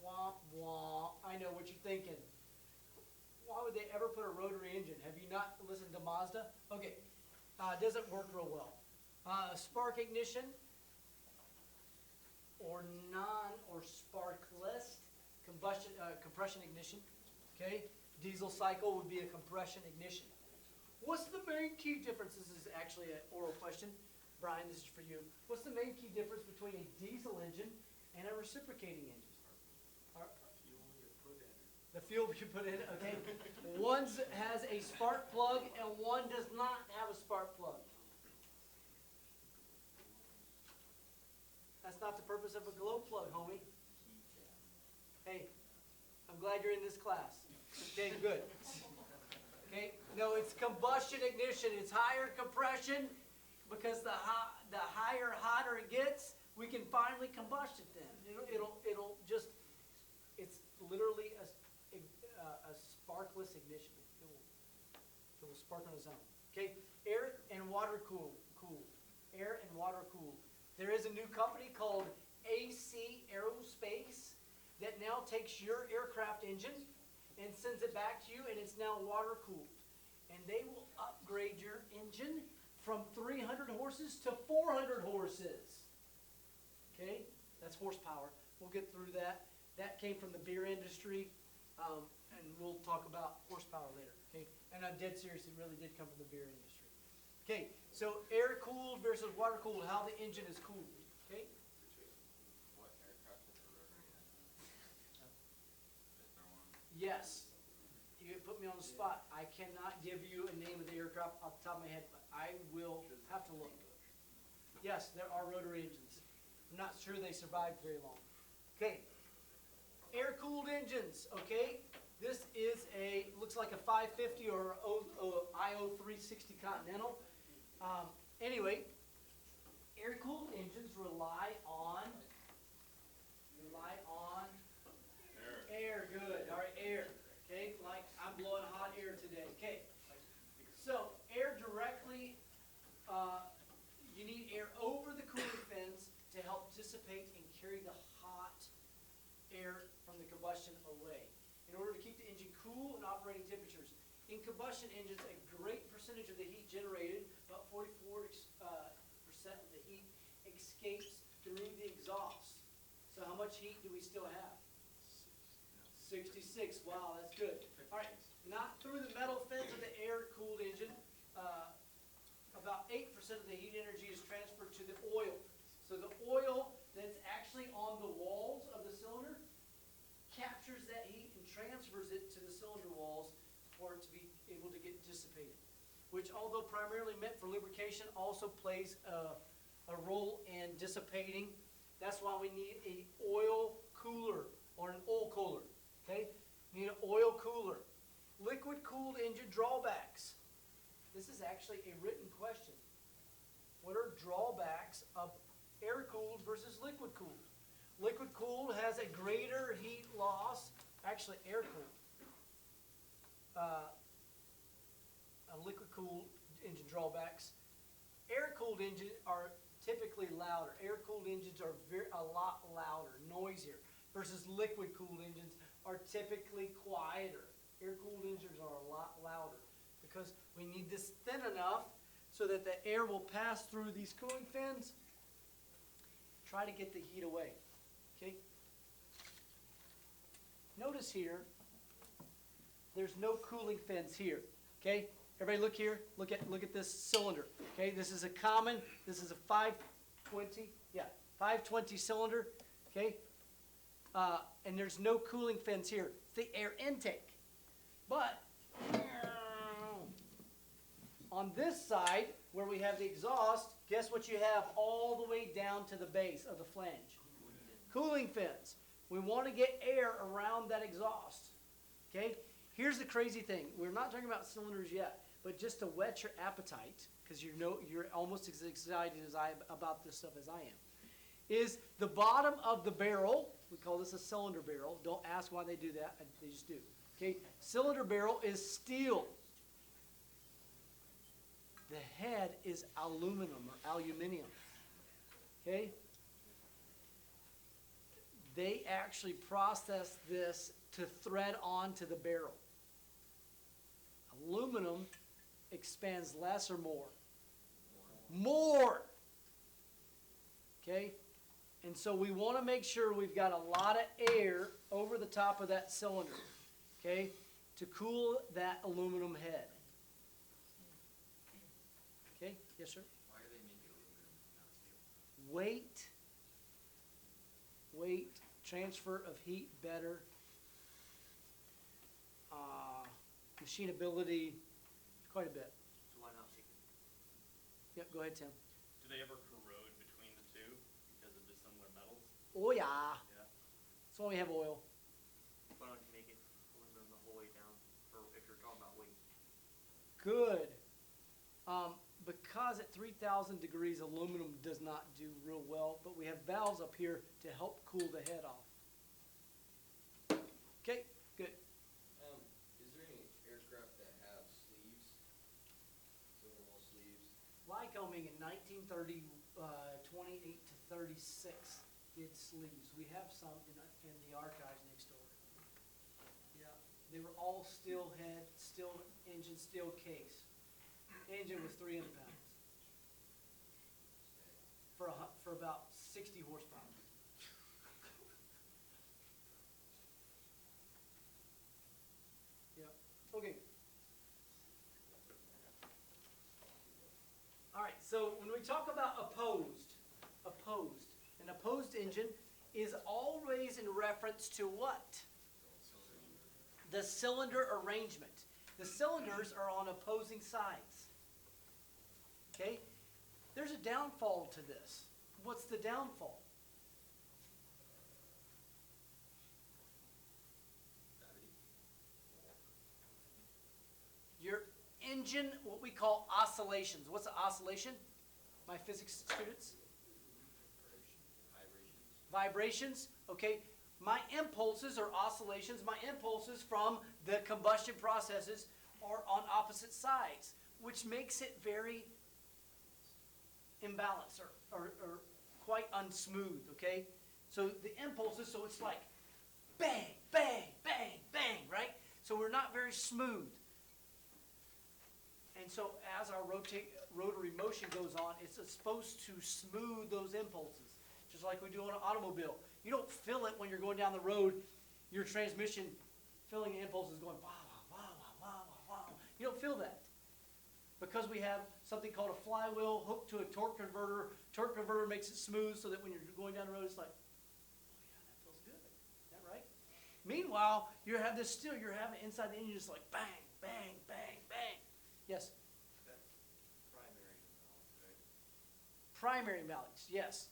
Wah, wah. I know what you're thinking. Why would they ever put a rotary engine? Have you not listened to Mazda? Okay, it doesn't work real well. Spark ignition, or sparkless compression ignition. Okay, diesel cycle would be a compression ignition. What's the main key difference? This is actually an oral question. Brian, this is for you. What's the main key difference between a diesel engine and a reciprocating engine? The fuel you put in, okay? One has a spark plug and one does not have a spark plug. That's not the purpose of a glow plug, homie. Hey, I'm glad you're in this class. Okay, good. Okay, no, it's combustion ignition. It's higher compression because the hotter it gets, we can finally combust it then. It'll just, it's literally a sparkless ignition. It will spark on its own. Okay, air and water cooled. Air and water cooled. There is a new company called AC Aerospace that now takes your aircraft engine and sends it back to you, and it's now water cooled. And they will upgrade your engine from 300 horses to 400 horses. Okay, that's horsepower. We'll get through that. That came from the beer industry. And we'll talk about horsepower later, okay? And I'm dead serious, it really did come from the beer industry. Okay, so air-cooled versus water-cooled, how the engine is cooled, okay?
What aircraft is a rotary engine? Is there one?
Yes. You put me on the spot. I cannot give you a name of the aircraft off the top of my head, but I will have to look. Yes, there are rotary engines. I'm not sure they survived very long. Okay. Air-cooled engines, okay? This is looks like a 550 or IO 360 Continental. Anyway, air-cooled engines rely on air. Good. All right, air. Okay, like I'm blowing hot air today. Okay, so air directly. You need air over the cooling fins to help dissipate and carry the hot air from the combustion away in order to keep the engine cool and operating temperatures. In combustion engines, a great percentage of the heat generated, about 44% of the heat, escapes through the exhaust. So how much heat do we still have? 66. Wow, that's good. All right, not through the metal fins of the air-cooled engine. About 8% of the heat energy is transferred to the oil. So the oil that's actually on the walls of the cylinder captures that heat and transfers it to the cylinder walls for it to be able to get dissipated. Which, although primarily meant for lubrication, also plays a role in dissipating. That's why we need an oil cooler or an oil cooler. Okay? We need an oil cooler. Liquid cooled engine drawbacks. This is actually a written question. What are drawbacks of air cooled versus liquid cooled? Liquid cooled has a greater heat loss. Actually, air cooled. Liquid cooled engine drawbacks. Air cooled engines are typically louder. Air cooled engines are a lot louder, noisier, versus liquid cooled engines are typically quieter. Air cooled engines are a lot louder because we need this thin enough so that the air will pass through these cooling fins, try to get the heat away. Okay? Notice here, there's no cooling fins here. Okay? Everybody look here. Look at this cylinder. Okay? This is a 520 cylinder. Okay? And there's no cooling fins here. It's the air intake. But on this side, where we have the exhaust, guess what you have all the way down to the base of the flange? Cooling fins. We want to get air around that exhaust. Okay? Here's the crazy thing. We're not talking about cylinders yet, but just to whet your appetite, because you're almost as excited as about this stuff as I am, is the bottom of the barrel. We call this a cylinder barrel. Don't ask why they do that. They just do. Okay? Cylinder barrel is steel. The head is aluminum or aluminium. Okay? They actually process this to thread onto the barrel. Aluminum expands less or more? More. Okay? And so we want to make sure we've got a lot of air over the top of that cylinder. Okay? To cool that aluminum head. Okay? Yes, sir?
Why do they make it aluminum, not steel?
Weight, transfer of heat better, machinability, quite a bit.
So why not make it?
Yep, go ahead, Tim.
Do they ever corrode between the two because of the similar metals?
Oh, yeah.
Yeah.
That's why we have oil.
Why don't you make it aluminum the whole way down, for if you're talking about weight?
Good. Because at 3,000 degrees, aluminum does not do real well, but we have valves up here to help cool the head off. Okay, good.
Is there any aircraft that have sleeves? Silver wall sleeves?
Lycoming in 1930, 28 to 36 did sleeves. We have some in the archives next door. Yeah, they were all steel head, steel engine, steel case. Engine was 300 pounds for about 60 horsepower. Yeah. Okay. All right. So when we talk about an opposed engine is always in reference to what? The cylinder arrangement. The cylinders are on opposing sides. Okay? There's a downfall to this. What's the downfall? Your engine, what we call oscillations. What's an oscillation? My physics students? Vibrations. Okay? My impulses or oscillations, my impulses from the combustion processes are on opposite sides, which makes it very imbalanced or quite unsmooth, okay? So the impulses, so it's like bang, bang, bang, bang, right? So we're not very smooth. And so as our rotary motion goes on, it's supposed to smooth those impulses, just like we do on an automobile. You don't feel it when you're going down the road, your transmission feeling the impulses going wow, wow, wow, wow, wow. You don't feel that. Because we have something called a flywheel hooked to a torque converter. Torque converter makes it smooth so that when you're going down the road, it's like, oh yeah, that feels good. Is that right? Meanwhile, you're having inside the engine just like bang, bang, bang, bang. Yes?
That's primary imbalance, right?
Primary imbalance, yes.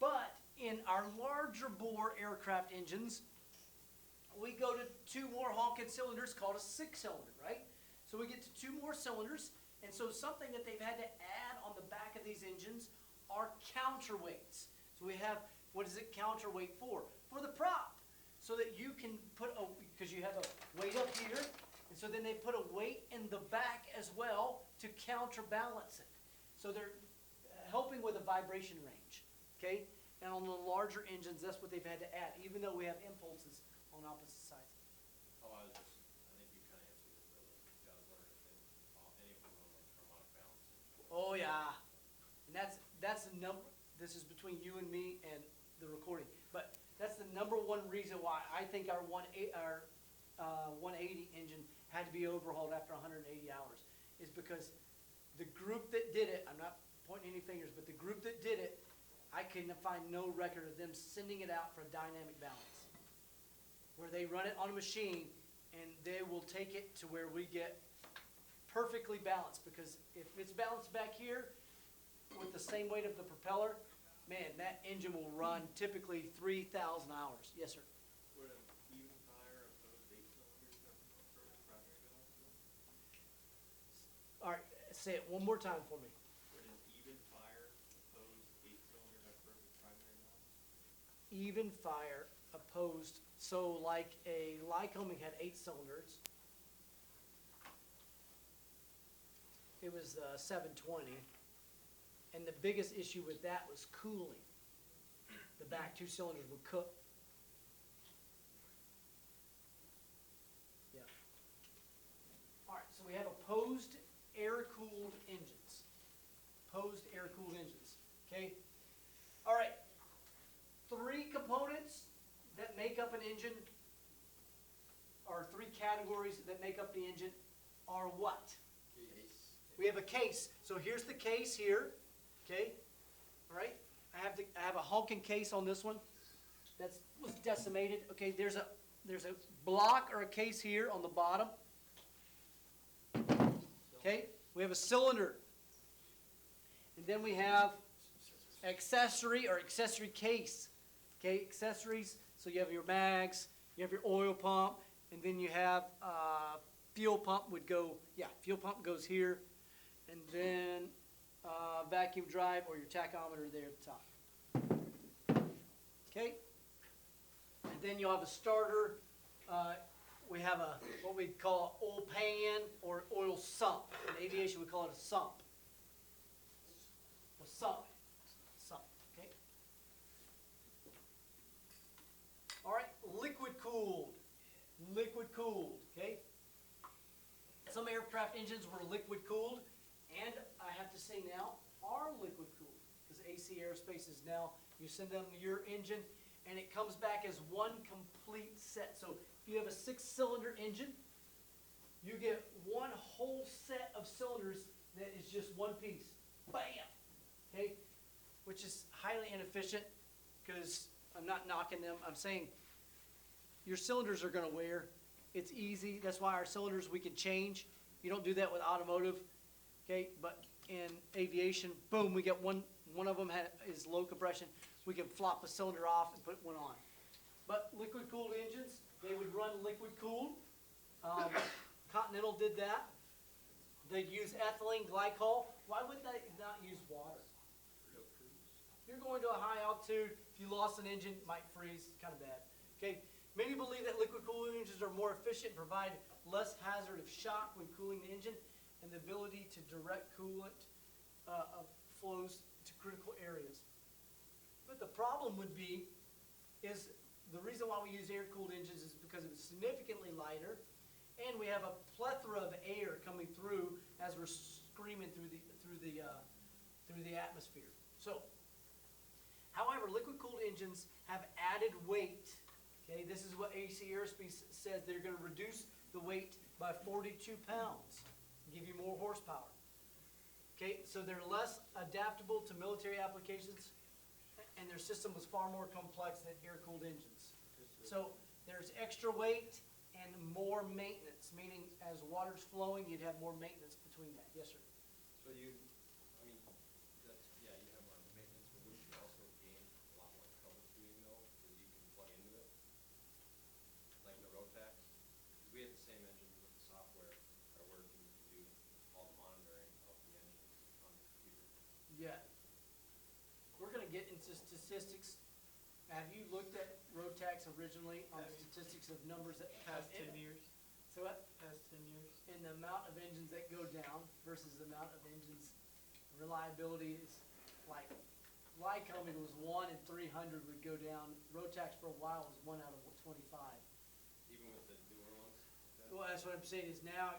But in our larger bore aircraft engines, we go to 2 more honking cylinders called a 6-cylinder, right? So we get to 2 more cylinders, and so something that they've had to add on the back of these engines are counterweights. So we have, what is it counterweight for? For the prop, so that you can put because you have a weight up here, and so then they put a weight in the back as well to counterbalance it. So they're helping with a vibration range, okay? And on the larger engines, that's what they've had to add, even though we have impulses on opposite sides.
Oh, I think you kind of answered it, though. I was wondering if any of them were from out of balance.
Oh, yeah. And that's the number, this is between you and me and the recording, but that's the number one reason why I think our 180 engine had to be overhauled after 180 hours, is because the group that did it, I'm not pointing any fingers, but the group that did it, I couldn't find no record of them sending it out for a dynamic balance, where they run it on a machine and they will take it to where we get perfectly balanced, because if it's balanced back here with the same weight of the propeller, man, that engine will run typically 3,000 hours. Yes, sir.
Would an even fire opposed 8 cylinders have perfect primary balance?
All right, say it one more time for me.
Would an even fire opposed 8 cylinder have perfect primary balance?
Even fire opposed, so like a Lycoming had 8 cylinders. It was 720. And the biggest issue with that was cooling. The back 2 cylinders would cook. Yeah. All right, so we have opposed air-cooled engines. Opposed air-cooled engines, okay? All right, 3 components that make up an engine, or 3 categories that make up the engine are what?
Case.
We have a case. So here's the case here. Okay, all right. I have a honking case on this one that was decimated. Okay, there's a block or a case here on the bottom. Okay, we have a cylinder, and then we have accessory or accessory case. Okay, accessories. So you have your mags, you have your oil pump, and then you have fuel pump would go. Yeah, fuel pump goes here, and then vacuum drive or your tachometer there at the top. Okay? And then you'll have a starter. We have what we call an oil pan or oil sump. In aviation, we call it a sump. A sump. Sump. Okay? All right, liquid cooled. Liquid cooled. Okay? Some aircraft engines were liquid cooled. And I have to say now, are liquid cooled, because AC Aerospace is now, you send them your engine, and it comes back as one complete set. So if you have a 6-cylinder engine, you get one whole set of cylinders that is just one piece. Bam! Okay? Which is highly inefficient, because I'm not knocking them. I'm saying your cylinders are going to wear. It's easy. That's why our cylinders we can change. You don't do that with automotive. Okay, but in aviation, boom, we get one of them is low compression. We can flop a cylinder off and put one on. But liquid cooled engines, they would run liquid cooled. Continental did that. They'd use ethylene glycol. Why would they not use water? You're going to a high altitude. If you lost an engine, it might freeze. It's kind of bad. Okay, many believe that liquid cooled engines are more efficient and provide less hazard of shock when cooling the engine, and the ability to direct coolant flows to critical areas. But the problem would be, is the reason why we use air-cooled engines is because it's significantly lighter, and we have a plethora of air coming through as we're screaming through the atmosphere. So, however, liquid-cooled engines have added weight. Okay, this is what AC Aerospace says they're going to reduce the weight by 42 pounds. Give you more horsepower. Okay, so they're less adaptable to military applications, and their system was far more complex than air-cooled engines.
Just
So there's extra weight and more maintenance, meaning as water's flowing, you'd have more maintenance between that. Yes, sir.
So you, I mean, that's, yeah, you have more maintenance, but wouldn't you also gain a lot more troubleshooting though, because you can plug into it? Like the Rotax? Because we have the same engine with the software, where you can do all the monitoring of the engine on the computer.
Yeah. We're gonna get into statistics. Have you looked at Rotax originally on the statistics of numbers that?
Past 10 years.
So what?
Past 10 years.
And the amount of engines that go down versus the amount of engines, reliability is like, Lycoming was 1 in 300 would go down. Rotax for a while was 1 out of 25.
Even with the newer ones?
Well, that's what I'm saying is now,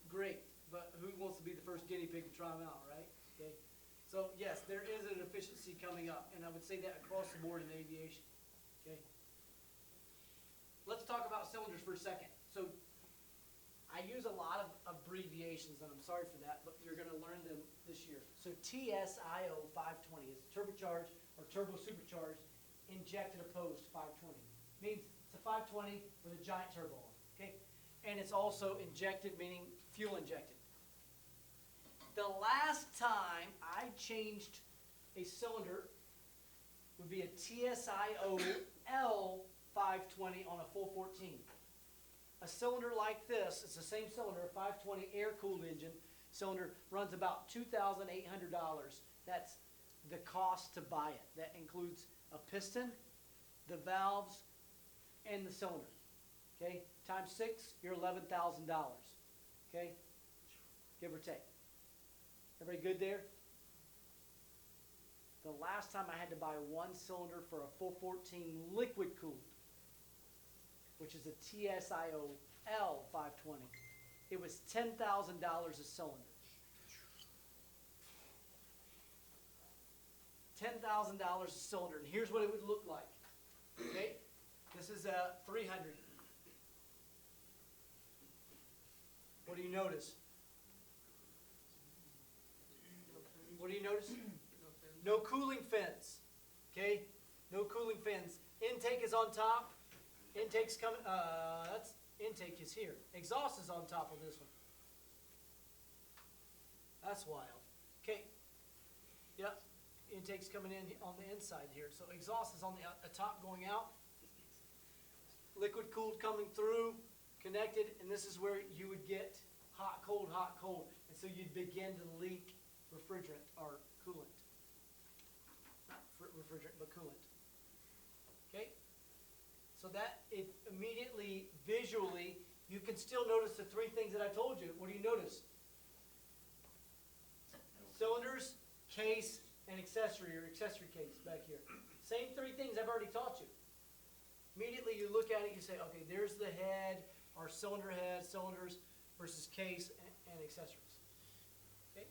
great, but who wants to be the first guinea pig to try them out, right? Okay. So yes, there is an efficiency coming up, and I would say that across the board in aviation. Okay. Let's talk about cylinders for a second. So I use a lot of abbreviations, and I'm sorry for that, but you're going to learn them this year. So TSIO 520 is turbocharged or turbo supercharged injected opposed 520. Means it's a 520 with a giant turbo on it. Okay, and it's also injected, meaning fuel injected. The last time I changed a cylinder would be a TSIO L520 on a full 14. A cylinder like this, it's the same cylinder, a 520 air-cooled engine cylinder, runs about $2,800. That's the cost to buy it. That includes a piston, the valves, and the cylinder. Okay, times 6, you're $11,000. Okay, give or take. Everybody good there? The last time I had to buy one cylinder for a full 14 liquid cooled, which is a TSIO L520, it was $10,000 a cylinder. $10,000 a cylinder, and here's what it would look like. Okay, this is a 300. What do you notice? What do you notice? No cooling fins. Okay? No cooling fins. Intake is on top. Intake's coming, that's, intake is here. Exhaust is on top of this one. That's wild. Okay. Yep. Intake's coming in on the inside here. So exhaust is on the top going out. Liquid cooled coming through, connected, and this is where you would get hot, cold, and so you'd begin to leak refrigerant or coolant. Not refrigerant, but coolant. Okay? So that, it immediately, visually, you can still notice the three things that I told you. What do you notice? Cylinders, case, and accessory, or accessory case back here. Same three things I've already taught you. Immediately you look at it, you say, okay, there's the head, or cylinder head, cylinders, versus case and accessories. Okay?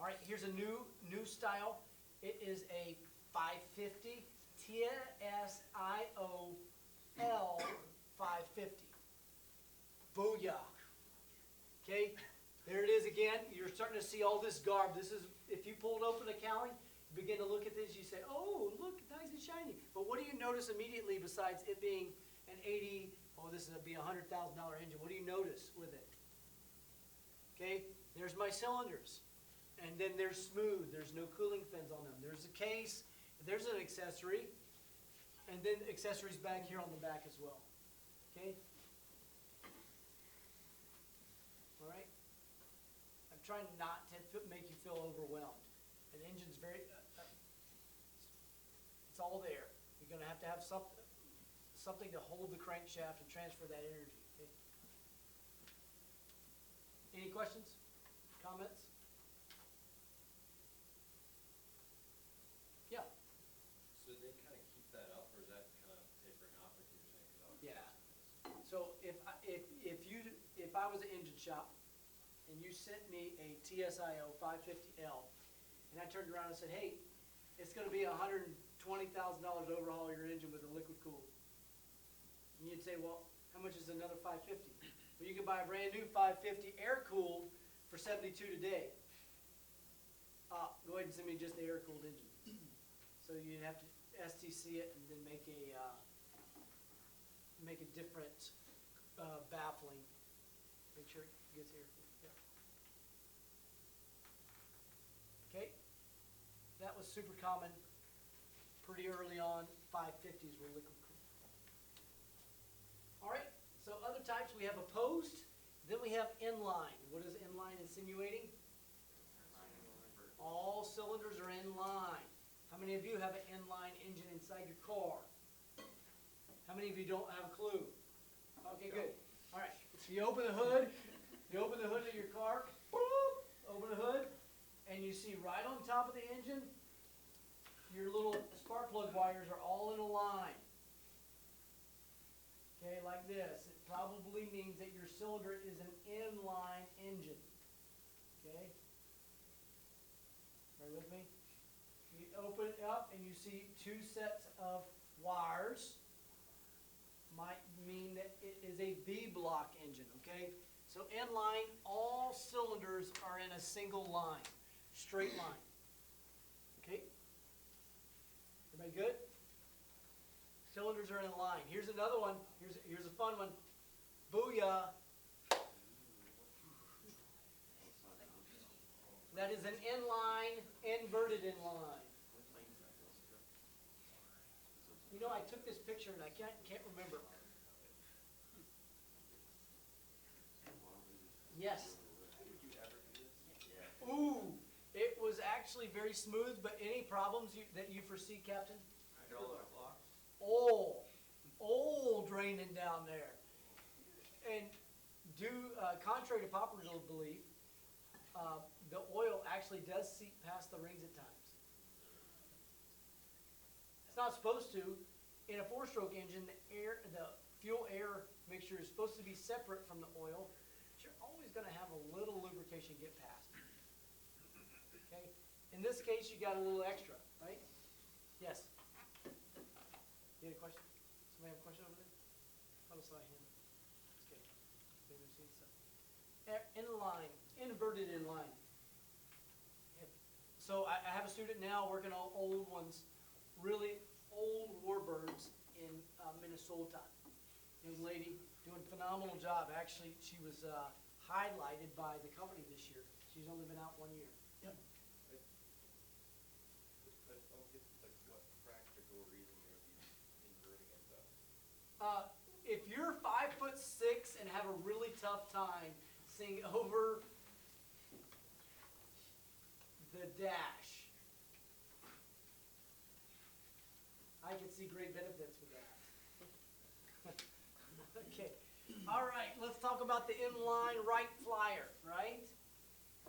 All right, here's a new style. It is a 550 TSIO L550. Booyah. Okay, there it is again. You're starting to see all this garb. This is, if you pulled open a Cowling, you begin to look at this, you say, oh, look, nice and shiny. But what do you notice immediately besides it being an 80, oh, this is going to be a $100,000 engine? What do you notice with it? Okay, there's my cylinders. And then they're smooth. There's no cooling fins on them. There's a case. There's an accessory. And then accessories back here on the back as well. Okay? All right? I'm trying not to make you feel overwhelmed. An engine's very, it's all there. You're going to have something to hold the crankshaft and transfer that energy. Okay? Any questions? Comments? Yeah.
So they kind of keep that up, or is that kind of tapering off, like you were saying?
Yeah. So if I was an engine shop and you sent me a TSIO 550L and I turned around and said, hey, it's going to be $120,000 to overhaul your engine with a liquid cooled. And you'd say, well, how much is another 550? Well, you can buy a brand new 550 air cooled for $72 today. Go ahead and send me just the air cooled engine. So you'd have to STC it and then make a different baffling. Make sure it gets here. Yeah. Okay, that was super common. Pretty early on, 550s were liquid cooled. All right, so other types, we have opposed, then we have inline. What is inline insinuating? All cylinders are in line. How many of you have an inline engine inside your car? How many of you don't have a clue? Okay, good. All right, so you open the hood of your car, boop, open the hood, and you see right on top of the engine, your little spark plug wires are all in a line. Okay, like this. It probably means that your cylinder is an inline engine. Okay? Bear with me? You open it up and you see two sets of wires. Might mean that it is a B-block engine, okay? So inline, all cylinders are in a single line, straight line. Okay? Everybody good? Cylinders are in a line. Here's another one. Here's a fun one. Booyah. That is an inline, inverted inline. You know, I took this picture and I can't remember. Yes. Ooh, it was actually very smooth, but any problems that you foresee, Captain?
Hydraulic block.
Oil draining down there. And contrary to popular belief, the oil actually does seep past the rings at times. It's not supposed to. In a four-stroke engine, the fuel-air mixture is supposed to be separate from the oil, but you're always going to have a little lubrication get past. Okay? In this case, you got a little extra, right? Yes? You had a question? Somebody have a question over there? I saw a hand. Okay. Inline, inverted inline. So I have a student now working on old ones, really old warbirds in Minnesota. Young lady doing a phenomenal job. Actually, she was highlighted by the company this year. She's only been out 1 year. Yep.
I don't get like what practical reason you're inverting it though.
If you're 5'6" and have a really tough time seeing over the dash, I can see great benefits with that. Okay. All right, let's talk about the inline Wright Flyer, right?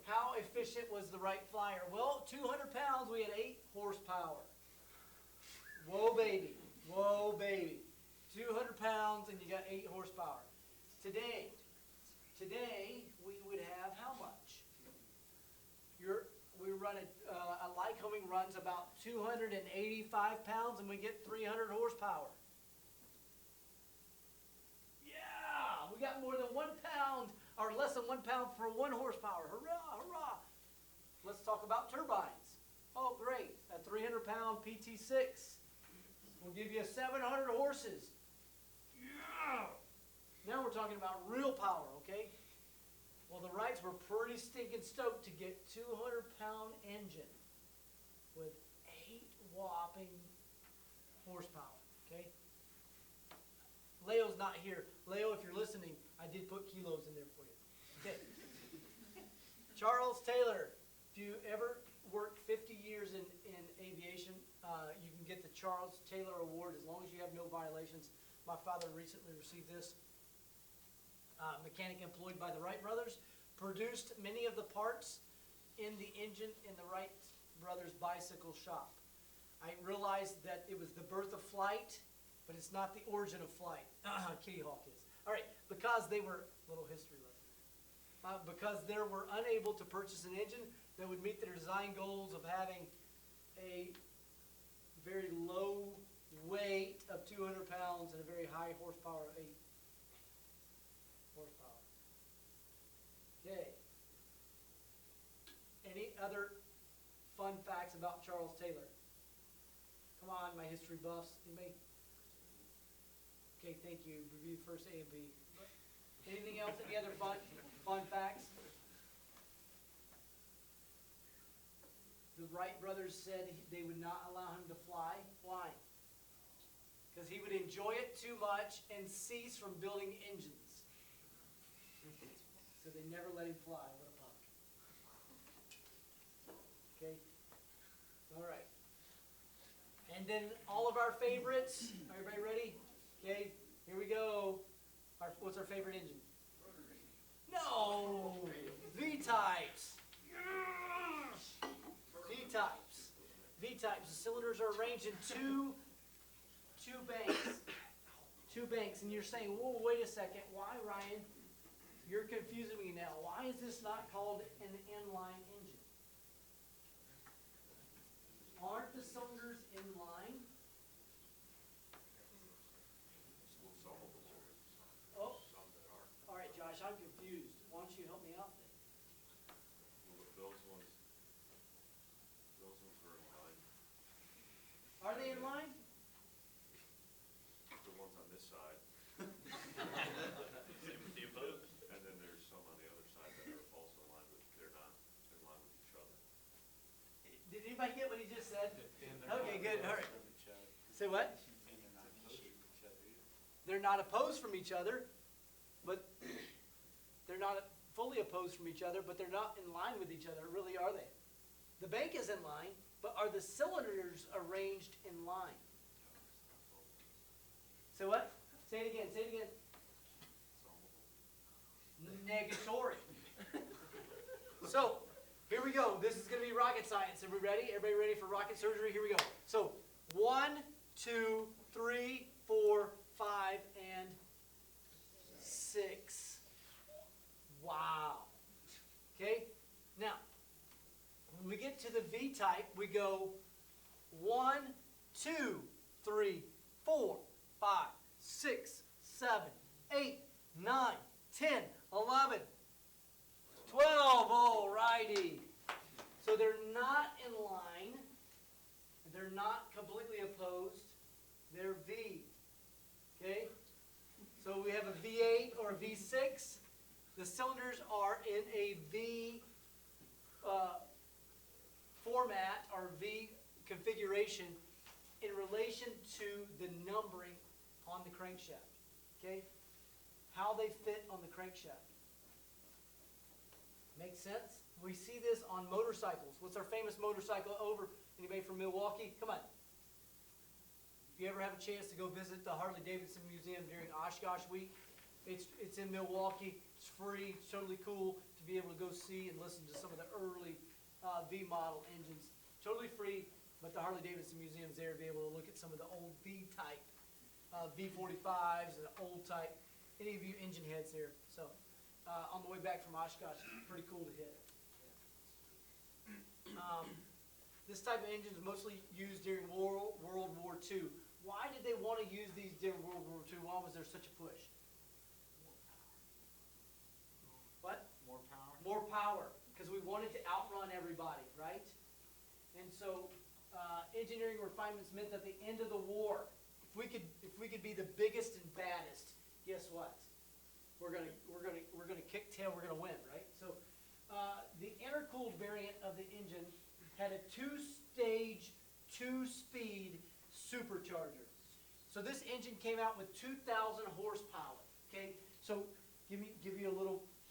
How efficient was the Wright Flyer? Well, 200 pounds, we had 8 horsepower. Whoa, baby. Whoa, baby. 200 pounds and you got 8 horsepower. Today we would have how much? We run a Lycoming runs about 285 pounds and we get 300 horsepower. Yeah, we got more than 1 pound or less than 1 pound for 1 horsepower. Hurrah, hurrah. Let's talk about turbines. Oh, great. A 300 pound PT6 will give you 700 horses. Yeah. Now we're talking about real power, okay? Well, the Wrights were pretty stinking stoked to get 200-pound engine with 8 whopping horsepower, okay? Leo's not here. Leo, if you're listening, I did put kilos in there for you. Okay. Charles Taylor, if you ever worked 50 years in aviation, you can get the Charles Taylor Award as long as you have no violations. My father recently received this. Mechanic employed by the Wright brothers, produced many of the parts in the engine in the Wright brothers bicycle shop. I realized that it was the birth of flight, but it's not the origin of flight. Kitty Hawk is. All right, because they were, little history lesson. Because they were unable to purchase an engine that would meet their design goals of having a very low weight of 200 pounds and a very high horsepower of 8 horsepower. Okay. Any other fun facts about Charles Taylor? Come on, my history buffs. Anybody? Okay, thank you. Review first A and B. Anything else? Any other fun facts? The Wright brothers said they would not allow him to fly. Why? Because he would enjoy it too much and cease from building engines. So they never let him fly. What a punk. Okay. All right. And then all of our favorites. Everybody ready? Okay. Here we go. What's our favorite engine? No! V-types. V-types. V-types. The cylinders are arranged in two banks. Two banks. And you're saying, whoa, wait a second. Why, Ryan? You're confusing me now. Why is this not called an inline engine? Aren't the cylinders inline? Oh, all right, Josh, I'm confused. Why don't you help me out then?
Those ones are in line.
Are they in line?
The ones on this side.
Same with the opposed.
And then there's some on the other side that are also in line with, they're not in line with each other.
Did anybody get what he just said? Okay, good. All right. Say what? They're not opposed from each other, but they're not fully opposed from each other, but they're not in line with each other, really, are they? The bank is in line, but are the cylinders arranged in line? Say what? Say it again. Say it again. Negatory. So, here we go. This is going to be rocket science. Are we ready? Everybody ready for rocket surgery? Here we go. So, 1, 2, 3, 4, 5, and 6. Wow. Okay? Now, when we get to the V-type, we go 1, 2, 3, 4, 5, 6, 7, 8, 9, 10, 11, 12. All righty. So they're not in line. They're not completely opposed. They're V. Okay? So we have a V8 or a V6. The cylinders are in a V format or V configuration in relation to the numbering on the crankshaft. Okay? How they fit on the crankshaft. Makes sense? We see this on motorcycles. What's our famous motorcycle over? Anybody from Milwaukee? Come on. If you ever have a chance to go visit the Harley-Davidson Museum during Oshkosh Week, it's in Milwaukee. It's free. It's totally cool to be able to go see and listen to some of the early V-model engines. Totally free, but the Harley-Davidson Museum's there to be able to look at some of the old V-type, V45s and old type. Any of you engine heads here? So on the way back from Oshkosh, it's pretty cool to hit. This type of engine is mostly used during World War II. Why did they want to use these during World War II? Why was there such a push? What?
More power.
More power, because we wanted to outrun everybody, right? And so engineering refinements meant that at the end of the war, if we could be the biggest and baddest, guess what? We're gonna kick tail. We're gonna win, right? So the intercooled variant of the engine had a 2-stage, 2-speed supercharger. So this engine came out with 2,000 horsepower. Okay, so give you a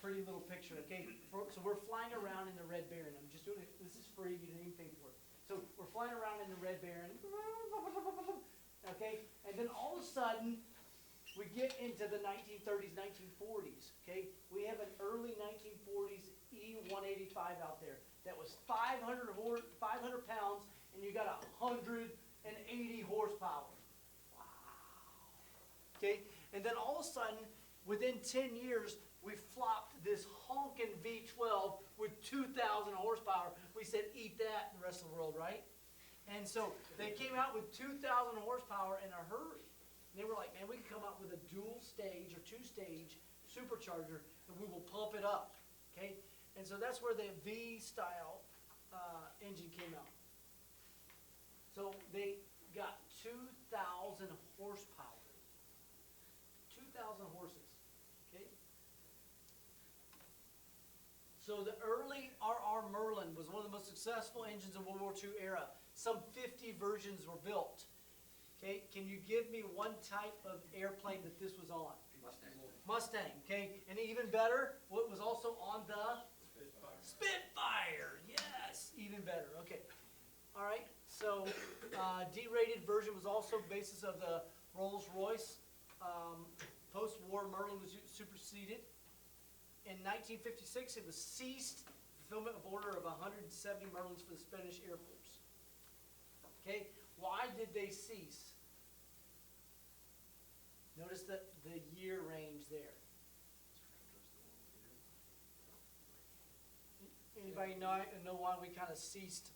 pretty little picture. Okay, so we're flying around in the Red Baron. I'm just doing it. This is free. You didn't even pay for it. So we're flying around in the Red Baron. Okay, and then all of a sudden we get into the 1930s, 1940s. Okay, we have an early 1940s E185 out there that was 500 pounds, and you got 180 horsepower. Wow. Okay, and then all of a sudden, within 10 years, we flopped this honking V12 with 2,000 horsepower. We said, eat that, in the rest of the world, right? And so they came out with 2,000 horsepower in a hurry. And they were like, man, we can come out with a dual stage or 2-stage supercharger, and we will pump it up. Okay, and so that's where the V-style engine came out. So they got 2,000 horsepower. 2,000 horses, okay? So the early RR Merlin was one of the most successful engines in World War II era. Some 50 versions were built. Okay, can you give me one type of airplane that this was on? Mustang, okay? And even better, what was also on the? Spitfire, yes, even better, okay. All right, so D-rated version was also basis of the Rolls-Royce. Post-war Merlin was superseded. In 1956, it was ceased fulfillment of order of 170 Merlins for the Spanish Air Force. Okay, why did they cease? Notice that the year range there. Anybody know why we kind of ceased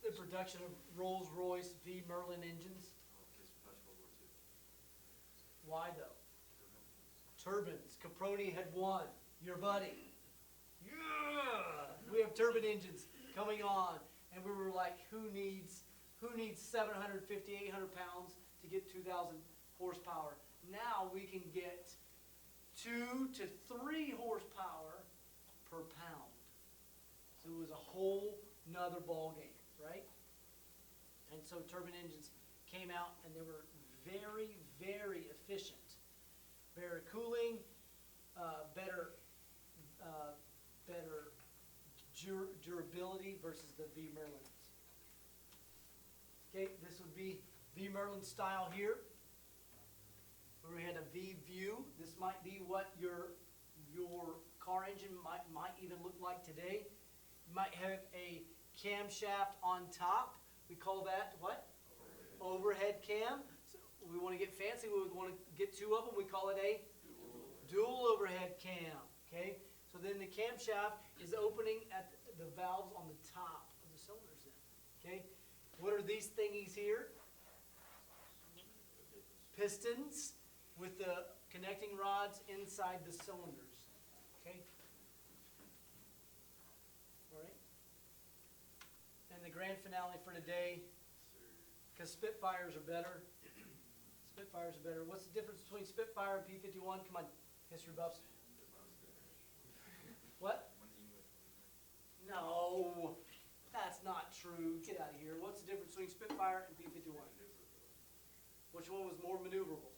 the production of Rolls-Royce V Merlin engines? Why though? Turbines. Caproni had won. Your buddy. Yeah! We have turbine engines coming on, and we were like, who needs 750, 800 pounds to get 2,000 horsepower? Now we can get 2 to 3 horsepower per pound. So it was a whole nother ball game, right? And so turbine engines came out, and they were very, very efficient. Better cooling, better durability versus the V Merlins. Okay, this would be V Merlin style here, where we had a V view. This might be what your car engine might even look like today. You might have a camshaft on top. We call that what? Overhead cam. So we want to get fancy. We would want to get 2 of them. We call it a dual overhead cam. Okay. So then the camshaft is opening at the valves on the top of the cylinders. Then. Okay. What are these thingies here? Pistons with the connecting rods inside the cylinders. Okay. All right. And the grand finale for today, because Spitfires are better. Spitfires are better. What's the difference between Spitfire and P-51? Come on, history buffs. What? No, that's not true. Get out of here. What's the difference between Spitfire and P-51? Which one was more maneuverable?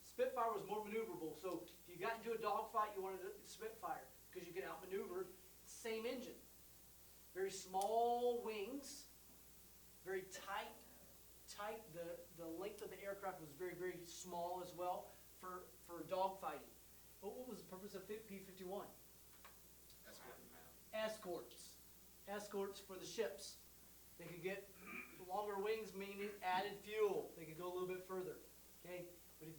Spitfire was more maneuverable. So if you got into a dogfight, you wanted a Spitfire because you could outmaneuver. Same engine. Very small wings. Very tight. The length of the aircraft was very, very small as well for dogfighting. But what was the purpose of P-51? Escorts for the ships. They could get longer wings, meaning added fuel. They could go a little bit further. Okay, but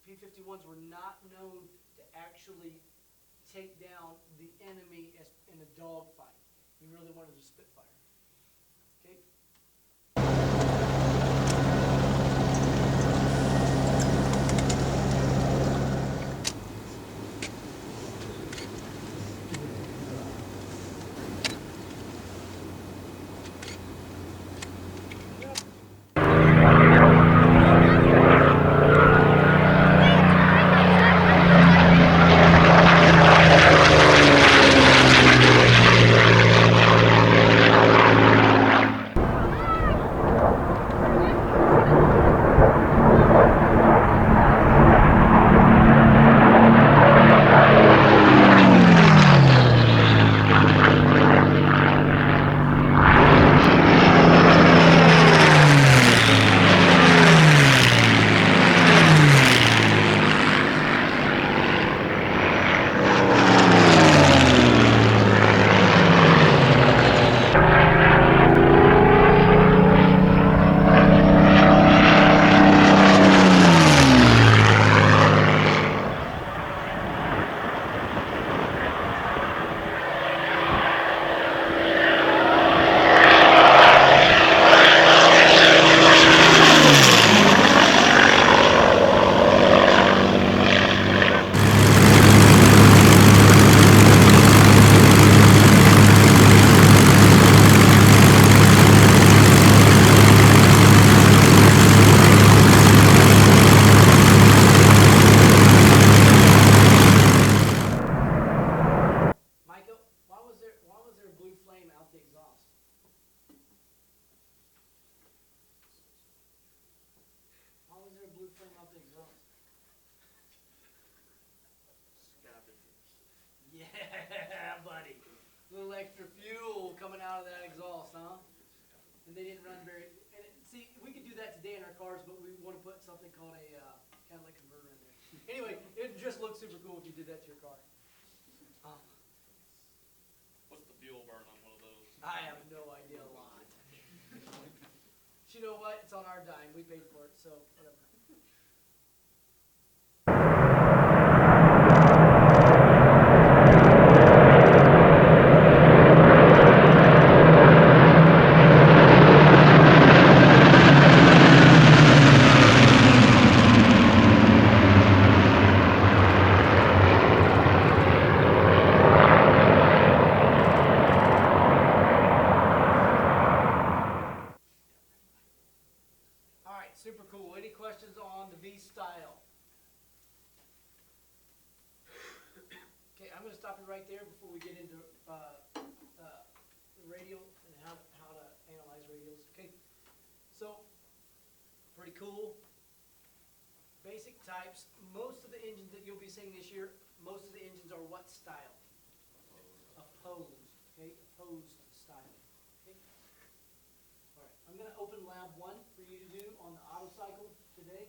P-51s were not known to actually take down the enemy in a dogfight. You really wanted a Spitfire. Okay. Little extra fuel coming out of that exhaust, huh? And they didn't run very, and see, we could do that today in our cars, but we want to put something called a catalytic converter in there. Anyway, it just looks super cool if you did that to your car.
What's the fuel burn on one of those?
I have no idea, a lot. But you know what? It's on our dime. We paid for it, so whatever. Super cool. Any questions on the V style? Okay, I'm going to stop you right there before we get into the radial and how to analyze radials. Okay, so pretty cool. Basic types. Most of the engines that you'll be seeing this year, most of the engines are what style? Opposed. Okay, opposed style. Okay. All right, I'm going to open lab 1 for you to do on the auto cycle today.